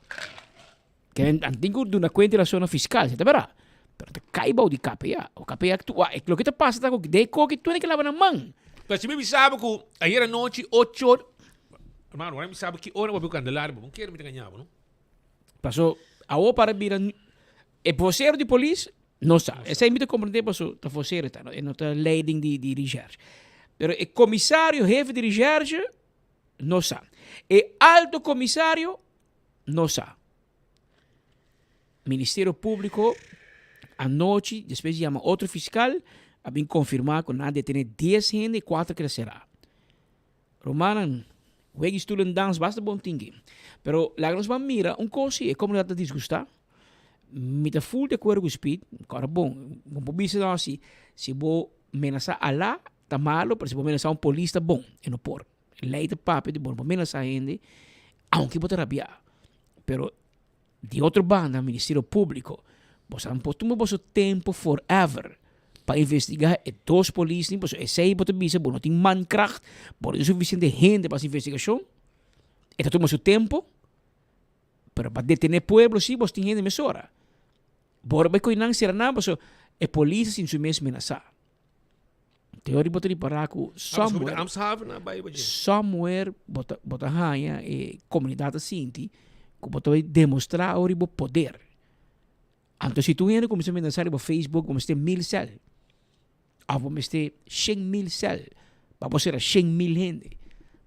Que antigo de una cuenta de la zona fiscal, ¿se te verá? Pero te cae body KPA. O KPA actúa. Lo que te pasa es que de coque tú tienes que lavar la mano. Pero si me sabe que ayer anoche 8 hermano, ahora me sabe que hora voy a buscar candelário, não quero me enganar, não? Passou a o para vir e voceiro de polícia não sabe. Essa é muito compreender passou tá voceiro tá, não tá leiding de recherche. Pero o comissário jefe de recherche não sabe. E alto comissário não sabe. Ministério Público anoche, depois chama outro fiscal, a bem confirmar que nada tem 10 gente e 4 crescerá. Romanan, o estudo dans basta bom tingue. Pero lá nós vamos mirar coisa é como dá desgustar. Me tá full de acordo com o speed, cara bom, vamos ver assim, se vou ameaçar a lá, tá malo, pero se vou ameaçar polícia bom, e não por. Lei de papo de bom, ameaçar gente, aunque botar rabiar. Pero de outra banda, Ministério Público, você não pode tomar o tempo forever para investigar dos polícia, pues esse bota bisa, não tem mankracht, não tem suficiente gente para essa investigação. Está tomando seu tempo, pero para detener pueblo, sim, você tem gente mesora. Bora vai coinan serna, pues a polícia sin su mesma amenaça. Teoria bota de parar com somewhere bota hanha e comunidade sinti, que bota vai demonstrar o ribo poder. Então, se tu ainda começa a mensagem no Facebook, vamos ter 1000 cel. Ou vamos ter 100.000 cel. Vamos ter 100.000 gente.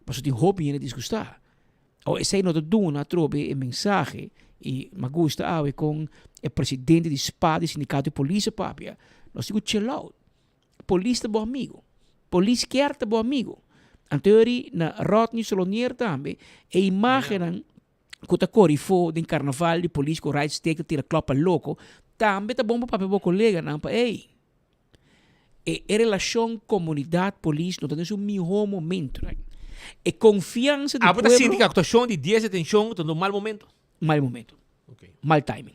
Mas tem hobby ainda disgustar. Ou esse aí não do na trobe mensagem e me gusta com o presidente de SPA, do sindicato de polícia, papia. Nós digo chill out. Polícia é bom amigo. Polícia quer é bom amigo. Em teoria, na Rodney Solonier também, a imagem que a corifo de carnaval de polícia com right stake tira klopa louco, também tá bom para o colega, não para ei. E relação comunidade-polícia não tem um melhor momento, né? E confiança do pueblo. Você que a actuação de 10 atenção está no mau momento? Mal momento. Okay. Mal timing.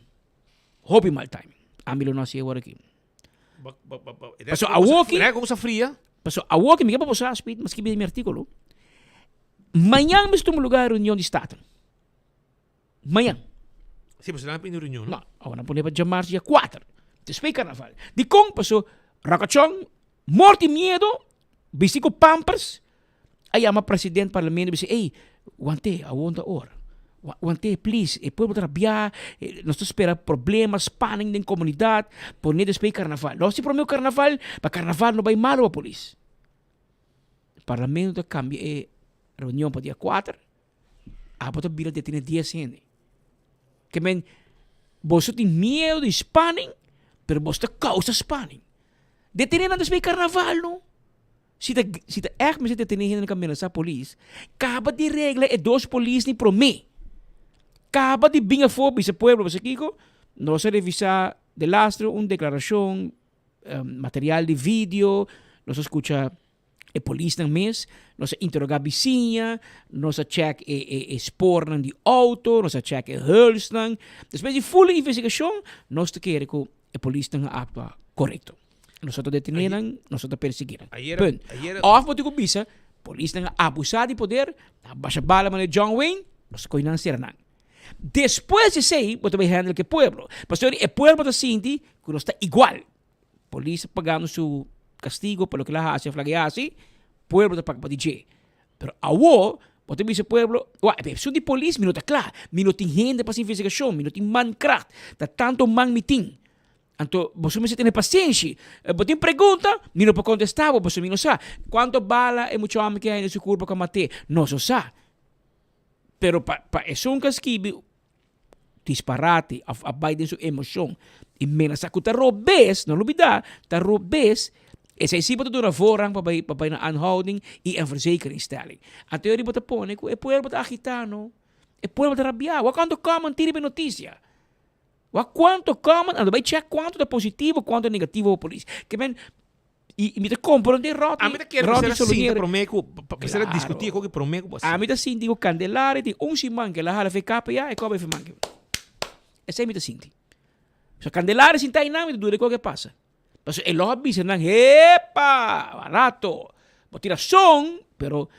Hobby mal timing. A mim não sei agora aqui. Passou a walking. É como se fria. Passou a walking. Me quer para posar speed, mas que bem meu artículo. Manhã me estou no lugar de reunião de Estado. Manhã. Sim, você não tem reunião, não? Não. Agora não para chamar dia 4. Después carnaval. De como passou Rakachong, morte e medo, bisico pampers. Aí a presidente do parlamento disse, ei, aguante, aguanta hora. Aguante, please, e pueblo trabalhar, nós esperamos problemas, pânico na comunidade, por nem despedir carnaval. Nós se promete carnaval, para carnaval não vai mal a polícia. O parlamento cambia a reunião para dia 4, a bota vira de ter 10 gente. Que men, você tem medo de pânico, mas você causa pânico. Detener não despedir carnaval, não? Se te echt me zit te nemen kan men sa police, acaba de regra e dos police ni prome. Acaba de binga fobi sa pueblo sa kiko, no se revisa de lastro una declaración, material de vídeo, no se escucha e police ng mes, no se interroga vizinha, no se check e spoor ng di auto, no se check e huls ng. Después de full investigación, no se quiere ko e police ng actua correcto. Nosotros detenieran, nosotros persiguieran. Of wat ik op bisa, police nang abusar de poder, baixa bala man John Wayne, nos coinan sernan. Después de sei, what we handle que pueblo. Pastor, el pueblo da sinti, que está igual. Police pagando su castigo por lo que la hace, flagueasi, pueblo da pagpa DJ. Pero awo, what we bisa pueblo, su di police, minuta klar, minutin gente para investigación, minutin mankracht, da tanto man mitin. Então, você me tem paciência. Você pergunta, me não pode contestar, você não sabe. Quanto bala é muito homem que há nesse corpo que matei? Não se sabe. Pero para isso um casquibo, disparate, a baixo de sua emoção, e menos que está robês, não olvidar, está robês, e se esse pode durar voorrang para na aanhouding e een verzekeringstelling. A teoria pode pôr, é poder pode agitar, não? É poder pode rabiar. Wat quando komen, tire bem notícia. Quanto common, and vai check quanto é positivo, quanto é negativo a polícia. Que bem, e me te compram de rota. A mim te quero fazer assim, prometo, para discutir com que prometo. A mim te sinto que Candelare tem semana que la hala fe capa e cobre fe manque. Esse é me te sinto. So Candelare sin tá inami dure co que passa. Mas el lobby se nan, epa, barato. Wat tira som, pero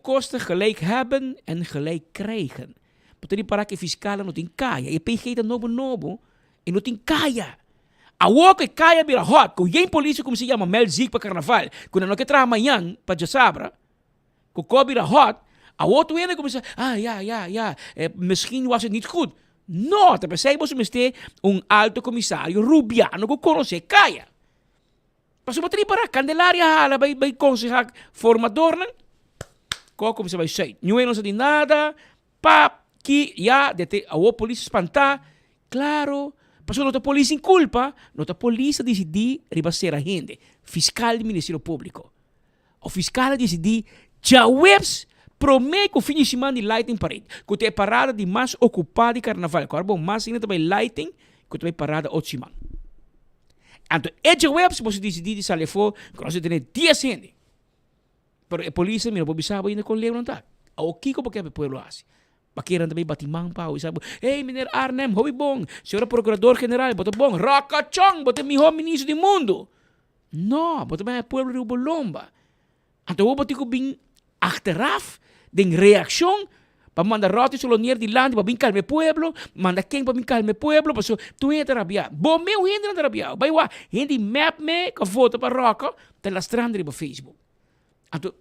kosten gelijk hebben en gelijk krijgen. Porque para que fiscal não tem caia. E PG novo e não tem caia. A que caia vira hot. Com quem polícia como se chama Mel Zig para carnaval. Quando não quer trabalhar amanhã para Jasabra. Com o vira hot. A outro ainda começa. Misschien was het niet goed. Não, te percebes você um alto comissário rubiano que conhece caia. Mas você para Candelária hala vai consejar formador não. Como você vai ser? Não sei nada. Pap. Que já a polícia espantar, claro, passou não a polícia em culpa, não a polícia decidir rebaixar a gente, fiscal do Ministério Público. O fiscal decidir, já webs, promete que o fim de semana de lighting parade, que tem parada de mais ocupada de carnaval, agora bom, mais ainda também lighting, que tem parada 8 semanas. Então, esse webs, você decidir de sair fora, que nós temos 10 gente. Mas a polícia, não pode saber ainda com o leão não está. O que porque o povo faz? Bakiran também batimang pa. Sabi, hey, Miner Arnem, hobi bong. Senhor Procurador General, boto bong. Rakachong, boto miho ministro do mundo. No, bota bij het pueblo de Bolomba. En toen wordt ik bin achteraf de reactie. Pa manda roti solo neer di land, pa bin calme pueblo, manda king pa bin calme pueblo, pa so tu entra rabia. Bom meu hindra na rabia. Bai wa hindi map me ka foto pa roca, te la strandri pa Facebook. Anto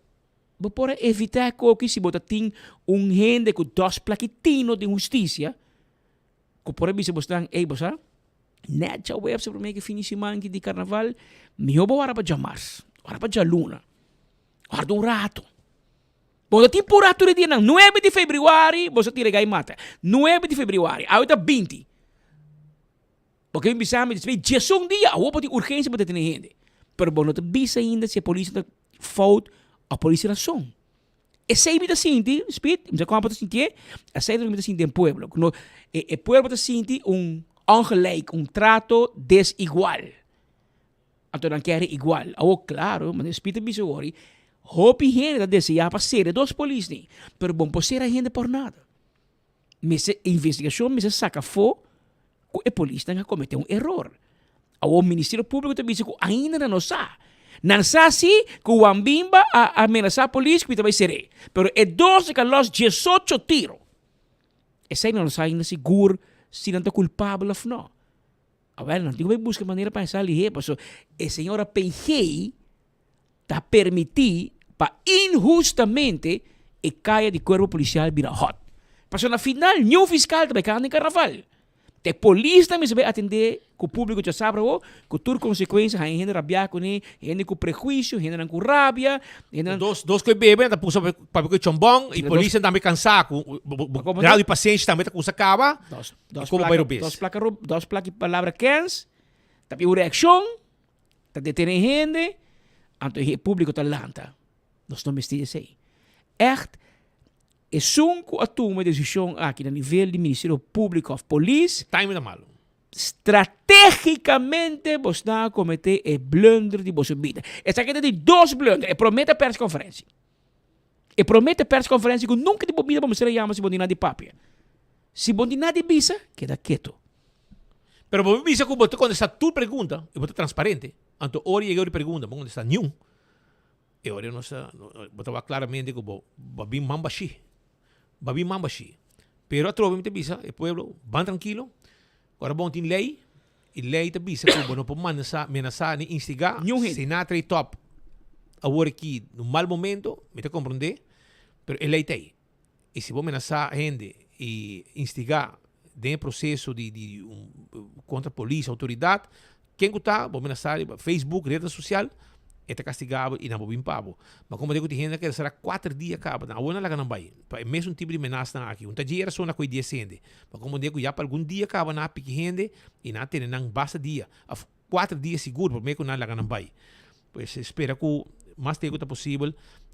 bo pore evitar coque si bota ting un gente com dos plaquitino de justiça. Ko pore bisa bostang bosa. Net ja website para make finishimang di carnaval, mi hobo wara pa jamars, wara pa jaluna. Guarda un rato. Boda temperatura dia nang 9 de februari, bosa tira gai mata. 9 de februari, auta 20. Porque me bisa me despe jesong dia, a wopo di urgência para ter gente. Pero bono te bisa ainda se a polícia tá fout, a polícia razão. E sei me da sinti, speed, me como tá sinti, a sei me da sinti em pueblo. No, e pueblo tá sinti ongelijk, trato desigual. Então não quer igual. Oh, claro, mas speed bisa ori. Hopi gente da desejar para ser dos polícias, pero bom por ser a gente por nada. Mas investigação, mas saca fo, que a polícia não cometeu erro. O Ministério Público também diz que ainda não sabe. Não sabe se que o Ambimba ameaçar a polícia que também será. Pero é 12 que los 18 tiros. Esse aí não sabe ainda seguro se não está culpável ou não. A ver, não tem que buscar maneira para pensar ali. Porque a senhora PG está permitir para injustamente e caia de corpo policial vira hot. Porque na final, nenhum fiscal também cai em carnaval. A polícia também sabe atender que o público já sabe que tudo consequências, a gente rabia com ele, a gente com prejuízo, a gente com rabia. Dos que bebem, tá puso para que chombong, e a polícia também cansado, o grau de paciência também tá com acaba. Dos placas palavra quens, tapi uma reação, tá detendo gente, então o público tá lanta. Nós não mestres aí. Echt, é sunco a tomar decisão aqui no nível do Ministério Público of Police. Time da malo. Estrategicamente, você está a cometer o blunder de vossa vida. Essa aqui é de 2 blunders. E promete a press-conferência. E promete a press-conferência que nunca de bobida vamos ser chama se bondina de papia. Se bondina de bisa, queda quieto. Pero vos bisa que quando está tu pergunta, e você transparente. Então, ora e pergunta, onde está nenhum. E ora não está, botava claramente que babi mambashi. Babi mambashi. Pero atrovamente bisa, o pueblo, van tranquilo. Agora bom tem lei, e lei te bisa que não pode amenazar nem instigar. Se na três top, agora aqui, no mal momento, me te compreender, pero a lei tem. E se vou amenazar a gente e instigar dentro do processo de contra a polícia, autoridade, quem está, vou amenazar, Facebook, rede social, é castigado e não vou impabo. Mas como digo, tem gente que será 4 dias acaba, não há nada não vai. É mesmo tipo de ameaça aqui. Dia só na coisa decente. Mas como digo, já para algum dia acaba na pique gente e não tem não basta dia. 4 dias seguro, porque não há não vai. Pois espera que o mais tempo possível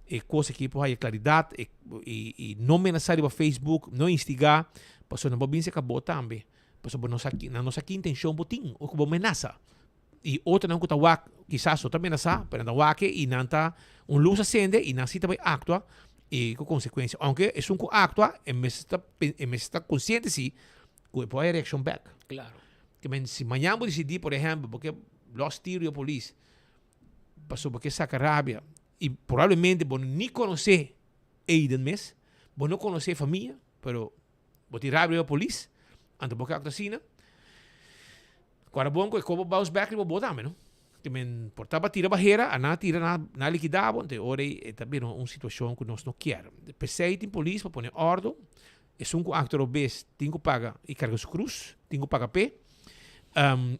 e coisa que pode claridade e não ameaçar para Facebook, não instigar, para não vou se acabou também. Para não nossa intenção botin ou como ameaça. E outra não está wak, quizás só também nessa, pero não wak e não está luz acende e não se também actua e com consequência. Aunque é que actua, está consciente se que pode haver reaction back. Claro. Que se amanhã vou decidir, por exemplo, porque los tiro a polícia, passou porque saca rabia e provavelmente vou nem conhecer Aiden mes, vou não conhecer família, pero vou tirar rabia a polícia, então porque actua assim, agora bom que como bounce back ele botar não que men portava tira barreira a tira na liquidava então ora é também uma situação que nós não queremos pensei tem polícia para pôr ordem é um actor obes tem que pagar e carga os cruz tem que pagar pé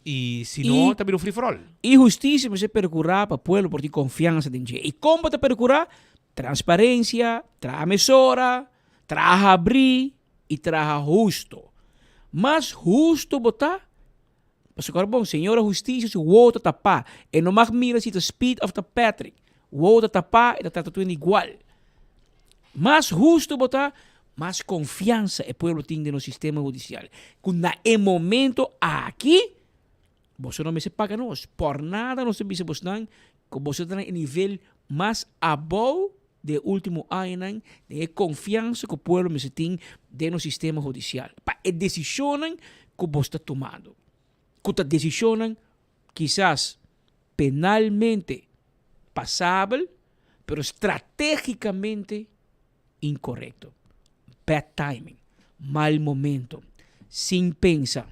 e se não também o free for all e justiça você procurar para o povo por ter confiança em gente e como te procurar transparência traga mesora traga abrir e traga justo mas justo botar. Mas agora, bom, senhora justiça, se o outro tapar, e não mais mira se o speed of the Patrick, o outro tapar, e está tudo igual. Mais justo botar, mais confiança o povo tem no sistema judicial. Quando é momento aqui, você não me se paga nós, por nada não se vê você não, que você está em nível mais above do último ano, de confiança que o povo me se tem no sistema judicial. Para a decisão que você está tomando. Que decisionan quizás penalmente pasable, pero estratégicamente incorrecto. Bad timing, mal momento, sin pensar.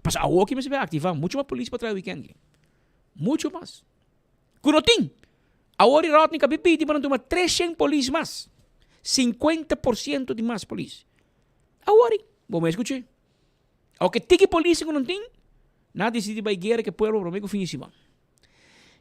Pues ahora que me se va a activar mucho más policía para traer el weekend. Mucho más. Cunotín. Ahora Rodney Capipiti para tomar 300 policías más. 50% de más policías. Ahora, vos me escuché. Aunque tiki policía Cunotín, nada decide para guerra que pueblo promedio finísima.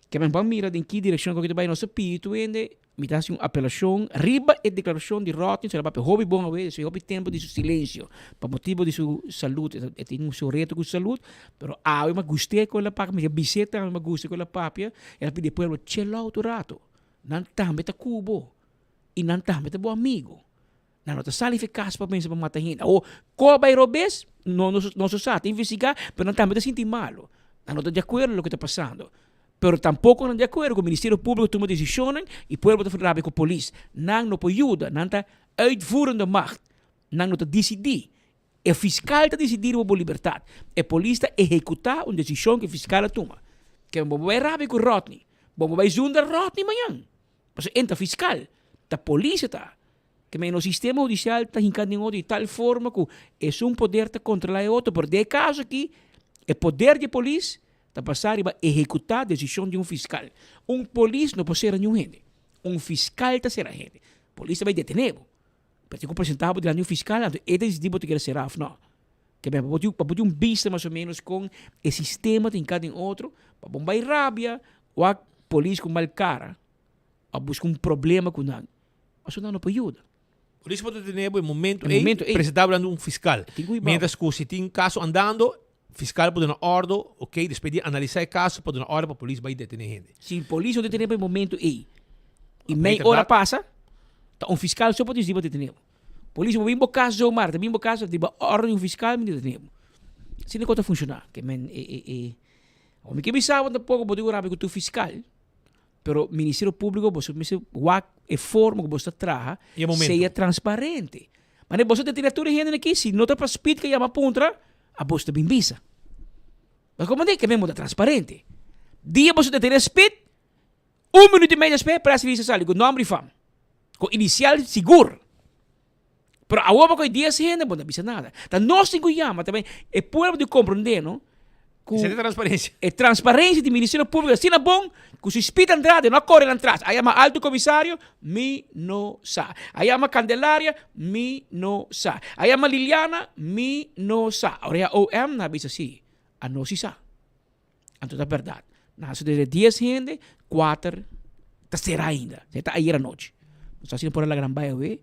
Que me van a mirar en qué dirección que vai nosso espírito ende, me dá uma apelação, riba a declaração de Rodney, será para hobby bom a ver, se hobby tempo de seu silêncio, para motivo de sua saúde, tem seu reto com saúde, pero eu me gostei com ela papi, me biseta me gostei com ela papi, ela pede pueblo chill out rato, não tambe ta cubo, e não tambe ta bom amigo. Não tá sali eficaz para pensar para matar gente. Ou qual vai robes? Não se sabe investigar, pero não tambe ta sentir malo. Não tá de acordo com o que está passando. Pero tampoco não de acordo com o Ministério Público toma decisões e o povo está falando com a polícia. Não pode ajudar, não está uitvoerende macht. Não está decidir. O fiscal está decidindo por liberdade. A polícia está executar uma decisão que o fiscal toma. Que vamos vai rápido com Rodney. Vamos vai zonder Rodney amanhã. Mas entra fiscal. A polícia está. Que no sistema judicial está hincando de tal forma que é poder para controlar o outro. Por de caso aqui, o poder de polícia está passar e vai executar a decisão de fiscal. Polícia não pode ser nenhum gente. Fiscal está ser a gente. Polícia vai detener. Mas tem que apresentar para o fiscal, então ele decide que quer ser af, não. Que para poder vista mais ou menos com o sistema de cada outro, para bombar rábia, ou a polícia com mal cara, a buscar problema com nada. Mas não pode ajudar. Por isso pode ter no momento apresentar para fiscal. Mientras que se tem caso andando, fiscal pode dar ordem, ok, depois de analisar o caso, pode dar ordem para a polícia vai detener gente. Se a polícia não detener no momento e meia hora passa, fiscal só pode dizer para detener. Polícia vai vir para o caso, já mar, também para o caso, de ordem fiscal, me detener. Se não pode funcionar, que o que me sabe um pouco pode orar com o fiscal, pero o Ministério Público você a forma que você traga seja transparente. Mas você detener tudo gente aqui, se não está para speed que chama puntra, a bolsa bem visa. Mas como é que é transparente? Dia você detener speed, 1 minuto e meio depois, para a serviço sali, com nome e fama. Com inicial seguro. Pero agora com dia sem gente, não avisa nada. Então nós temos que chamar também, é povo de compreender, não? Isso é transparência. É transparência do Ministério Público. Se não é bom, que se speed entrada, não corre atrás. Aí chama alto comissário, me não sabe. Aí chama Candelária, me não sabe. Aí chama Liliana, me não sabe. Agora a OM não avisa assim. A não se sabe. Então é verdade. Nós de 10 gente, 4 será ainda. Você está aí à noite. Não está sendo por a gran baia, mas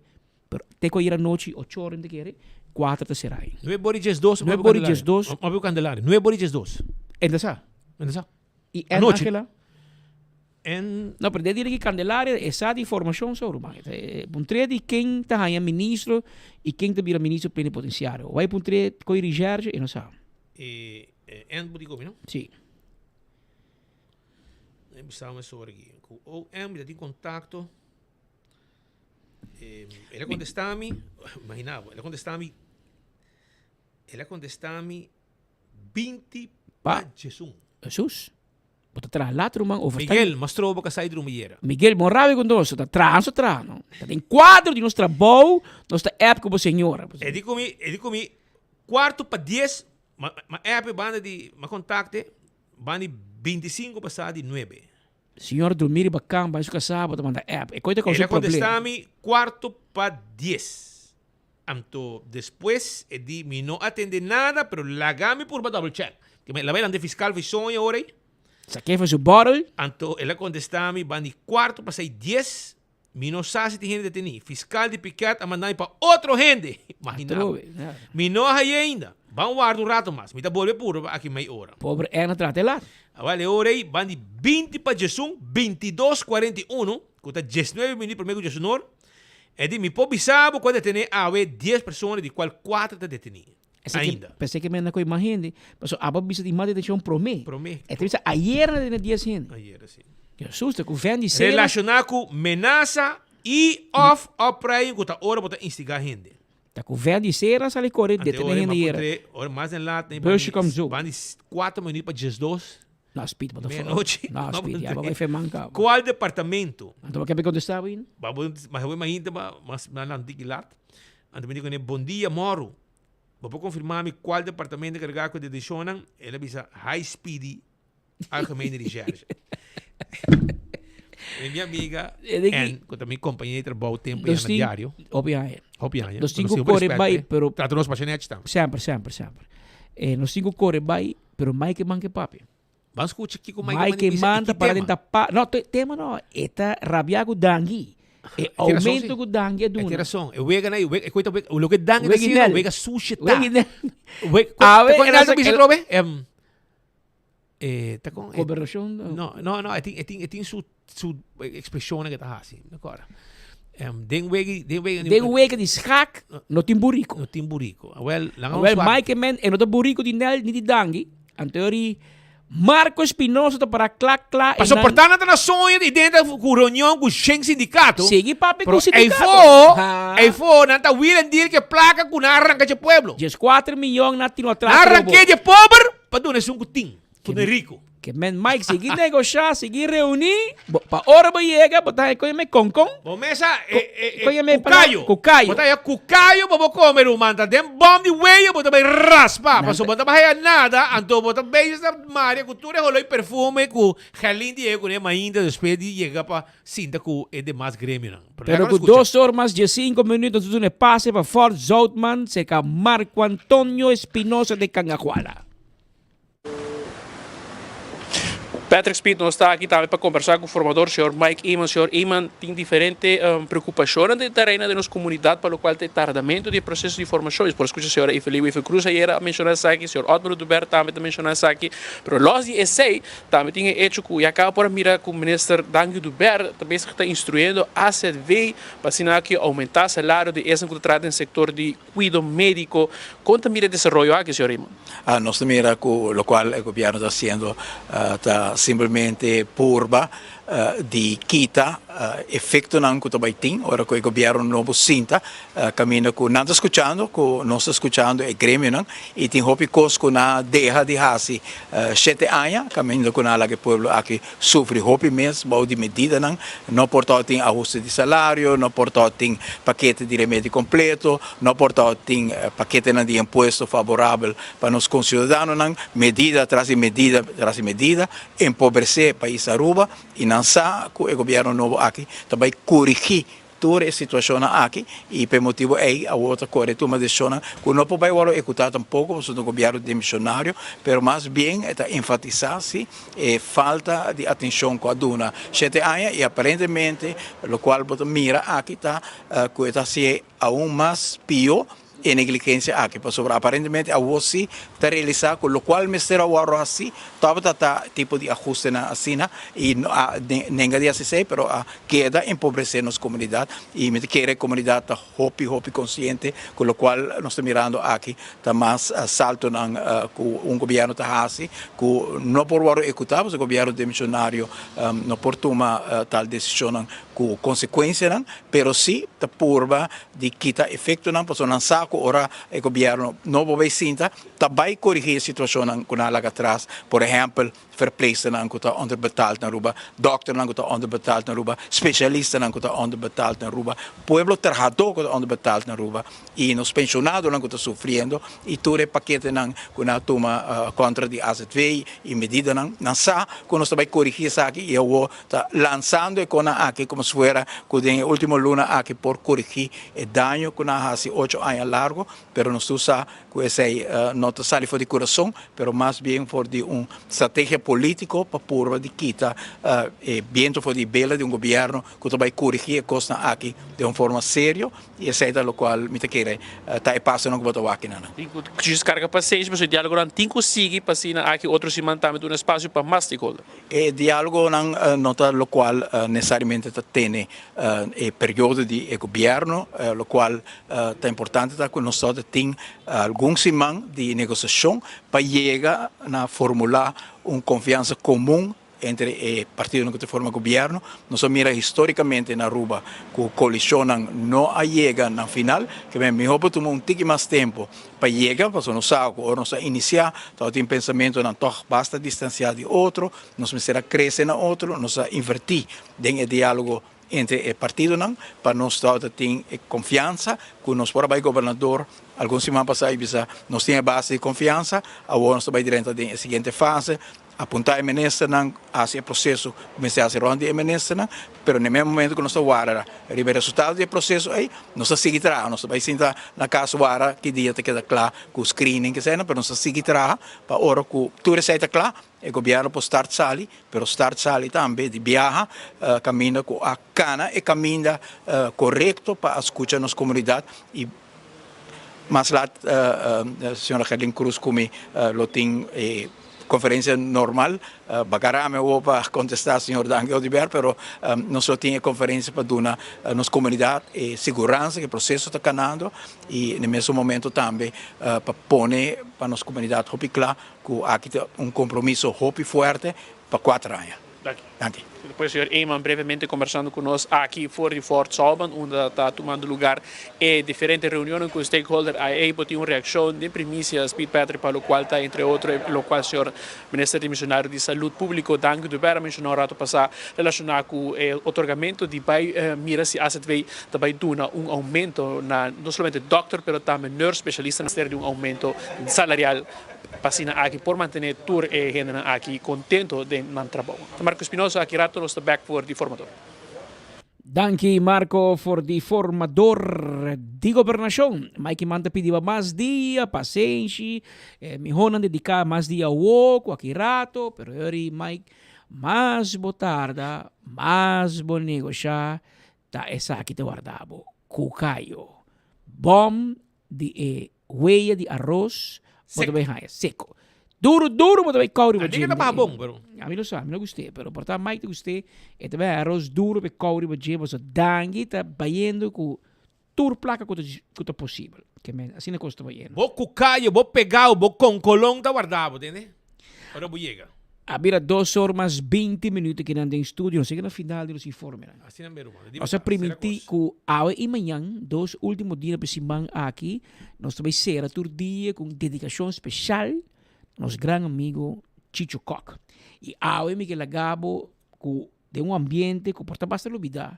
tem que ir à noite, 8 horas de querer. 4 será aí. 9 boriges 2. 9 boriges 2. Vamos ver o Candelário. 9 boriges 2. Ainda sa? E a noite? Não, pero de que Candelária é essa informação sobre o puntre de quem está aí ministro e quem está vira ministro plenipotenciário. Vai puntre com dirigir e não sabe. En Budigomi, não? Sim. Estamos sobre aqui. O M está em contato. Ele contesta-me, imaginava, ele contesta-me 20 para Jesus. Jesus? Bota atrás lá, truman. Miguel, mostrou que sai de Rumiera. Miguel, morrava com nós, está atrás, não. Tem quadro de nosso trabalho, nossa época com a senhora. Ele comi quarto para 10, mas época banda de, mas contacte, banda de 25 passado de 9. Senhor dormir bacana, mas que sabe, manda app. E coisa com o problema. Ele contesta-me quarto para 10. Então, depois, ele me não atende nada, pero lagame por double check. Que me la velan de fiscal foi sonho agora aí. Saquei foi o bottle. Então, ele contesta-me, bandi quarto para 10. Me não sabe se tem gente detenido. Fiscal de piquete a mandar para outro gente. Imagina. Me não aí ainda. Vamos guardar um rato mais. Me dá bolsa puro aqui meia hora. Pobre é na trate lá. Agora, hora aí, bandi 20 para Jesus, 22:41. Que está 19 minutos para o Jesus. E de me pode saber quando detener a 10 pessoas, de qual 4 está detenido. Ainda. Pensei que me não imagine, mas a babisa de mais detenção promê. Então, ayer na dia assim. Ayer, sim. Que assusta, com vende ser. Relacionado com ameaça e off-operating, que está hora para instigar gente. Tá com vende ser, sale correr, detener gente. Ora mais em lá, tem 4 minutos para Jesus. Não, speed, mas meia-noite. Não, speed, já vai ser manca. Qual departamento? Então, quer me contestar, Win? Mas eu imagino, mas na antiga então me digo, bom dia, moro. Vou confirmar qual departamento que eu de decisionan. Ele diz high speed algemene recherche. Minha amiga, que também companheira de trabalho tempo no diário. Obviamente. Nos 5 corre vai, pero trato nos pacientes tam. Sempre. Nos 5 corre vai, pero mais que manque papi. Vamos escutar aqui com mais que manda para dentro pa. Não, tema não. Eta rabiago dangi. E aumento do dangue do. Tem razão. Eu vega na, eu coito o lo que dangue da sim, eu vega sushi tá. A ver, nada bicho trobe. Tá com governação. Não, tem su expressão que tá assim, agora. Den wege di schak no timburico. No timburico. Well, Mike men e no timburico di nel ni di dangi. Anteori Marco Espinosa para clac. Passo portando na sonha de dentro com reunião com o sindicato. Sigue papi com o sindicato. Aí foi, nanta William dir que placa com arranca de pueblo. 4 milhões na tino atrás. Arranque de pobre, para donar um cutim. Com rico. Que men Mike seguir negociar, seguir reunir, pa hora vai chega, botar aí com me concon. Bomesa cucaio. Botar aí cucaio, vou comer o manta dem bom de weio, botar bem raspa, passo botar vai nada, então botar beijos da Maria cultura rolou perfume com Helin Diego, né, mas ainda depois de chegar para cinta com é demais grêmio não. Pero com 2 horas mais de 5 minutos tu ne passe para Fort Zoutman, se ca Marco Antonio Espinosa de Cangajuala. Patrick Speed não está aqui também para conversar com o formador, senhor Mike Eman. Senhor Eman tem diferentes preocupações no terreno de nossa comunidade, para o qual tem tardamento de processo de formações. Por isso, a senhora Felipe Cruz ayer mencionou isso aqui, o senhor Otmar Duber também mencionou isso aqui. Mas nós de ESEI também tem hecho que já acaba por mirar com o ministro Dangio Duber, também está instruindo a CDV para assinar que aumentar o salário de esse contrato no setor de cuidado médico. Conta mira desenvolvimento aqui, senhor Eman. Nós mira com o qual o governo está sendo simplesmente purba di kita efeito não que também tem ora que o governo novo sinta caminha com não está escutando com não está escutando é grêmio não e tem hopi cos com na deja de hasi 7 anos caminha com na que povo aqui sofre hopi mês bau de medida não portou tem ajuste de salário não portou tem paquete de remédio completo não portou tem paquete de imposto favorável para nos concidadãos não medida traz medida empobrecer país Aruba e não sa que o governo novo aqui também corrigir toda a situação aqui e por motivo aí a outra correção uma decisão que não pode executar tampouco o governo demissionário, mas mais bem é enfatizar se falta de atenção com a dona 7 anos e aparentemente o qual mira aqui está que está se aún mais pior e negligência aqui, porque aparentemente a você está realizando, com o qual me será o arroz assim, está tipo de ajuste na assina e ninguém dia se sei, mas queda empobrecer nossa comunidade e me quer a comunidade está hopi consciente, com o qual nós estamos mirando aqui, está mais salto com governo está assim, com não por o executar, o governo demissionário não por tomar tal decisão com consequência, mas sim está purba de quitar efeito não, porque não sabe ora o governo não vai sinta também corrigir a situação com a lá atrás, por exemplo, verpleegster não está onderbetaald na Aruba, dokter não está onderbetaald na Aruba, specialista não está onderbetaald na Aruba, pueblo trabajador está onderbetaald na Aruba e nos pensionados não está sofrendo e todo o paquete não com a toma contra de AZV e medida não sa com nós também corrigir isso aqui e eu está lançando com a aqui como se fuera com o último luna aqui por corrigir o dano com a hasi 8 anos largo, pero nós usa com esse nota sale for de coração, pero mais bem for de estratégia político para purva de quita viento for de bela de governo que também corrigir a costa aqui de uma forma séria e esse é o qual me te quer tá passando com botar aqui não. Descarga paciente, mas o diálogo não tem que seguir para assim aqui outros se mantém um espaço para mais stakeholder. E diálogo não nota o qual necessariamente tem período de governo, o qual é importante que nós tem algum semana de negociação para chegar a formular confiança comum entre partidos que forman gobierno. Nós mira historicamente na Aruba que colisionam não chegam na final, que bem, melhor para tomar tique mais tempo para chegar, para não saber ou não iniciar, então tem pensamento não toch basta distanciar de outro, nós será crescer na outro, nós invertir em diálogo entre o partido para nós ter confiança que nós para o governador alguns semanas passadas nós temos base de confiança, agora nós vamos direto à seguinte fase, apontar a ministra hacia o processo, começar a ser ronda a ministra, mas no mesmo momento que nós guarda o resultado do processo, aí nós seguirá, nós vamos sentar na casa guarda que dia queda claro com o screening que seja, mas nós seguirá para hora que tudo está claro, o governo pode start sali, pero start sali também de viaja, caminha com a cana e caminha correto para escutar nossa comunidade e mas lá a senhora Carlin Cruz como lo tem conferência normal, bagarame ou para contestar o senhor Dangel Oliver, pero nós só tínhamos conferência para dar a nossa comunidade segurança que o processo está caminhando e no mesmo momento também para pôr para a nossa comunidade hopi claro que aqui tem compromisso hopi forte para 4 anos. Danke. Depois o senhor Eyman brevemente conversando conosco aqui fora de Fort Salvan, onde está tomando lugar diferentes reuniões com os stakeholders. Aí tem uma reação de primícia Speed Patrick, para o qual está, entre outros, o qual o senhor Ministro de Missionário de Saúde Pública, Dank de Berra, mencionou rato passado, relacionado com o otorgamento de mira se essa vai também dar aumento, não somente doctor, mas também nurse especialista, de aumento salarial para aqui, por manter tour e gente aqui contento de trabalho. Marco Espinosa, aqui rato nos back for de formador. Danke Marco for di formador di governação. Mike manda pediva mais dia, paciência, mi honan dedicar mais dia ao aqui rato, pero eri Mike mais botarda, mais bom negociar, tá essa aqui te guardavo. Cucayo, bom de huella de arroz, muito bem seco. Duro, muito bem couro. Diga que tá bom, pero. A mim não gostei, pero portar mais te gostei. E também arroz duro, bem couro, mas já você dangue tá baiendo com tur placa que tá possível. Que assim não custa baiendo. Vou cucaio, vou pegar, vou com colão tá guardado, entende? Ora vou chegar. Habira 2 horas mais 20 minutos que não tem estúdio, não sei que no final de los informes. Assim não vejo, nós permitir que hoje e amanhã, 2 últimos dias para semana aqui, nós também será tur dia com dedicação especial nosso grande amigo Chicho Koch. E hoje me lagabo de ambiente que porta bastante olvidar,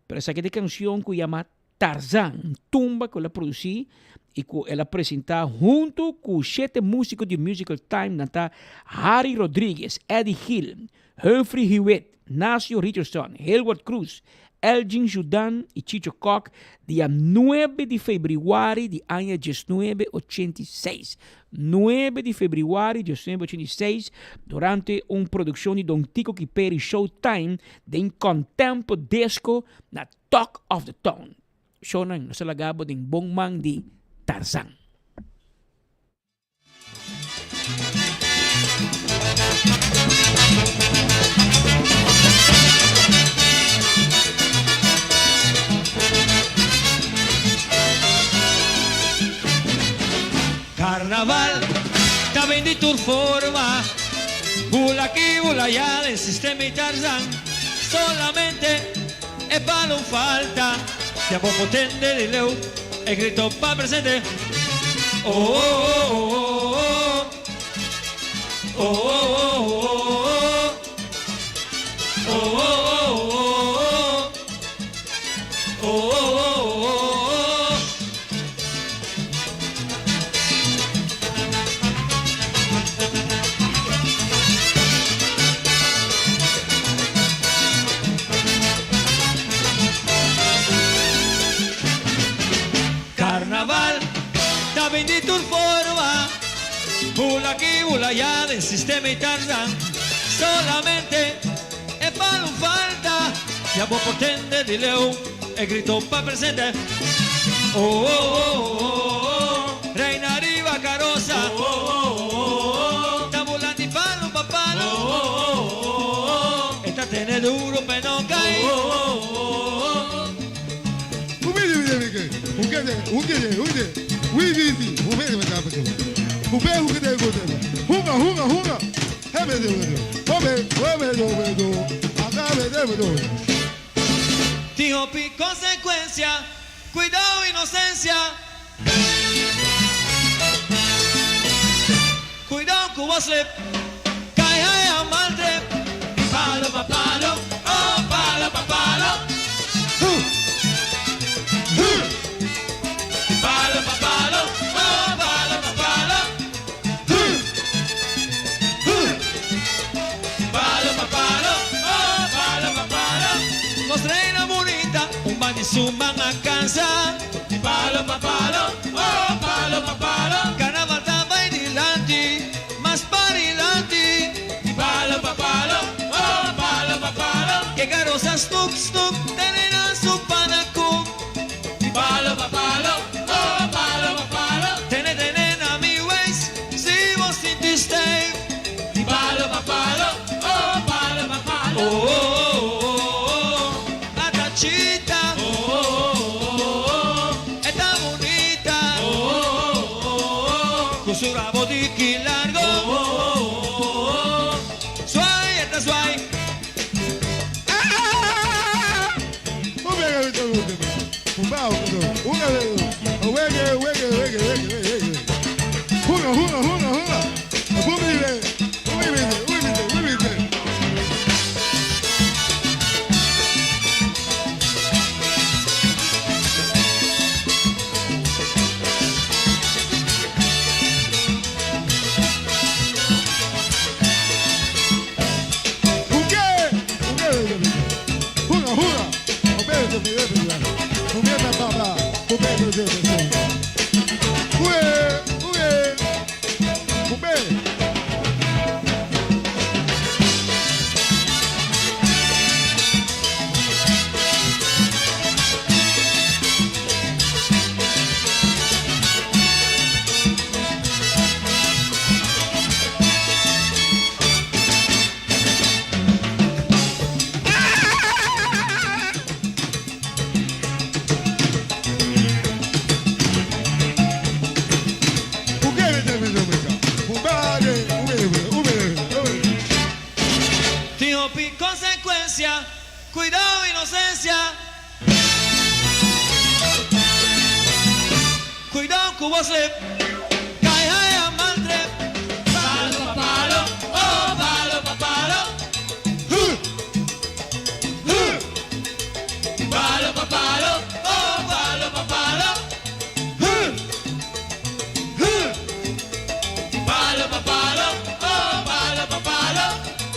pero essa aqui canção que chama Tarzan, tumba que ela produziu e que ela apresenta junto com 7 músicos de Musical Time, nata Harry Rodrigues, Eddie Hill, Humphrey Hewitt, Nacio Richardson, Helward Cruz, Elgin Judan e Chicho Koch, dia 9 de fevereiro de ano 1986. 9 de fevereiro de 1986, durante uma produção de Don Tico Kiperi Showtime, de Contempo Disco na Talk of the Town. Show na nasa lagabo de bom man de Tarzan. Carnaval, também de tua forma, bula aqui, bula allá, del sistema y Tarzan, solamente é para não falta, tempo potente de leu, é grito para presente, oh, oh, oh, oh, oh, oh, oh, oh, oh, oh, oh, oh, de tu forma, bula aquí, bula allá, del sistema y Tarzan, solamente es para un falta, llamo potente de leu, e grito pa' presente, oh, oh, oh, oh, oh, reina arriba carosa, oh, oh, oh, oh, está volando y palo pa' palo, oh, oh, oh, oh, esta tiene duro pero no cae, oh, oh, oh, oh. Hunga, hunga, hunga. Hebe, Dijo pi consecuencia, cuidado inocencia. Cuidado que vos le cae a maltre. Palo pa palo, oh palo pa palo. Palo pa palo, oh palo pa palo. Palo pa palo, oh palo pa palo. Mostrei bonita, bandi sumban a cansa. Palo pa palo, oh palo pa palo. Carnaval tava dilanti, mas parilanti. Palo pa palo, oh palo pa palo. Que garosa stuk stuk, tenena su panacu. Palo pa palo, oh palo pa palo. Tenena mi waist, si vos sentiste. Palo pa palo, oh palo pa palo. Oh, oh, oh, oh. La tachita, oh, oh, oh. Está bonita, oh, oh, oh. Con su rabo de largo, oh, oh, oh. Suave, está suave. Dijo pi consecuencia, cuidado inocencia. Cuidado que vos le cae a maltre. Palo pa palo, oh palo pa palo. Palo pa palo, oh palo pa palo. Palo pa palo, oh palo pa palo.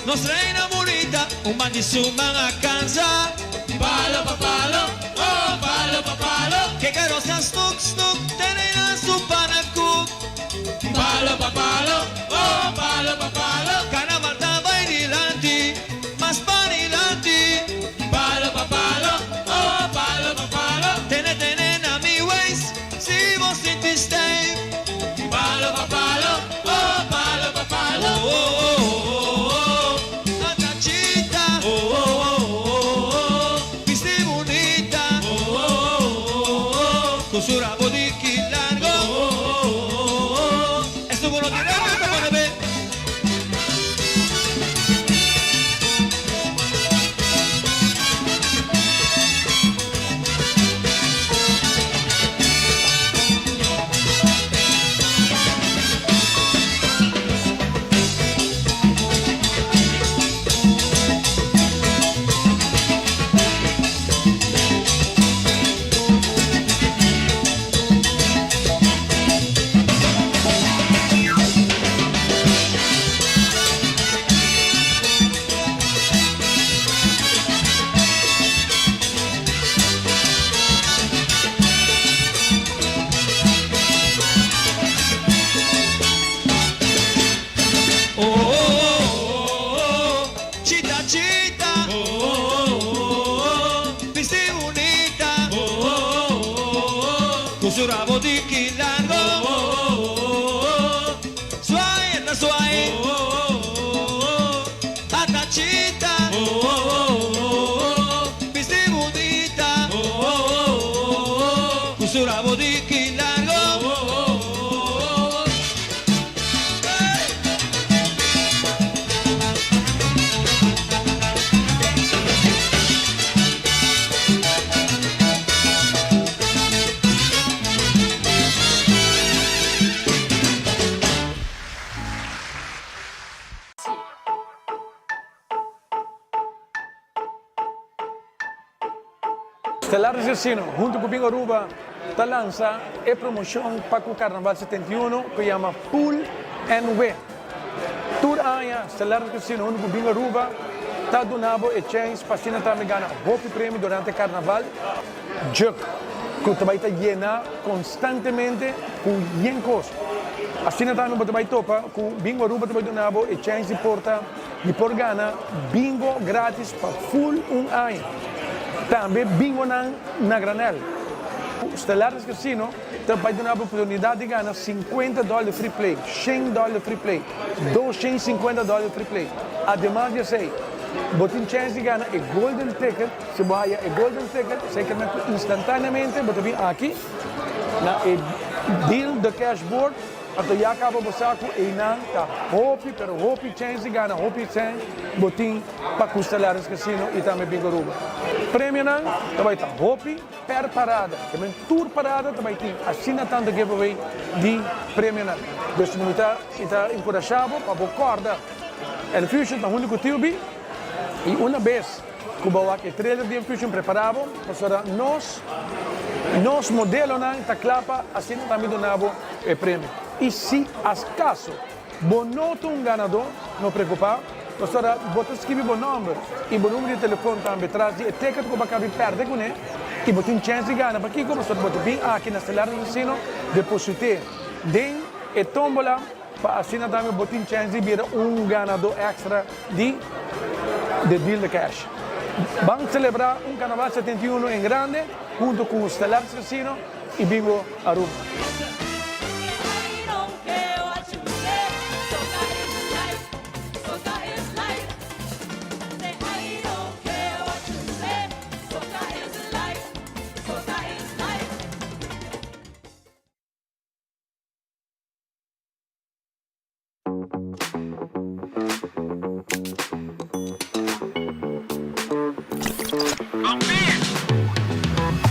Nos reina bonita, un bandi suman a cansa. Palo pa palo, oh palo pa palo. Que garosa stuk stuk, tenena su panacu. Palo pa palo, oh palo pa palo. Carnaval tava dilanti, mas parilanti. Palo pa palo, oh palo pa palo. Tenena mi waist, si vos sentiste. Palo pa palo, oh palo pa palo. Oh, oh, oh, oh. La tachita, oh, oh, oh, oh. Viste bonita, oh, oh, oh, oh. Con su rabo de largo, oh, oh, oh, oh. Esto con lo que no me ver. Stellaris Casino, junto com Bingo Aruba, está lança a promoção para o Carnaval 71, que chama Pool and Win. Tour Aya, Stellaris Casino, junto com Bingo Aruba, está donando a chance para a também ganhar roupa prêmio durante o Carnaval. Juk, que também está llena constantemente com yencos. Assim também você vai topa, com Bingo Aruba também donando a chance de porta e por ganhar bingo grátis para full ano. Também bingo na granel. O Stellaris Casino também dá a oportunidade de ganhar $50 free play, $100 free play, $250 free play. Ademais de sei, você tem chance de ganhar o golden ticket. Se você ganhar o golden ticket, você can instantaneamente você vem aqui na deal de cashboard. Ato ya acaba bosaku e não tá hopi, pero hopi chance de ganhar hopi chance botin para o Stellaris Casino e também Bingo Aruba. Prêmio não, também tá hopi per parada, também tour parada também tem assina tanto giveaway de prêmio não. Dus moet está encorajado para boa corda. El Fusion tá único tubi e uma vez que o bawa que trailer de Fusion preparado, para nós modelo não tá clapa assina também donavo o prêmio. E se acaso bonoto ganador, não preocupa, você escreve o número e o número de telefone também traz e ticket que você perde com ele e você tem chance de ganhar. Porque você vem aqui na Stellaris Casino, deposite den e tombola para assinar também você tem chance de virar ganador extra de deal de cash. Vamos celebrar Carnaval 71 em grande, junto com o Stellaris Casino e Bingo Aruba.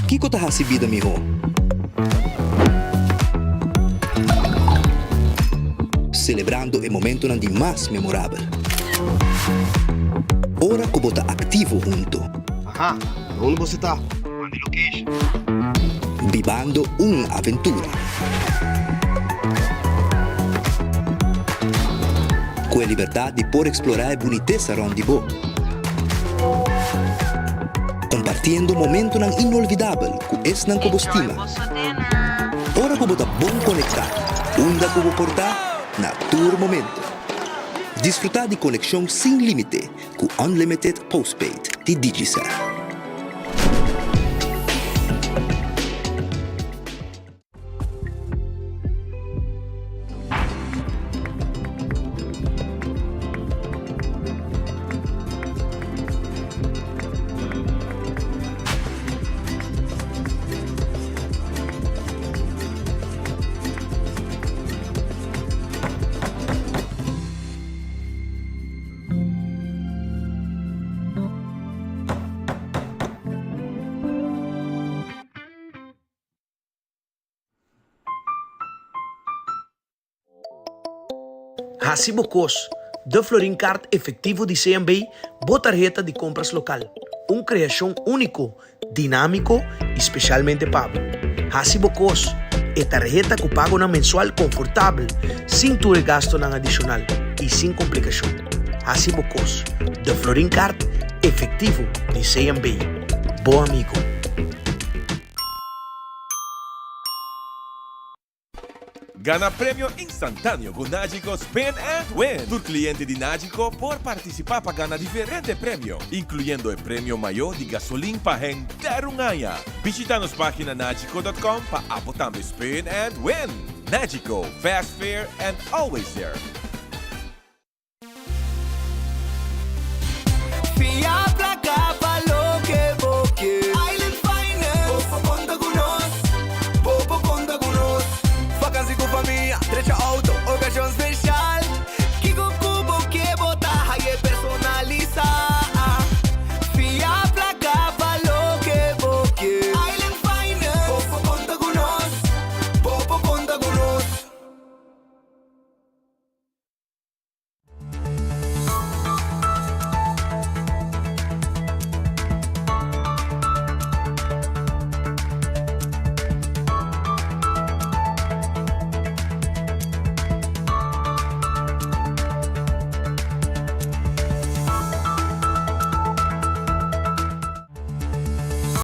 Kiko ta hasibida miho. Celebrando o momento de mais memorável. Ora que bota ativo junto. Aha, onde você tá? Onde location? Vivando uma aventura. Com a liberdade de poder explorar a boniteza onde vou. Compartiendo momento inolvidável com esse não como estima. Ora como tá bom conectar, onda como portar na tour momento. Desfrutar de conexão sem limite com Unlimited Postpaid de Digicel. Hacibocos, de Florin Card efetivo de CMB, boa tarjeta de compras local. Criação único, dinâmico e especialmente pago. Hacibocos é tarjeta que paga na mensual confortável, sem ter gasto na adicional e sem complicação. Hacibocos, de Florin Card efetivo de CMB. Bom amigo. Gana premio instantâneo com Nagico Spin and Win. Tu cliente de Nagico por participar para ganhar diferente prêmio, incluindo o prêmio maior de gasolina para render um ano. Visita nossa página nagico.com para apotar Spin and Win. Nagico, fast, fair and always there.